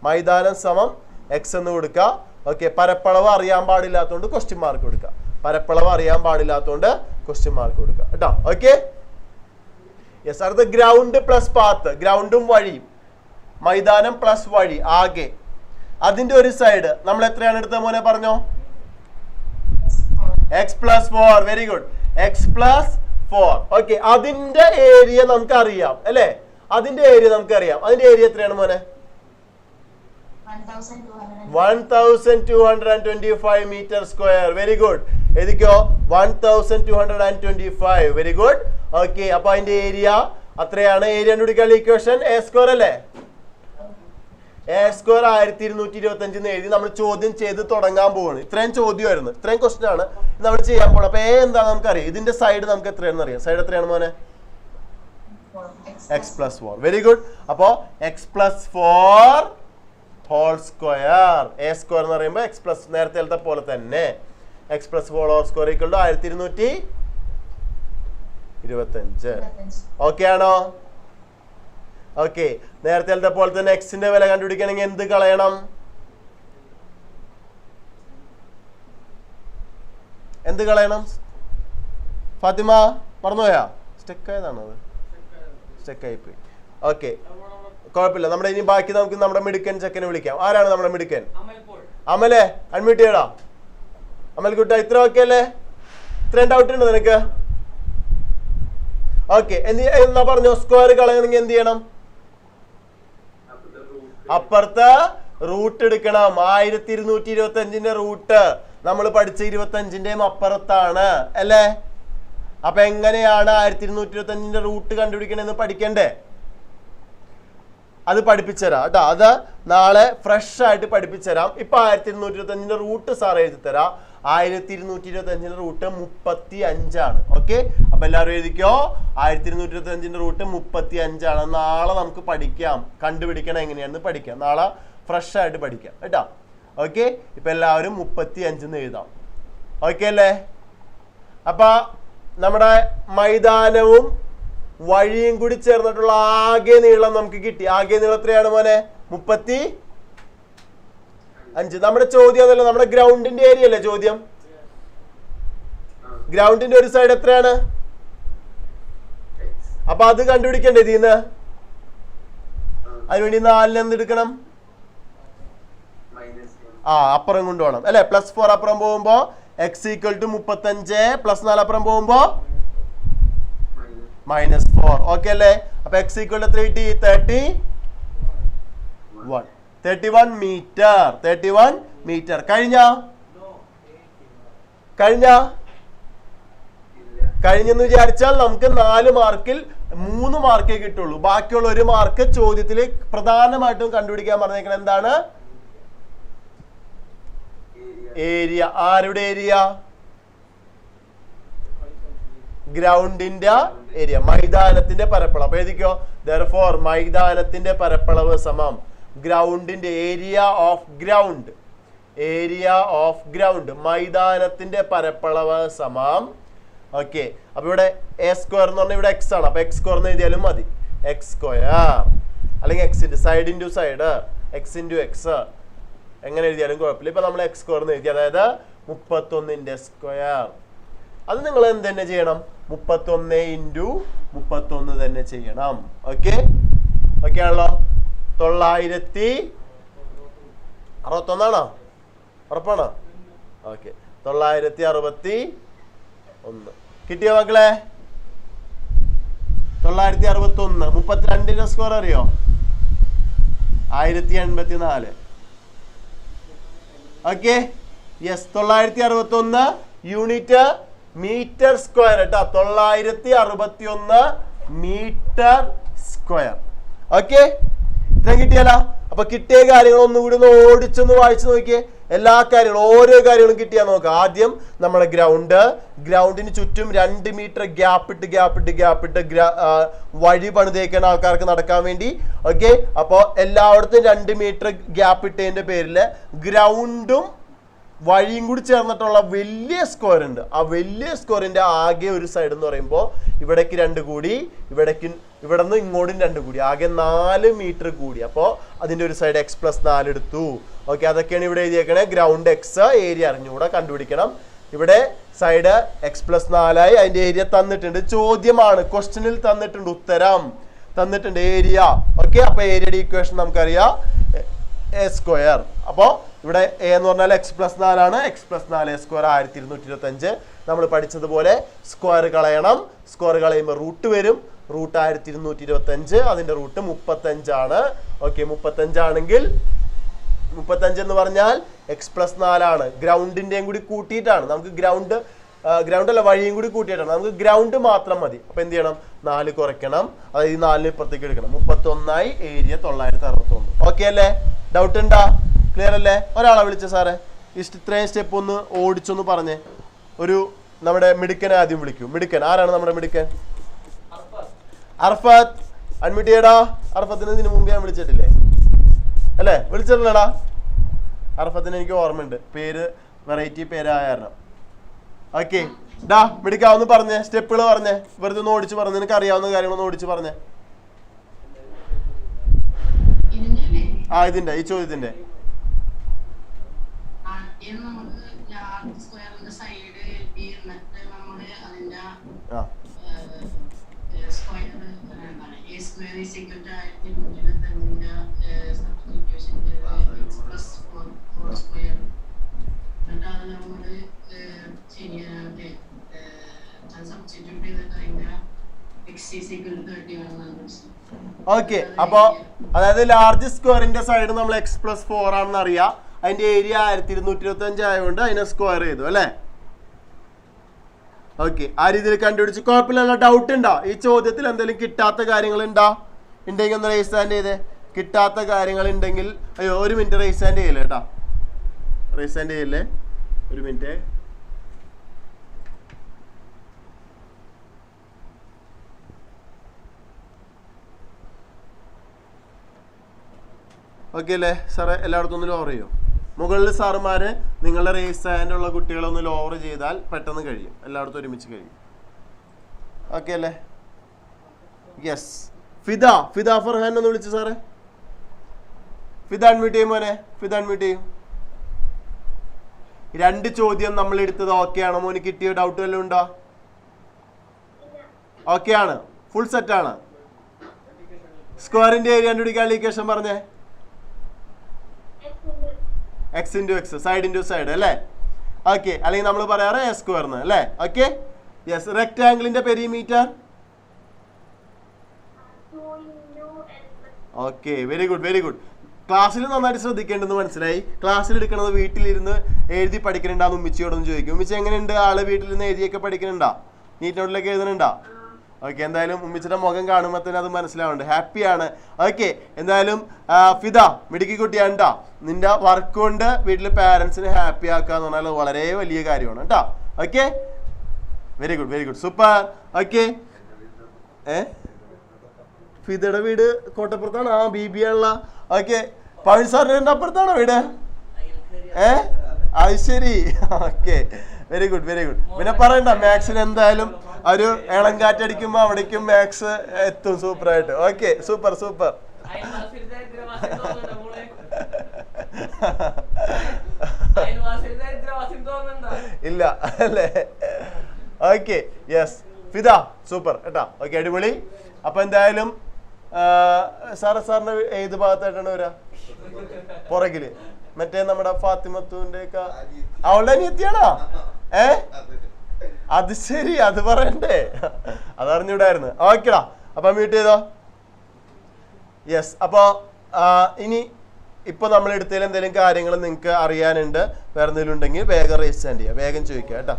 മൈതാനം സമം എക്സ് എന്ന് കൊടുക്കുക. ഓക്കെ, പരപ്പളവ് അറിയാൻ പാടില്ലാത്തതുകൊണ്ട് ക്വസ്റ്റ്യൻ മാർക്ക് കൊടുക്കുക. കേട്ടോ. Okay, yes. അടുത്ത ഗ്രൗണ്ട് പ്ലസ് പാത്ത്. ഗ്രൗണ്ടും വഴിയും, മൈതാനം പ്ലസ് വഴി, ആകെ അതിന്റെ ഒരു സൈഡ് നമ്മൾ എത്രയാണ് എടുത്തത് മോനെ പറഞ്ഞോ? x+4. Very good. x+4. Okay, അതിന്റെ ഏരിയ നമുക്ക് അറിയാം അല്ലെ? അതിന്റെ ഏരിയ നമുക്കറിയാം. അതിന്റെ ഏരിയ എത്രയാണ് മോനെ? 1225 മീറ്റർ സ്ക്വയർ. Very good. എഴുതിക്കോ 1225. Very good. ഓക്കെ, അപ്പൊ അതിന്റെ ഏരിയ അത്രയാണ്. ഏരിയ കണ്ടുപിടിക്കാനുള്ള ഇക്വേഷൻ a² അല്ലേ? a² 1225 എഴുതി നമ്മൾ ചോദ്യം ചെയ്ത് തുടങ്ങാൻ പോവാണ്. ഇത്രയും ചോദ്യമായിരുന്നു, ഇത്രയും ക്വസ്റ്റൻ ആണ് നമ്മൾ ചെയ്യാൻ പോകണം. അപ്പൊ a എന്താ നമുക്കറിയാം. ഇതിന്റെ സൈഡ് നമുക്ക് എത്രയാണെന്ന് അറിയാം. സൈഡ് എത്രയാണ് മോനെ? x+4. Very good. അപ്പോ x+4 ഹോൾ സ്ക്വയർ. a² എന്ന് പറയുമ്പോൾ x+ നേരത്തെ പോലെ തന്നെ x+4 ഹോൾ സ്ക്വയർ = 1225. ഓക്കെ ആണോ? ഓക്കെ, നേരത്തെ പോലെ തന്നെ എക്സിന്റെ വില കണ്ടുപിടിക്കണമെങ്കിൽ എന്ത് കളയണം? എന്ത് കളയണം ഫാത്തിമ? മറന്നുപോയാ? സ്റ്റെക്കായതാണോ? അത് സ്റ്റെക്കായിപ്പോയി. ഓക്കെ, കുഴപ്പമില്ല. നമ്മുടെ ഇനി ബാക്കി നമുക്ക് നമ്മുടെ മിടുക്കൻ ചെക്കനെ വിളിക്കാം. ആരാണ് നമ്മുടെ മിടുക്കൻ? അമലെ, അഡ്മിറ്റ് ചെയ്യടാ. അമൽ കുട്ട, ഇത്ര ഓക്കെ അല്ലേ? ഇത്രയും ഡൗട്ട് ഉണ്ടോ നിനക്ക്? ഓക്കെ, എന്നാ പറഞ്ഞോ. സ്ക്വയർ കളയണമെങ്കിൽ എന്ത് ചെയ്യണം? അപ്പുറത്ത് റൂട്ട് എടുക്കണം. 1225ന്റെ റൂട്ട് നമ്മൾ പഠിച്ച 25ന്റെയും അപ്പുറത്താണ് അല്ലേ? അപ്പൊ എങ്ങനെയാണ് 1225ന്റെ റൂട്ട് കണ്ടുപിടിക്കണമെന്ന് പഠിക്കണ്ടേ? അത് പഠിപ്പിച്ചുതരാം കേട്ടോ. അത് നാളെ ഫ്രഷ് ആയിട്ട് പഠിപ്പിച്ചുതരാം. ഇപ്പൊ 1225ന്റെ റൂട്ട് സാർ എഴുതി തരാം. 1225ന്റെ റൂട്ട് 35 ആണ്. ഓക്കെ, അപ്പൊ എല്ലാവരും എഴുതിക്കോ. 1225ന്റെ റൂട്ട് 35 ആണ്. നാളെ നമുക്ക് പഠിക്കാം, കണ്ടുപിടിക്കണം എങ്ങനെയാണെന്ന് പഠിക്കാം. നാളെ ഫ്രഷ് ആയിട്ട് പഠിക്കാം കേട്ടോ. ഓക്കെ, ഇപ്പൊ എല്ലാവരും 35 എഴുതാം. ഓക്കെ അല്ലേ? അപ്പൊ നമ്മുടെ മൈതാനവും വഴിയും കൂടി ചേർന്നിട്ടുള്ള ആകെ നീളം നമുക്ക് കിട്ടി. ആകെ നീളം എത്രയാണ് മോനെ? 35. നമ്മുടെ ചോദ്യം അതല്ല, നമ്മുടെ ഗ്രൗണ്ടിന്റെ ഏരിയ അല്ലേ ചോദ്യം? ഗ്രൗണ്ടിന്റെ ഒരു സൈഡ് എത്രയാണ്? അപ്പൊ അത് കണ്ടുപിടിക്കണ്ടേ ഇതിന്ന്? അതിനുവേണ്ടി 4 എന്തെടുക്കണം? അപ്പുറം കൊണ്ടുപോകണം അല്ലെ? +4 അപ്പുറം പോകുമ്പോ x = 35 +4 അപ്പുറം പോകുമ്പോ -4. ഓക്കെ അല്ലേ? അപ്പൊ x = 31 മീറ്റർ. 31 മീറ്റർ. കഴിഞ്ഞെന്ന് വിചാരിച്ചാൽ നമുക്ക് 4 മാർക്കിൽ 3 മാർക്കേ കിട്ടുള്ളൂ. ബാക്കിയുള്ള 1 മാർക്ക് ചോദ്യത്തിൽ പ്രധാനമായിട്ടും കണ്ടുപിടിക്കാൻ പറഞ്ഞേക്കണം. എന്താണ്? ഏരിയ. ആരുടെ ഏരിയ? ഗ്രൗണ്ടിന്റെ ഏരിയ, മൈതാനത്തിന്റെ പരപ്പളവ്. അപ്പൊ എഴുതിക്കോ. therefore മൈതാനത്തിന്റെ പരപ്പളവ് സമം ഗ്രൗണ്ടിന്റെ area of ground. Area of ground, മൈതാനത്തിന്റെ പരപ്പളവ് സമം. ഓക്കെ, അപ്പൊ ഇവിടെ a² എന്ന് പറഞ്ഞാൽ ഇവിടെ x ആണ്. അപ്പൊ x² എന്ന് എഴുതിയാലും മതി. x² അല്ലെങ്കിൽ x side into side, x into x എങ്ങനെ എഴുതിയാലും കുഴപ്പമില്ല. ഇപ്പൊ നമ്മൾ x² എന്ന് എഴുതി, അതായത് 31ന്റെ സ്ക്വയർ. അത് നിങ്ങൾ എന്ത് തന്നെ ചെയ്യണം? 31 × 31 തന്നെ ചെയ്യണം. ഓക്കെ, ഓക്കെ ആണല്ലോ? 961 ആണോ? ഉറപ്പാണോ? ഓക്കെ, 961 കിട്ടിയോ മക്കളെ? 961. 32ന്റെ സ്ക്വയർ അറിയോ? 1084. Okay, yes. 961 unit metre square കേട്ടോ. 961 മീറ്റർ സ്ക്വയർ. ഓക്കെ, ഇത്രയും കിട്ടിയല്ലോ. അപ്പൊ കിട്ടിയ കാര്യങ്ങൾ ഒന്നുകൂടി ഒന്ന് ഓടിച്ചൊന്ന് വായിച്ചു നോക്കിയേ. എല്ലാ കാര്യങ്ങളും, ഓരോ കാര്യങ്ങളും കിട്ടിയാൽ നോക്കാം. ആദ്യം നമ്മുടെ ഗ്രൗണ്ടിന് ചുറ്റും 2 മീറ്റർ ഗ്യാപ്പിട്ട് വഴി പണിതേക്കുന്ന ആൾക്കാർക്ക് നടക്കാൻ വേണ്ടി. ഓക്കെ, അപ്പോ എല്ലായിടത്തും 2 മീറ്റർ ഗ്യാപ്പ് ഇട്ടതിന്റെ പേരില് ഗ്രൗണ്ടും വഴിയും കൂടി ചേർന്നിട്ടുള്ള വലിയ സ്ക്വയർ ഉണ്ട്. ആ വലിയ സ്ക്വയറിന്റെ ആകെ ഒരു സൈഡ് എന്ന് പറയുമ്പോൾ ഇവിടേക്ക് 2 കൂടി, ഇവിടെ നിന്ന് ഇങ്ങോട്ടും 2 കൂടി, ആകെ 4 മീറ്റർ കൂടി. അപ്പോൾ അതിന്റെ ഒരു സൈഡ് x+4 എടുത്തു. ഓക്കെ, അതൊക്കെയാണ് ഇവിടെ എഴുതിയേക്കണേ. ഗ്രൗണ്ട് x, ഏരിയ അറിഞ്ഞുകൂടെ കണ്ടുപിടിക്കണം. ഇവിടെ സൈഡ് x+4 ആയി. അതിന്റെ ഏരിയ തന്നിട്ടുണ്ട്. ചോദ്യമാണ്, ക്വസ്റ്റ്യനിൽ തന്നിട്ടുണ്ട്, ഉത്തരം തന്നിട്ടുണ്ട്, ഏരിയ. ഓക്കെ, അപ്പൊ ഏരിയയുടെ ഇക്വേഷൻ നമുക്കറിയാം, a². അപ്പോൾ ഇവിടെ എ എന്ന് പറഞ്ഞാൽ x+4 x+4² 1225. നമ്മൾ പഠിച്ചതുപോലെ സ്ക്വയർ കളയണം. സ്ക്വയർ കളയുമ്പോൾ റൂട്ട് വരും. റൂട്ട് 1225, അതിന്റെ റൂട്ട് 35 ആണ്. ഓക്കെ, 35 ആണെങ്കിൽ 35 എന്ന് പറഞ്ഞാൽ x+4 ആണ്. ഗ്രൗണ്ടിന്റെയും കൂടി കൂട്ടിയിട്ടാണ്. നമുക്ക് ഗ്രൗണ്ട് അല്ല, വഴിയും കൂടി കൂട്ടിയിട്ടാണ്. നമുക്ക് ഗ്രൗണ്ട് മാത്രം മതി. അപ്പൊ എന്ത് ചെയ്യണം? 4 കുറയ്ക്കണം. അതായത് 4 ഇപ്പുറത്തേക്ക് എടുക്കണം. 31 ഏരിയ 961. ഓക്കെ അല്ലേ? ഡൗട്ട് ഉണ്ടാ? ക്ലിയർ അല്ലേ? ഒരാളെ വിളിച്ച സാറേ ഇത്രയും സ്റ്റെപ്പ് ഒന്ന് ഓടിച്ചൊന്ന് പറഞ്ഞേ. ഒരു നമ്മുടെ മിടുക്കനെ ആദ്യം വിളിക്കൂ. മിടുക്കൻ ആരാണ്? നമ്മുടെ മിടുക്കൻ അർഫത്ത്. അഡ്മിറ്റ് ചെയ്യടാ. അർഫത്തിന് ഇതിനു മുമ്പ് ഞാൻ വിളിച്ചിട്ടില്ലേ? അല്ലേ? വിളിച്ചിട്ടില്ലടാ. അർഫത്തിന് എനിക്ക് ഓർമ്മയുണ്ട്. പേര് വെറൈറ്റി പേരായ കാരണം. ഓക്കെ ഡാ മിടുക്കാവൊന്ന് പറഞ്ഞേ. സ്റ്റെപ്പുകൾ പറഞ്ഞേ. വെറുതെ ഒന്ന് ഓടിച്ച് പറഞ്ഞു. നിനക്ക് അറിയാവുന്ന കാര്യങ്ങളൊന്ന് ഓടിച്ച് പറഞ്ഞേ. ഇതിന്റെ ഈ ചോദ്യത്തിന്റെ ഓക്കെ, അപ്പൊ അതായത് ലാർജ് സ്ക്വയറിന്റെ സൈഡ് നമ്മൾ x+4 ആണെന്ന് അറിയാം. അതിന്റെ ഏരിയ 1225 ആയതുകൊണ്ട് അതിനെ സ്ക്വയർ ചെയ്തു അല്ലേ? ഓക്കെ, ആ രീതിയിൽ കണ്ടുപിടിച്ച് കുഴപ്പമില്ല. ഡൗട്ട് ഉണ്ടോ ഈ ചോദ്യത്തിൽ? എന്തെങ്കിലും കിട്ടാത്ത കാര്യങ്ങൾ ഉണ്ടോ? ഉണ്ടെങ്കിൽ ഒന്ന് റൈസ് ഹാൻഡ് ചെയ്തേ. കിട്ടാത്ത കാര്യങ്ങൾ ഉണ്ടെങ്കിൽ. അയ്യോ, ഒരു മിനിറ്റ് റൈസ് ഹാൻഡ് ചെയ്യല്ലേ കേട്ടോ. റൈസ് ഹാൻഡ് ചെയ്യല്ലേ, ഒരു മിനിറ്റ്. ഓക്കെ അല്ലേ സാറേ? എല്ലായിടത്തും ഒന്ന് ലോവർ ചെയ്യോ? മുകളിൽ സാറുമാര് നിങ്ങളുടെ റേസ് ഹാൻഡ് ഉള്ള കുട്ടികളൊന്ന് ലോവർ ചെയ്താൽ പെട്ടെന്ന് കഴിയും. എല്ലായിടത്തും ഒരുമിച്ച് കഴിയും. ഓക്കെ അല്ലേ? യെസ്. ഫിദ ഫർഹാൻ ഒന്ന് വിളിച്ചു സാറേ. ഫിദ അൺമ്യൂട്ട് ചെയ്യും മോനെ. ഫിദ അൺമ്യൂട്ട് ചെയ്യും. 2 ചോദ്യം നമ്മൾ എടുത്തത് ഓക്കെ ആണോ മോന്? കിട്ടിയോ? ഡൗട്ട് വല്ലതും ഉണ്ടോ? ഓക്കെ ആണ്, ഫുൾ സെറ്റ് ആണ്. സ്ക്വയറിന്റെ ഏരിയ കണ്ടുപിടിക്കാൻ ഇക്വേഷൻ പറഞ്ഞേ. x × x, സൈഡ് × സൈഡ് അല്ലേ? ഓക്കെ, അല്ലെങ്കിൽ നമ്മൾ പറയാറ് a സ്ക്വയർന്ന് അല്ലേ? Okay, yes. റെക്ടാംഗിളിന്റെ perimeter. Okay, very good very good. ക്ലാസ്സിൽ നന്നായിട്ട് ശ്രദ്ധിക്കേണ്ടെന്ന് മനസ്സിലായി. ക്ലാസ്സിൽ എടുക്കണത് വീട്ടിലിരുന്ന് എഴുതി പഠിക്കണുണ്ടാന്ന് ഉമ്മിച്ചിയോടൊന്ന് ചോദിക്കും. ഉമ്മിച്ചി എങ്ങനെയുണ്ട്? ആള് വീട്ടിലിരുന്ന് എഴുതിയൊക്കെ പഠിക്കണുണ്ടാ? നീറ്റ് നോട്ടിലൊക്കെ എഴുതണുണ്ടാ? ഓക്കെ, എന്തായാലും ഉമ്മിച്ചിയുടെ മുഖം കാണുമ്പോൾ തന്നെ അത് മനസ്സിലാവുന്നുണ്ട്. ഹാപ്പിയാണ്. ഓക്കെ, എന്തായാലും ഫിദ മിടുക്കി കുട്ടിയാണ് കേട്ടോ. നിന്റെ വർക്ക് കൊണ്ട് വീട്ടിൽ പാരൻസിനെ ഹാപ്പി ആക്കുക എന്ന് പറഞ്ഞാൽ വളരെ വലിയ കാര്യമാണ് കേട്ടോ. Okay, very good very good, super. Okay, ഫിദയുടെ വീട് കോട്ടപ്പുറത്താണ്. BBA ഉള്ള. ഓക്കെ, പവിൻ സാറിന്റെ അപ്പുറത്താണോ വീട്? അത് ശരി. Okay, very good very good. പിന്നെ പറയണ്ട, മാത്സിന് എന്തായാലും ഒരു ഇളം കാറ്റടിക്കുമ്പോ അവിടേക്കും മാത്സ് എത്തും സൂപ്പറായിട്ട്. Okay, super super. ഇല്ല അല്ലേ? Okay, yes. ഫിദ സൂപ്പർ കേട്ടാ. ഓക്കെ, അടിപൊളി. അപ്പൊ എന്തായാലും സാറിന്റെ ഏത് ഭാഗത്തായിട്ടാണ് വരാ? പുറകില് മറ്റേ നമ്മുടെ ഫാത്തിമത്തുവിന്റെ ഒക്കെ അവളുടെ അനിയത്തിയാണോ? അത് ശരി, അത് പറയണ്ടേ? അതറിഞ്ഞൂടായിരുന്നു. ഓക്കെടാ, അപ്പൊ മ്യൂട്ട് ചെയ്തോ. യെസ്. അപ്പൊ ഇനി ഇപ്പൊ നമ്മൾ എടുത്തതിൽ എന്തെങ്കിലും കാര്യങ്ങൾ നിങ്ങൾക്ക് അറിയാനുണ്ട്, വേറെ എന്തെങ്കിലും ഉണ്ടെങ്കിൽ വേഗം റേസ് ചെയ്യാൻ ചെയ്യാം, വേഗം ചോദിക്കാം കേട്ടോ.